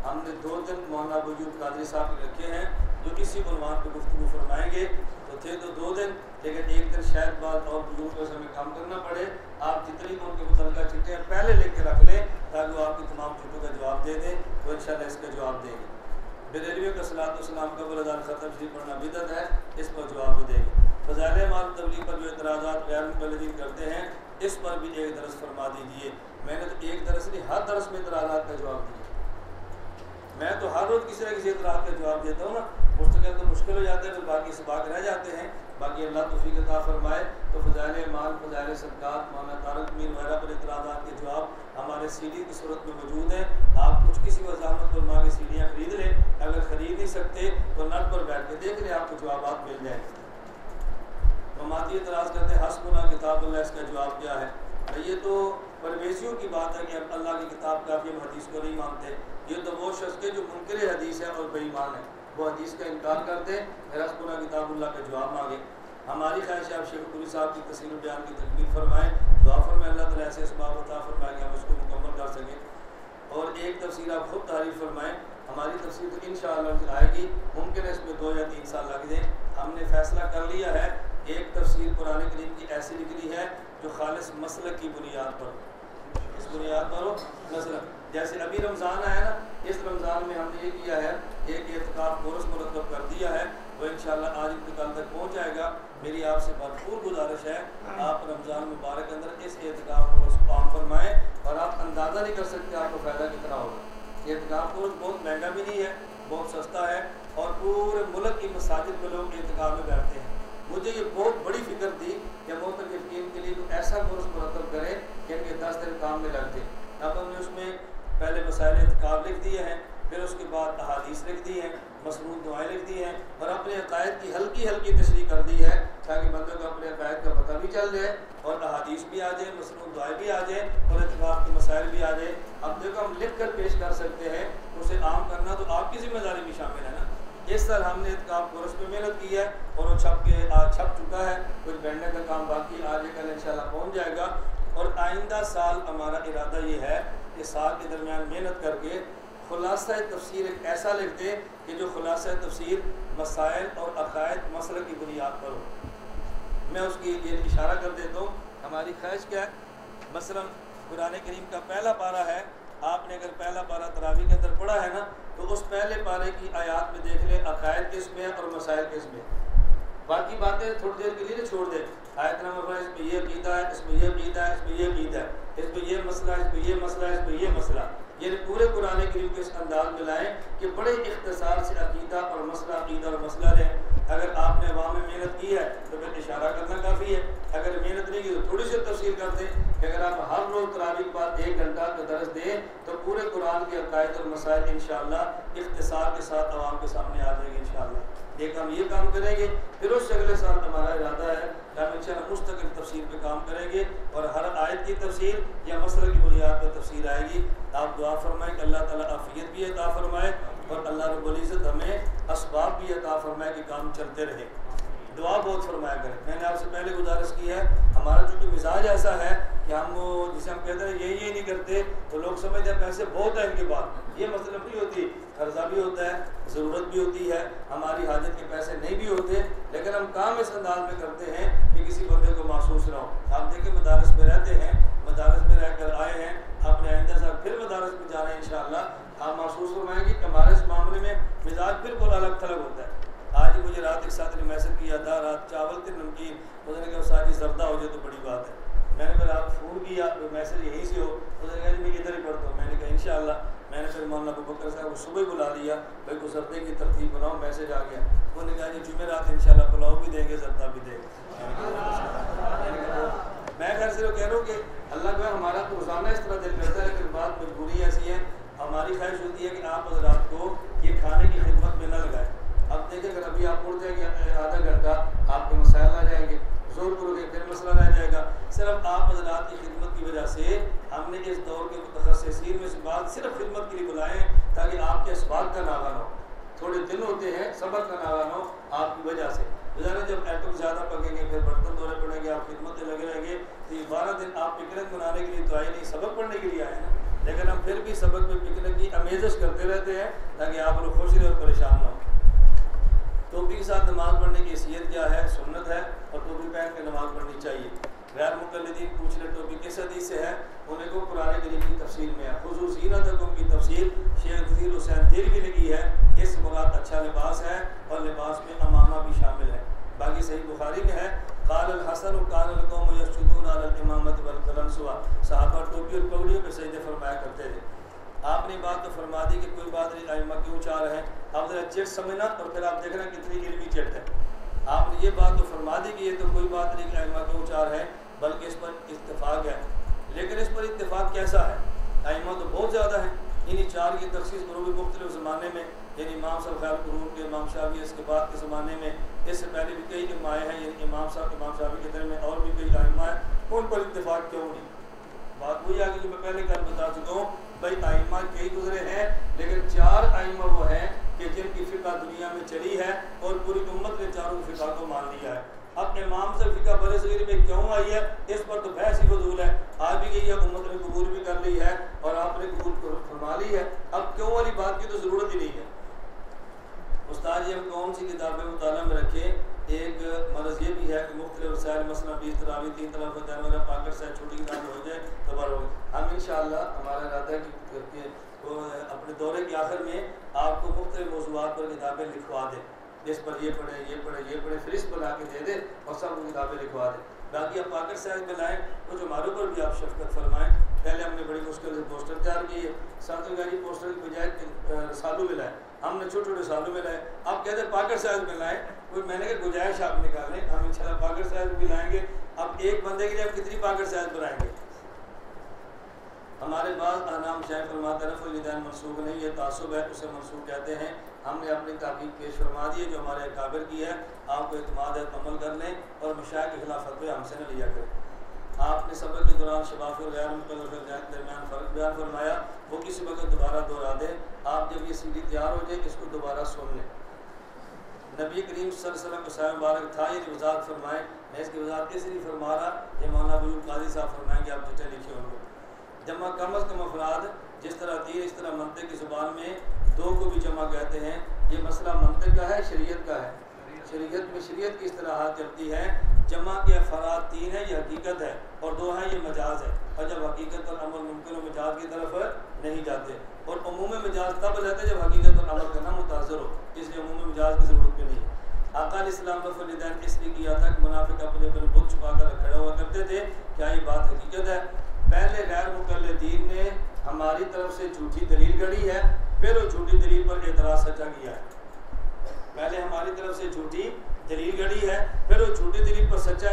हमने 2 दिन मौलाना वजूद कादरी साहब के रखे हैं, जो इसी उन्वान पर गुफ्तगू फरमाएंगे। तो थे तो 2 दिन, लेकिन एक दिन शायद बात और बुजुर्ग को हमें काम करना पड़े। आप जितनी उनके मुतल्लिक़ा चिट्ठियाँ पहले लेके रख लें, ताकि वो आपकी तमाम चिट्ठों का जवाब दे दें, तो इंशाअल्लाह इसका जवाब देंगे। बेरेलवी का सलातो सलाम का बुलंदान ख़त्म शरीफ पढ़ना बिदअत है, इस पर जवाब वो देंगे। फ़ज़ाइल माल तबलीग पर जो एतराज़ात गैर मुक़ल्लिदीन करते हैं, इस पर भी एक दरस फरमा दीजिए। मैंने तो एक दरस नहीं, हर दरस में एतराज़ात का जवाब दिया। मैं तो हर रोज़ किसी न किसी एतराज़ का जवाब देता हूँ ना। मुस्तकिल तो मुश्किल हो जाता है, तो बाकी सबाक रह जाते हैं। बाकी अल्लाह तौफ़ीक़ अता फरमाए। तो फ़ज़ाइल माल, फ़ज़ाइल सदक़ात, मौलाना तारिक मीर वगैरह पर एतराज़ात के जवाब हमारे CD की सूरत में मौजूद हैं। आप कुछ किसी वज़ाहत उलमा की CDयाँ खरीद लें, अगर ख़रीद नहीं सकते तो नेट पर बैठ के देख लें, आपको जवाब मिल जाएंगे। ममाती एतराज़ करते हैं हस्बुना किताबुल्लाह, इसका जवाब क्या है? ये तो परवेशियों की बात है कि अब अल्लाह की किताब काफ़ी हम हदीस को नहीं मानते। ये तो वो शख्स के जो मुनकिर हदीस है और बेईमान है, वो हदीस का इनकार करते हैं। हस्बुना किताबुल्लाह का जवाब मांगे। हमारी ख्वाहिश है आप शेख पुरी साहब की तस्वीर बयान की तकमील फरमाएँ, दुआ फरमाएँ अल्लाह ताला ऐसे इसबाब अता फरमाए कि हम उसको मुकम्मल कर सकें। और एक तफसीर आप खुद तारीफ़ फरमाएँ। हमारी तफसीर तो इंशाअल्लाह आएगी, मुमकिन है इसमें 2 या 3 साल लग जाए। हमने फ़ैसला कर लिया है, एक तफसीर कुरान करीम की ऐसी लिखनी है जो खालिस मसलक की बुनियाद पर, इस बुनियाद पर हो मसलक। जैसे अभी रमज़ान आया ना, इस रमज़ान में हमने ये किया है, एक एतकाफ़ कोर्स मुरतब कर दिया है, वो इंशाअल्लाह आज कल तक पहुँच जाएगा। मेरी आपसे भरपूर गुजारिश है, आप रमज़ान मुबारक के अंदर इस एतकाफ़ कोर्स को आम फरमाएँ। और आप अंदाज़ा नहीं कर सकते आपको फ़ायदा कितना होगा। एतकाफ़ कोर्स बहुत महंगा भी नहीं है, बहुत सस्ता है, और पूरे मुल्क की मसाजिद में लोग एहतिकाफ में बैठते हैं। मुझे ये बहुत बड़ी फिक्र थी कि मोतकफीन के लिए तो ऐसा कोर्स मुरतब करें कि इनके 10 दिन काम में लग जाए। अब हमने उसमें पहले मसाइल एहतिकाफ लिख दिए हैं, फिर उसके बाद अहादीस लिख दी हैं, मसनून दुआएं लिख दी हैं और अपने अकायद की हल्की हल्की तशरीह कर दी है ताकि बंदों को अपने अकायद का पता भी चल जाए और अहादीस भी आ जाए, मसनून दुआएं भी आ जाए और एहतिकाफ के मसाइल भी आ जाए। अब देखो हम लिख कर पेश कर सकते हैं, उसे आम करना तो आपकी जिम्मेदारी भी शामिल है ना। इस तरह हमने एहतिकाफ कोर्स पे मेहनत की है और वो छप चुका है, कुछ बैठने का काम बाकी, आज कल इंशाल्लाह पहुँच जाएगा। और आइंदा साल हमारा इरादा ये है कि साल के दरमियान मेहनत करके खुलासा तफसीर एक ऐसा लिख दे कि जो खुलासा तफसीर मसाइल और अकायद मसले की बुनियाद पर हो। मैं उसकी ये इशारा कर देता हूँ। हमारी ख्वाहिश क्या है, मसलन कुरान करीम का पहला पारा है, आपने अगर पहला पारा तरावी के अंदर पढ़ा है ना तो उस पहले पारे की आयात में देख ले अकायद किस में और मसाइल किस में। बाकी बातें थोड़ी देर के लिए छोड़ दे, आयत नंबर इसमें ये अकीदा है, इसमें ये अकीदा है, इसमें ये अकीदा है, इसमें ये मसला, इसमें ये मसला, इसमें ये मसला। ये पूरे कुरान करीम के इस अंदाज में लाएँ कि बड़े इख्तिसार से अकीदा और मसला, अकीदा और मसला लें। अगर आपने अवाम में मेहनत की है तो फिर इशारा करना काफ़ी है, अगर मेहनत नहीं की तो थोड़ी सी तफसील कर दें कि अगर आप हर रोज़ तरावी के बाद 1 घंटा का दर्स दें तो पूरे कुरान के अकायद और मसाइल इंशाअल्लाह इख्तिसार के साथ अवाम के सामने आ जाएंगे इंशाअल्लाह। एक हम ये काम करेंगे, फिर उससे अगले साल हमारा इरादा है कि हम इंशाअल्लाह मुस्तकिल तफसीर पे काम करेंगे और हर आयत की तफसीर या मसले की बुनियाद पर तफसीर आएगी। आप दुआ फरमाएं कि अल्लाह ताला आफियत भी अता फरमाए और अल्लाह रब्बुल इज़्ज़त हमें असबाब भी अता फरमाए कि काम चलते रहे। दुआ बहुत फरमाया करें। मैंने आपसे पहले गुजारिश की है, हमारा चूँकि मिजाज ऐसा है कि हम वो जिसे हम कहते हैं ये नहीं करते तो लोग समझते हैं पैसे बहुत है इनके पास, ये मतलब नहीं होती, कर्जा भी होता है, ज़रूरत भी होती है, हमारी हाजत के पैसे नहीं भी होते, लेकिन हम काम इस अंदाज में करते हैं कि किसी बंदे को महसूस ना हो। आप देखिए मदारस में रहते हैं, मदारस में रह कर आए हैं, आपने आइंदा साहब फिर मदारस में जा रहे हैं इंशाअल्लाह, आप महसूस फरमाएंगे कि हमारे इस मामले में मिजाज बिल्कुल अलग थलग होता है। आज ही मुझे रात एक साथ ने मैसेज किया था, रात चावल थे नमकीन, उसने कहा सारी जर्दा हो जाए तो बड़ी बात है। मैंने फिर आप फ़ोन किया तो मैसेज यहीं से हो, उसने कहा मैं इधर ही पढ़ता हूँ। मैंने कहा इंशाअल्लाह। मैंने फिर मौलाना अबू बकर साहब को सुबह बुला लिया, भाई को जर्दे की तरतीब बनाओ, मैसेज आ गया। उन्होंने कहा जी जुमेरात इंशाअल्लाह पुलाव भी देंगे, जर्दा भी देंगे। मैं घर से कह रहा हूँ कि अल्लाह का हमारा तो रोज़ाना इस तरह दिल करता है, लेकिन बात मजबूरी ऐसी है, हमारी ख्वाहिश होती है कि आप हज़रात को ये खाने की खिदमत में न लगाएं। अब देखिए अगर अभी आप उड़ जाएंगे आधा घंटा आपके मसाइल आ जाएंगे, जोर करोगे फिर मसला रह जाएगा। सिर्फ आप हज़रात की खिदमत की वजह से हमने इस दौर के मुतखस्सिसीन में से बात सिर्फ खिदमत के लिए बुलाएं ताकि आपके इसबात का नागा हो। थोड़े दिन होते हैं सब्र का नागा हो आपकी वजह से। गुजारा जब आइटम ज़्यादा पकेंगे फिर बर्तन धोने पड़ेंगे, आप खिदमत में लगे रहेंगे तो ये 12 दिन आप पिकनिक मनाने के लिए तो आए नहीं, सबक पढ़ने के लिए आए ना। लेकिन हम फिर भी सबक में पिकनिक की अमेज़श करते रहते हैं ताकि आप लोग खुश रहे और परेशान ना हो। टोपी के साथ नमाज़ पढ़ने की हैसियत क्या है, सुन्नत है और टोपी पहन के नमाज़ पढ़नी चाहिए। गैर मुक़ल्लिदीन पूछ ले टोपी किस हदीस से है, उन्हें को कुरान करीम की तफसीर में है। खुज़ू ज़ीनतकुम की तफसीर शेख ज़ीर हुसैन देलवी ने की है। इस मुराद अच्छा लिबास है और लिबास में अमामा भी शामिल है। बाकी सही बुखारी में है क़ालल हसन कानल कौम यस्जुदून अलल इमामति वल क़लंसुआ, सहाबा टोपी और पगड़ियों पे सजदे फरमाया करते थे। आपने बात तो फरमा दी कि कोई बात नहीं, आइम्मा क्यों चाह रहे हैं, आप जरा चिट समझना और फिर आप देखना कितनी इल्मी चिट है। आपने ये बात तो फरमा दी कि ये तो कोई बात नहीं कि आइम्मा क्यों चाह रहे हैं, बल्कि इस पर इत्तेफाक है। लेकिन इस पर इत्तेफाक कैसा है, आइम्मा तो बहुत ज़्यादा है। इन्हीं 4 की तखसीस भी मुख्तलिफ ज़माने में, यानी इमाम साहब ख़ैर कुरून के, इमाम शाफी इसके बाद के ज़माने में, इससे पहले भी कई इमाए हैं, यानी इमाम शाफी के दर में और भी कई आइम्मा हैं, उन पर इत्तेफाक क्यों नहीं। बात वही आगे जो मैं पहले कल बता चुका हूँ, भाई आइम्मा कई गुजरे हैं लेकिन 4 आइम्मा वो हैं कि जिनकी फ़िक़्ह दुनिया में चली है और पूरी उम्मत ने चारों फ़िक़्ह को मान लिया है। अब इमाम से फ़िक़्ह बड़े सग़ीर में क्यों आई है, इस पर तो बहस ही फजूल है। आ भी गई है, उम्मत ने कबूल भी कर ली है और आपने कबूल फरमा ली है, अब क्यों वाली बात की तो ज़रूरत ही नहीं है। उस्ताद जी हम कौन सी किताबें मुताला में रखें, एक मरज़ ये भी है कि मुख्तलिफ वसाइल मसला 20 तरावी 3 तरफ वगैरह पाकर से छोटी किताबें हो जाए तो बड़ा हो। हम इंशाअल्लाह हमारा इरादा है कि तो अपने दौरे के आखिर में आपको मुख्तलिफ मौज़ूआत पर किताबें लिखवा दें, जिस पर ये पढ़े ये पढ़े ये पढ़े फ़हरिस्त बना के दे दे और सब किताबें लिखवा दें। बाकी आप पाकर साइज में लाएँ तो जो हमारे ऊपर भी आप शफ़क़त फरमाएँ। पहले हमने बड़ी मुश्किल से पोस्टर तैयार किए, साथ में पोस्टर की बजाय रसालू में लाए, हमने छोटे छोटे सालों में लाए। अब कहते हैं पाकर साइज में लाएँ, कोई मैंने कहा गुंजाइश आप निकालें, हम इंशाल्लाह पाकर साइज भी लाएंगे। अब एक बंदे के लिए आप कितनी पाकर साइज बनाएंगे? हमारे पास नाम शायद फरमाते हैं रफ़ुल मनसूब नहीं, ये तासुब है, उसे मनसूब कहते हैं। हमने अपनी ताक़ीद पेश फरमा दी है जो हमारे काबिर की है, आपको इत्माद है अमल कर लें और मशाइख के खिलाफ फतवे हमसे न लिया करें। आपने सबक के दौरान शबाफ़ और गैर मुक़ल्लफ़ के दरमियान फ़र्क बयान फरमाया, वो किसी वक्त दोबारा दोहरा दें। आप जब ये सीडी तैयार हो जाए इसको दोबारा सुन लें। नबी करीम सल्लल्लाहु अलैहि वसल्लम का साया मुबारक था, ये वज़ाहत फरमाएँ। मैं इसकी वज़ाहत इसलिए फरमा रहा, ये मौलाना अबूल काजी साहब फरमाएँगे, आप जितने लिखे उनको जमा कम अज़ कम अफराद जिस तरह तीर इस तरह मंतिक की ज़ुबान में दो को भी जमा कहते हैं। ये मसला मंतिक का है, शरीयत का है। शरीयत में शरीयत की इस्तिलाहात चलती है, जमा के अफराद तीन है, ये हकीकत है, और दो है ये मजाज है। और जब हकीकत और अमल मुमकिन और मजाज की तरफ नहीं जाते, और उमूम मजाज तब रहते जब हकीकत और अमल करना मुताज़र हो, इसलिए उमूम मजाज की ज़रूरत भी नहीं है। आका इस्लाम रफ़ुल यदैन इसलिए किया था कि मुनाफिक अपने अपने बुत छुपा कर खड़ा हुआ करते थे। क्या ये बात हकीकत है? पहले गैर मुक़ल्लिदीन ने हमारी तरफ से झूठी दलील गढ़ी है, फिर वो झूठी दलील पर एतराज़ सच्चा किया है। पहले हमारी तरफ से झूठी दलील गढ़ी है, फिर वो झूठी दलील पर सच्चा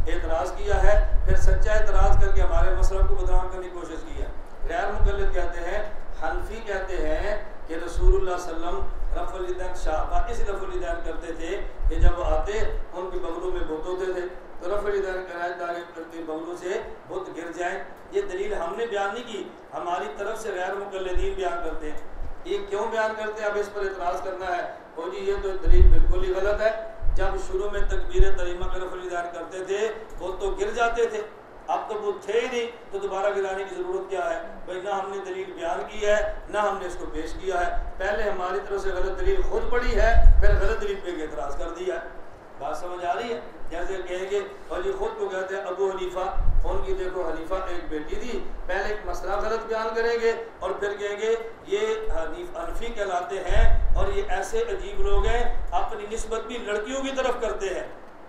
एतराज़ किया है, फिर सच्चा एतराज़ करके हमारे मसलब को बदनाम करने की कोशिश की है। गैर मुक़ल्लिद कहते हैं, हनफी कहते हैं कि रसूलुल्लाह सल्लम रफ़ुल यदैन शाबा इस रफ़ुल यदैन करते थे कि जब वो आते उनके बगलों में बुत होते थे, तो रफ़ुल यदैन कराएदारी करके बगलों से बुत गिर जाएं। ये दलील हमने बयान नहीं की, हमारी तरफ से गैर मुक़ल्लिदीन बयान करते हैं। ये क्यों बयान करते हैं? अब इस पर एतराज़ करना है, हो जी ये तो दलील बिल्कुल ही गलत है। जब शुरू में तकबीर तरीमा का रफ़ुल यदैन करते थे वो तो गिर जाते थे, अब तो वो थे ही नहीं, तो दोबारा गिराने की ज़रूरत क्या है? भाई ना हमने दलील बयान की है, ना हमने इसको पेश किया है। पहले हमारी तरफ से गलत दलील खुद पड़ी है, फिर गलत दलील पे एतराज़ कर दिया है। बात समझ आ रही है? जैसे कहेंगे और ये खुद को कहते हैं अबू हनीफा, उनकी देखो हनीफा एक बेटी थी, पहले एक मसला गलत बयान करेंगे और फिर कहेंगे ये हनफी कहलाते हैं, और ये ऐसे अजीब लोग हैं अपनी निस्बत भी लड़कियों की तरफ करते हैं।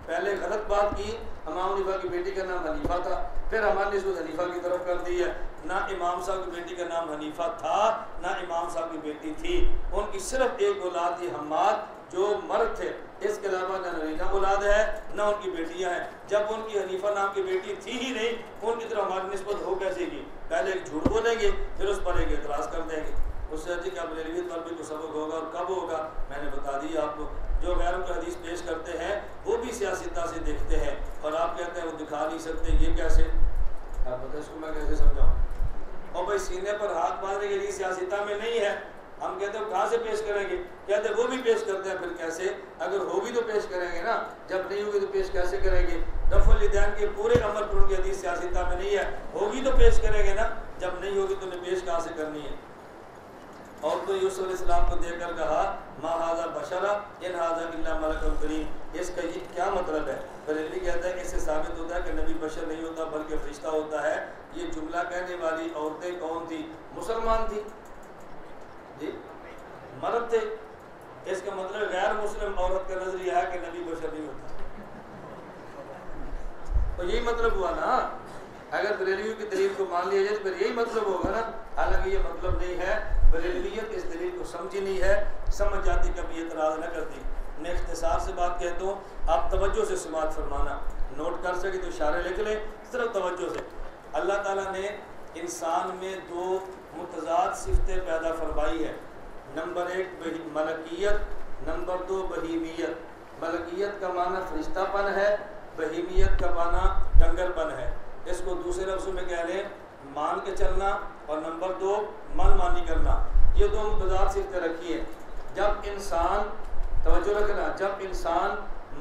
पहले गलत बात की, इमाम हनीफा की बेटी का नाम हनीफा था, फिर हमारी निस्बत हनीफा की तरफ कर दी है। ना इमाम साहब की बेटी का नाम हनीफा था, ना इमाम साहब की बेटी थी, उनकी सिर्फ एक औलाद थी हम्माद जो मर्द थे, इसके अलावा न नरीना औलाद है न उनकी बेटियां हैं। जब उनकी हनीफा नाम की बेटी थी ही नहीं, उनकी तरफ हमारी निस्बत हो कैसे की? पहले एक झूठ बोलेंगे, फिर उस पर एक एतराज़ कर देंगे। उससे अच्छी कि बरेलवी पर भी कुछ सबक होगा, और कब होगा मैंने बता दिया आपको। जो गैरों को हदीस पेश करते हैं वो भी सियासता से देखते हैं, और आप कहते हैं वो दिखा नहीं सकते, ये कैसे? आप बताए इसको मैं कैसे समझाऊँ? और भाई सीने पर हाथ बांधने के लिए सियासता में नहीं है, हम कहते हैं कहाँ से पेश करेंगे? कहते हैं वो भी पेश करते हैं, फिर कैसे? अगर होगी तो पेश करेंगे ना, जब नहीं होगी तो पेश कैसे करेंगे? रफ़ुल यदैन के पूरे अमल पर उनकी हदीस सियासता में नहीं है, होगी तो पेश करेंगे ना, जब नहीं होगी तो पेश कहाँ से करनी है? और तो यूसुफ अलैहिस्सलाम को देखकर कहा मा हाज़ा बशरा इन हाज़ा इल्ला मलकुन करीम। इसका ये क्या मतलब है? बरेलवी कहता है इससे साबित होता है कि नबी बशर नहीं होता बल्कि फरिश्ता होता है। ये जुमला कहने वाली औरतें कौन थी? मुसलमान थी जी, मर्द थे। इसका मतलब गैर मुस्लिम औरत का नजरिया है कि नबी बशर नहीं होता, तो यही मतलब हुआ ना। अगर बरेलवी की दलील को मान लिया जाए तो फिर यही मतलब होगा ना, हालांकि ये मतलब नहीं है। बरेलवियत इस दलील को समझी नहीं है, समझ जाती कभी एतराज़ न करती। मैं इख्तिसार से बात कहता हूँ, आप तवज्जो से समात फरमाना, नोट कर सके तो इशारे लिख लें, सिर्फ तवज्जो से। अल्लाह ताला ने इंसान में दो मुतज़ाद सिफ़तें पैदा फरमाई है। नंबर एक मलकियत, नंबर दो बहीमियत। मलकियत का माना फरिश्तापन है, बहीमियत का माना डंगरपन है। इसको दूसरे लफ्ज़ों में कह रहे हैं मान के चलना, और नंबर दो मनमानी करना। ये दो मुतज़ाद सिफ़तें रखी है। जब इंसान, तवज्जो रखना, जब इंसान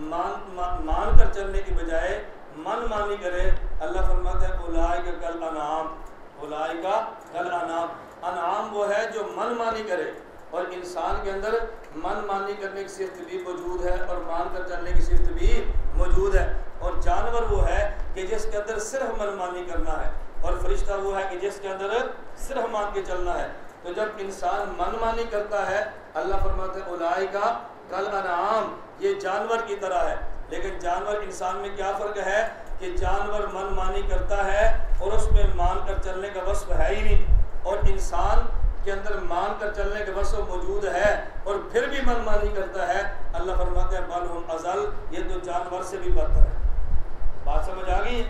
मान कर चलने की बजाय मनमानी करे, अल्लाह फरमाता है उलाइका कल अनाम, उलाइका कल अनाम। अनाम वो है जो मनमानी करे, और इंसान के अंदर मनमानी करने की सिफ़त भी मौजूद है और मान कर चलने की सिफ़त भी मौजूद है। और जानवर वो है कि जिसके अंदर सिर्फ मनमानी करना है, और फरिश्ता वो है कि जिसके अंदर सिर्फ मान के चलना है। तो जब इंसान मनमानी करता है, अल्लाह फरमाता है उलाइका कल अनाम, ये जानवर की तरह है। लेकिन जानवर इंसान में क्या फ़र्क है कि जानवर मनमानी करता है और उसमें मान कर चलने का वस्फ है ही नहीं, और इंसान के अंदर मान कर चलने के बस मौजूद है और फिर भी मनमानी करता है, अल्लाह फरमाते हैं बल हुम अज़ल, ये तो जानवर से भी बदतर है। बात समझ आ गई?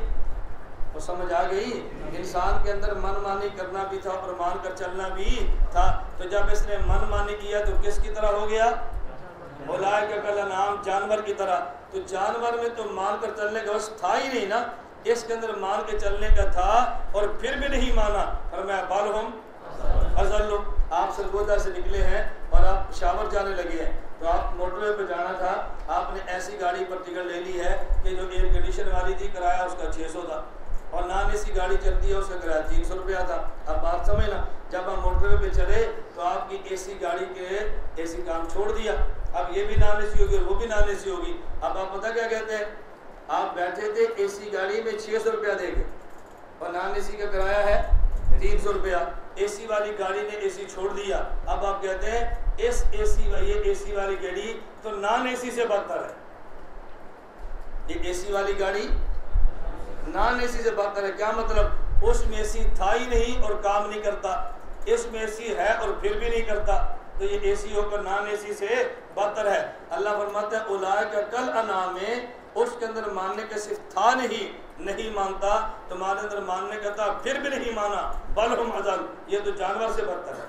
तो समझ आ गई। इंसान के अंदर मनमानी करना भी था और मान कर चलना भी था। तो जब इसने मनमानी किया तो किसकी तरह हो गया? उलाइका कल अनाम, जानवर की तरह। तो जानवर में तो मान कर चलने का बस था ही नहीं ना, इसके अंदर मान के चलने का था और फिर भी नहीं माना। फरमाया बल हुम अज़ल, आप सरगोदा से निकले हैं और आप शावर जाने लगे हैं, तो आप मोटरवे पे जाना था, आपने ऐसी गाड़ी पर टिकट ले ली है कि जो एयर कंडीशन वाली थी, किराया उसका 600 था, और नॉन एसी गाड़ी चलती है उसका किराया 300 रुपया था। अब बात समझना, जब आप मोटरवे पे चले तो आपकी एसी गाड़ी के एसी काम छोड़ दिया, अब ये भी नॉन एसी होगी और वो भी नॉन एसी होगी। अब आप पता क्या कहते हैं, आप बैठे थे एसी गाड़ी में 600 रुपया देंगे और नॉन एसी का किराया है 300 रुपया, एसी वाली गाड़ी ने एसी छोड़ दिया। अब आप कहते हैं ये एसी वाली गाड़ी तो नॉन एसी से बदतर है, ये एसी वाली गाड़ी नॉन एसी से बदतर है। क्या मतलब? उसमें एसी था ही नहीं और काम नहीं करता, इसमें एसी है और फिर भी नहीं करता, तो ये एसी होकर नॉन एसी से बदतर है। अल्लाह फरमाता है उलाइका कल अनाम में, उसके अंदर मानने का सिर्फ था नहीं मानता, तुम्हारे अंदर मानने का था फिर भी नहीं माना, बल हुम अज़ल, ये तो जानवर से बदतर है।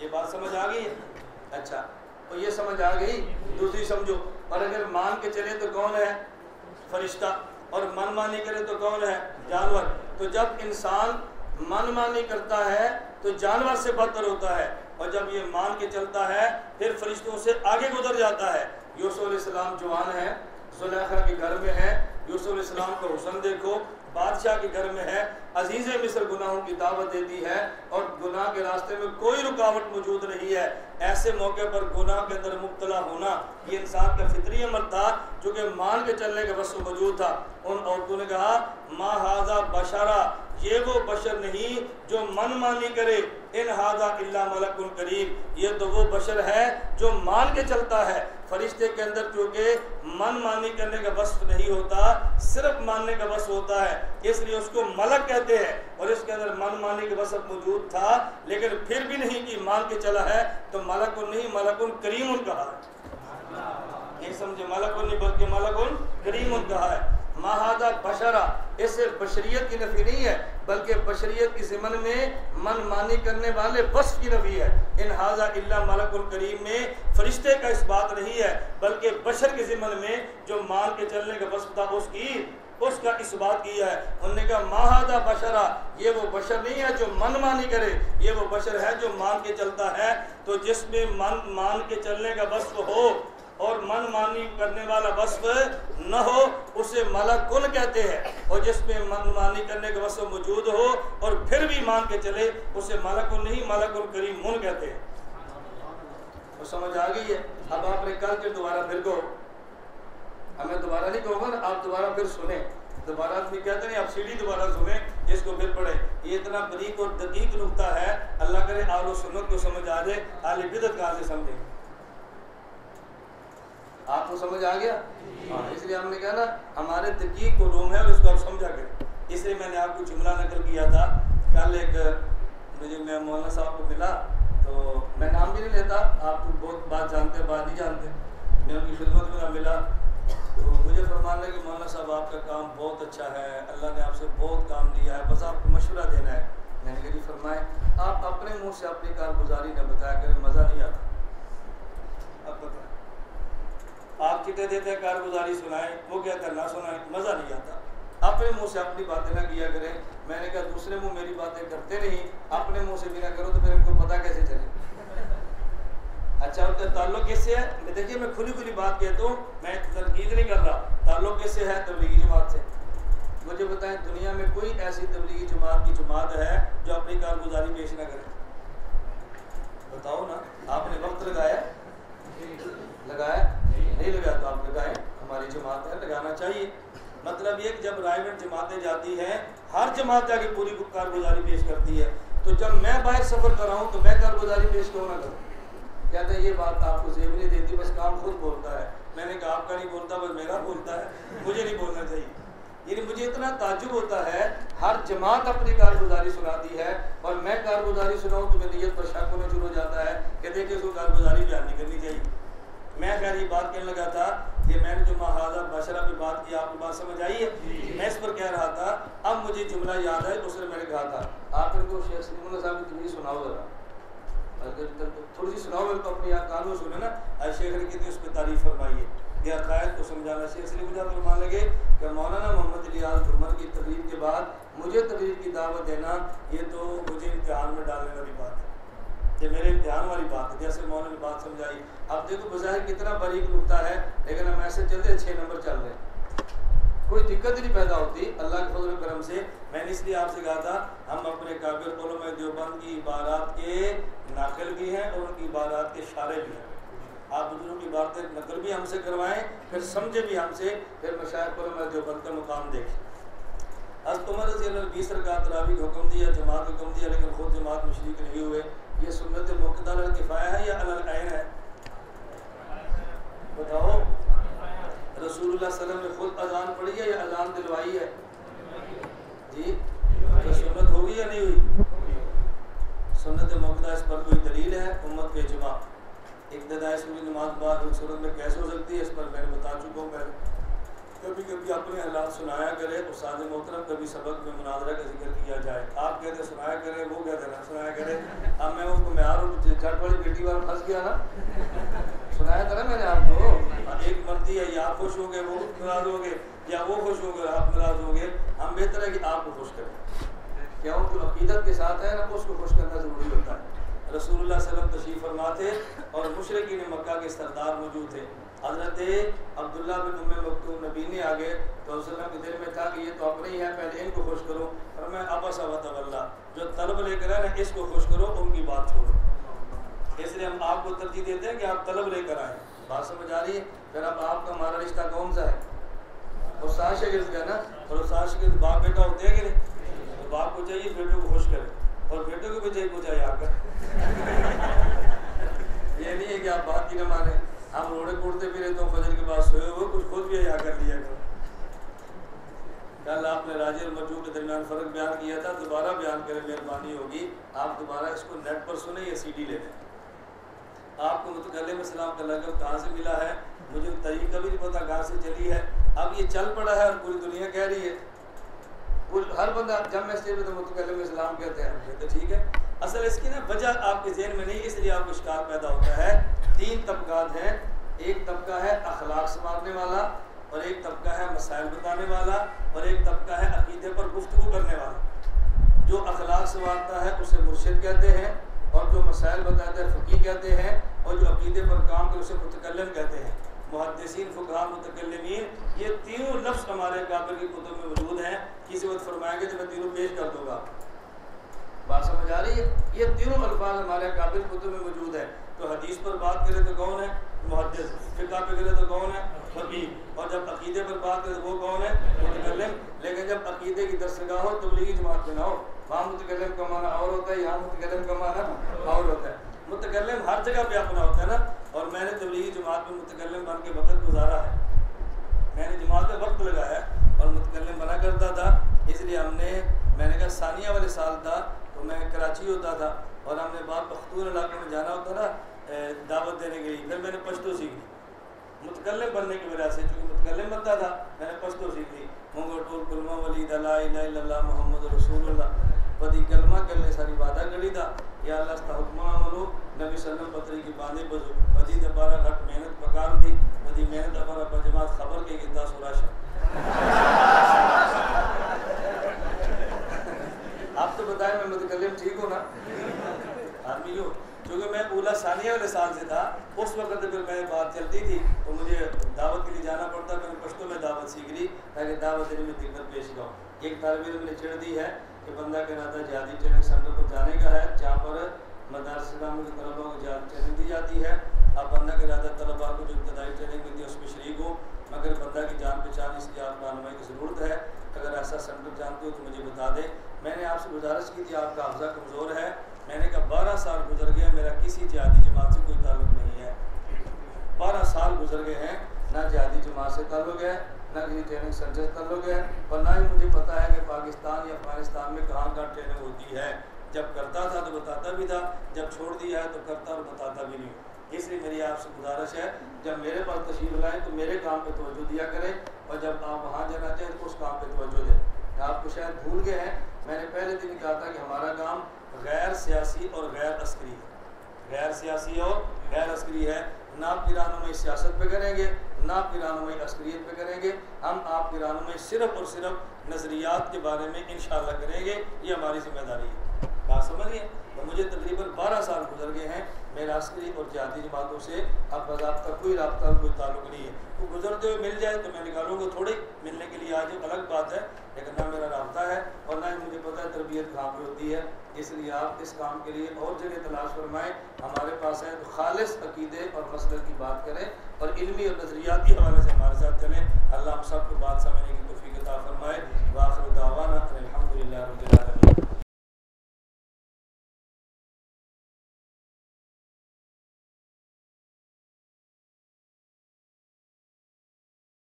ये बात समझ आ गई? अच्छा, तो ये समझ आ गई। दूसरी समझो, और अगर मान के चले तो कौन है? फरिश्ता, और मनमानी करे तो कौन है? जानवर। तो जब इंसान मनमानी करता है तो जानवर से बदतर होता है, और जब ये मान के चलता है फिर फरिश्तों से आगे गुजर जाता है। यूसुफ अलैहिस्सलाम जवान है, ज़ुलेखा के घर में है, यूसुफ अलैहिस्सलाम का हुस्न देखो, बादशाह के घर में है, अजीज़ मिस्र गुनाहों की दावत देती है और गुनाह के रास्ते में कोई रुकावट मौजूद नहीं है। ऐसे मौके पर गुनाह के अंदर मुब्तला होना ये इंसान का फितरी अमर था, जो कि मान के चलने का बस मौजूद था। उन औरतों ने कहा मा हाजा बशरा, ये वो बशर नहीं जो मनमानी करे, इन हाजा इल्ला मलकुन करीम, ये तो वो बशर है जो मान के चलता है। फरिश्ते के अंदर चूँकि मनमानी करने का वस्फ नहीं होता, सिर्फ मानने का वस्फ होता है, इसलिए उसको मलक कहते हैं। और इसके अंदर मनमानी का वस्फ मौजूद था, लेकिन फिर भी नहीं कि मान के चला है, तो मलकुन नहीं मलकुन करीमुन कहा है। ये समझे, मलकुन नहीं बल्कि मलकुन करीमुन कहा है। महादा बशरा, इससे बशरियत की नफी नहीं है, बल्कि बशरियत की ज़िमन में मनमानी करने वाले वस्फ की नफी है। इन हाजा इल्ला मलकुल करीम में फरिश्ते का इस बात नहीं है, बल्कि बशर के ज़िमन में जो मान के चलने का वस्फ था उसका इस बात किया है। उन्होंने कहा महादा बशरा, ये वो बशर नहीं है जो मनमानी करे, ये वो बशर है जो मान के चलता है। तो जिसमें मान के चलने का वस्फ हो और मनमानी करने वाला वस्फ न हो, उसे मलकुन कहते हैं, और जिसमें मनमानी करने का वस्फ मौजूद हो और फिर भी मान के चले, उसे मलकुन नहीं मलकुन करीमुन कहते हैं। तो समझ आ गई है? अब आपने कल के दोबारा फिर को, हमें दोबारा नहीं कहूँगा ना, आप दोबारा फिर सुने, दोबारा आदमी कहते नहीं, आप सीढ़ी दोबारा सुने, इसको फिर पढ़े। ये इतना बरीक और दकीक नुक्ता है, अल्लाह करे आलो सुन्नत को समझ आ जाए, आले बिदअत कहाँ से समझेंगे? आपको समझ आ गया? हाँ, इसलिए हमने कहा ना हमारे दकीक को रूम है और उसको आप समझा करें। इसलिए मैंने आपको जुमला नकल किया था। कल मैं मौलाना साहब को मिला, तो मैं नाम भी नहीं लेता, आप तो बहुत बात जानते हैं, बात नहीं जानते। मैं उनकी खिदमत में मिला तो मुझे फरमान लगे मौलाना साहब आपका काम बहुत अच्छा है, अल्लाह ने आपसे बहुत काम दिया है, बस आपको मशवरा देना है। मैंने कहा जी फरमाए। आप अपने मुँह से अपनी कारगुजारी न बताया करें, मज़ा नहीं आता। अब बताएं, आप कितने देते हैं कारगुजारी सुनाएं, वो कहते हैं ना सुनाएं, मज़ा नहीं आता। अपने मुंह से अपनी बातें ना किया करें। मैंने कहा दूसरे मुंह मेरी बातें करते नहीं, अपने मुंह से भी ना करो, तो फिर इनको पता कैसे चले? अच्छा, उनका ताल्लुक किससे है? देखिए मैं खुली खुली बात कहता हूँ, मैं तनकीद नहीं कर रहा। ताल्लुक किससे है? तबलीगी जमात से। मुझे बताएं, दुनिया में कोई ऐसी तबलीगी जमात है जो अपनी कारगुजारी पेश ना करे? बताओ ना। आपने वक्त लगाया नहीं लगाया, तो आप लगाएं, हमारी जमात है, लगाना चाहिए। मतलब ये कि जब प्राइवेट जमातें जाती हैं, हर जमात जाके पूरी कारगुजारी पेश करती है, तो जब मैं बाहर सफ़र कर रहा हूँ तो मैं कारगुजारी पेश क्यों ना करूँ? कहते हैं ये बात आपको जेब नहीं देती, बस काम खुद बोलता है। मैंने कहा आपका नहीं बोलता, बस मेरा बोलता है, मुझे नहीं बोलना चाहिए। यानी मुझे इतना ताज्जुब होता है हर जमात अपनी कारगुजारी सुनाती है और मैं कारगुजारी सुनाऊँ तो मेरी नीयत पर शक होना शुरू हो जाता है कि देखिए उसको कारगुजारी बयान नहीं करनी चाहिए। मैं खैर ये बात कहने लगा था कि मैंने जो महाजा बशरा पे बात की, आपको बात समझ आई है? मैं इस पर कह रहा था, अब मुझे जुमला याद है, उसने मैंने कहा था आप इनको शेख सलीमुल्लाह साहब की तकरीर सुनाओ ज़रा, अगर थोड़ी सी सुनाओ मेरे को, अपनी यहाँ कानून सुने ना। शेख ने कितनी उस पर तारीफ फरमाई है कि अकायद को समझाना। शेख सलीमुल्लाह फरमान लगे कि मौलाना मोहम्मद इलियास घुमर की तकरीर के बाद मुझे तकरीर की दावत देना, ये तो मुझे इम्तिहान में डालने वाली बात है, ये मेरे इम्तिहान वाली बात है। जैसे मौलाना ने बात समझाई, अब देखो बज़ाहिर कितना बारीक नुक्ता है, लेकिन हम ऐसे चलते 6 नंबर चल रहे हैं, कोई दिक्कत ही नहीं पैदा होती अल्लाह के फजल करम से। मैंने इसलिए आपसे कहा था हम अपने काबिल उलमा देवबंद की इबारात के नाकिल भी हैं और उनकी इबारात के शारे भी हैं। आप बुजुर्गों की बातें नकल भी हमसे करवाएं, फिर समझे भी हमसे, फिर मशाइख उलमा देवबंद का मुकाम देखें। हज़रत उमर रज़ी अल्लाह 20 रकात तरावी का हुक्म दिया, जमात हुक्म दिया, लेकिन खुद जमात में शरीक नहीं हुए। ये सुन्नत मुक़द्दा अल किफ़ाया है या अल ऐन है? बताओ। रसूलुल्लाह सल्लल्लाहु अलैहि वसल्लम ने खुद अजान पढ़ी है या अजान दिलवाई है? जी, तो सुन्नत होगी या नहीं हुई? सुन्नत मुक़द्दा, इस पर कोई दलील है? उम्मत के इजमा। इब्तिदाई सूरह नमाज बाद सूरत में कैसे हो सकती है, इस पर मैंने बता चुका हूँ पहले। कभी कभी अपने हालात सुनाया करे, उस्ताद मोहतरम कभी सबक में मुनाजरा का जिक्र किया जाए, आप कहते सुनाया करें, वो कहते ना सुनाया करें। अब मैं उसको म्यार झट वाली बेटी वाला फंस गया ना, सुनाया था ना मैंने आपको। एक मर्दी है, या आप खुश होंगे वो नाराज होंगे, या वो खुश होंगे आप नाराज होंगे। हम बेहतर है कि आपको खुश करें, क्यों? जो अकीदत के साथ है ना, उसको खुश करना ज़रूरी होता है। रसूलुल्लाह सल्लल्लाहु अलैहि वसल्लम तशरीफ़ फरमा थे और मुशरिकीन मक्का के सरदार मौजूद थे। हज़रत अब्दुल्ला बिन उम्मे मक्तूम नबी ने आ गए तो वसल्लम के दिल में था कि ये तो अपने ही हैं, पहले इनको खुश करो। और मैं अबस व तवल्ला, जो तलब लेकर आए ना इसको खुश करो, उनकी बात छोड़ो। इसलिए हम आपको तरजीह देते हैं कि आप तलब लेकर आए। बात समझ आ रही है? फिर अब आपका हमारा रिश्ता कौन सा है? उस्ताद शागिर्द का ना। और उस्ताद शागिर्द बाप बेटा होते हैं कि नहीं? तो बाप को चाहिए बेटों को खुश करे, और बेटों को भी चाहिए को चाहिए आकर। ये नहीं है कि आप बात की न माने। हम रोड़े कूटते फिरे तो फजर के बाद सोए हुए, कुछ खुद भी यहाँ कर लिया करो। कल आपने राजी और मजूब के दरमियान फ़र्क बयान किया था, दोबारा बयान करें, मेहरबानी होगी। आप दोबारा इसको नेट पर सुने या CD ले लें। आपको मुतकल्लिम सलाम का लक़ब कहाँ से मिला है, मुझे तरीक़ा भी नहीं पता कहाँ से चली है। अब ये चल पड़ा है और पूरी दुनिया कह रही है, हर बंदा जब मैं स्टेज पे तो मुतकल्लिम सलाम कहते हैं, तो ठीक है। असल इसकी ना वजह आपके ज़हन में नहीं, इसलिए आपको इश्काल पैदा होता है। 3 तबकात हैं, एक तबका है अखलाक संवारने वाला, और एक तबका है मसाइल बताने वाला, और एक तबका है अकीदे पर गुफ्तगू करने वाला। जो अखलाक संवारता है उसे मुर्शिद कहते हैं, और जो मसाइल बताता है फ़क़ीह कहते हैं, और जो अकीदे पर काम करे उसे मुतकल्लिम कहते हैं। मुहद्दिसीन, फुक़हा, मुतकल्लिमीन, ये तीनों लफ्ज़ हमारे काबिल की कुतुब में मौजूद हैं। किसी वक्त फरमाएंगे तो मैं तीनों पेश कर दूँगा। बात समझ आ रही है? ये तीनों अल्फाज हमारे काबिल कुतुब में मौजूद है। तो हदीस पर बात करें तो कौन है? मुहद्दिस। फ़िक़ह पे करें तो कौन है? फ़क़ीह। और जब अकीदे पर बात करें तो वो कौन है? मुतकल्लिम। लेकिन जब अकीदे की दरसगाह हो, तबलीगी जमात में ना हो, वहाँ मुतकल्लिम का माना और होता है, यहाँ मुतकल्लिम का माना और होता है। मुतकल्लिम हर जगह पे अपना होता है ना। और मैंने तबलीगी जमात में मुतकल्लिम बन के वक्त गुजारा है, मैंने जमात में वक्त लगाया और मुतकल्लिम बना करता था। इसलिए मैंने कहा सानिया वाले साल था तो मैं कराची होता था, और हमने बात पख्तून इलाके में जाना होता ना दावत देने के लिए। फिर मैंने पश्तो सीख ली मुतकल्लिम बनने की वजह से, चूँकि मुतकल्लिम बनता था मैंने पश्तो सीख ली। मुंगो टोल कुलमा वली ला इलाहा इल्लल्लाह मुहम्मद रसूलुल्लाह बदी कलमा करने सारी वादा करी था। या अल्लाह हुक्मा मनो नबी सल्लम पत्री की बांधे बजो बदी दबारा घट मेहनत पकार थी बदी मेहनत दबारा बजमात खबर के गिद्दा सुराशा। आप तो बताएं मैं मुतकल्लिम ठीक हूँ ना? आदमी हो, क्योंकि मैं उला सानिया वाले साल से था, उस वक्त फिर मैं बात चलती थी तो मुझे दावत के लिए जाना पड़ता। मैंने पश्तो में दावत सीख ली ताकि दावत देने में दिक्कत पेश ना हो। एक तालिब इल्म ने चिड़ दी है कि बंदा कह रहा था जिहादी ट्रेनिंग सेंटर पर जाने का है, जहाँ पर मदरसा इस्लामी के तलबा को जिहादी ट्रेनिंग दी जाती है। अब बंदा कह रहा था तलबा को जो इब्तदाई ट्रेनिंग मिलती है उसमें शरीक हो, मगर बंदा की जान पहचान, इसलिए आप रहनुमाई की ज़रूरत है। अगर ऐसा सेंटर जानते हो तो मुझे बता दें। मैंने आपसे गुजारिश की थी, आपका हाफ़ज़ा कमज़ोर है। मैंने कहा 12 साल गुजर गया, मेरा किसी जिहादी जमात से कोई ताल्लुक़ नहीं है। 12 साल गुजर गए हैं, ना जिहादी जमात से ताल्लुक़ है ना किसी ट्रेनिंग सेंटर से ताल्लुक़ है, और ना ही मुझे पता है कि पाकिस्तान या अफगानिस्तान में कहाँ कहाँ ट्रेनिंग होती है। जब करता था तो बताता भी था, जब छोड़ दिया है तो करता और बताता भी नहीं। इसलिए मेरी आपसे गुजारिश है, जब मेरे पास तशरीफ़ लाएँ तो मेरे काम पे तवज्जो दिया करें, और जब आप वहाँ जाना चाहें तो उस काम पे तवज्जो दें। आपको शायद भूल गए हैं, मैंने पहले दिन कहा था कि हमारा काम गैर सियासी और गैर अस्करी है। गैर सियासी और गैर अस्करी है। ना आपकी रहनुमाई सियासत पे करेंगे, ना आपकी रहनुमाई अस्करियत पे करेंगे। हम आपकी रहनुमाई सिर्फ़ और सिर्फ नज़रियात के बारे में इंशाअल्लाह करेंगे। ये हमारी जिम्मेदारी है। बात समझिए। तो मुझे तकरीबन 12 साल गुजर गए हैं मेरा अस्करी और जिहादी जमातों से अब बाज़ाब्ता कोई रब्ता कोई ताल्लुक़ नहीं है। तो गुजरते हुए मिल जाए तो मैं निकालूंगा, थोड़ी मिलने के लिए आज अलग बात है, लेकिन ना मेरा रब्ता है और ना ही मुझे पता है तरबियत कहाँ पर होती है। इसलिए आप इस काम के लिए और जगह तलाश फरमाएँ, हमारे पास है तो खालिस अकीदे और मसलक की बात करें और इल्मी और नज़रियाती हवाले से हमारे साथ चलें। अल्लाह हम सबको बात समझने की तौफीक अता फरमाए। व आखिर दावाना अल्हम्दुलिल्लाह।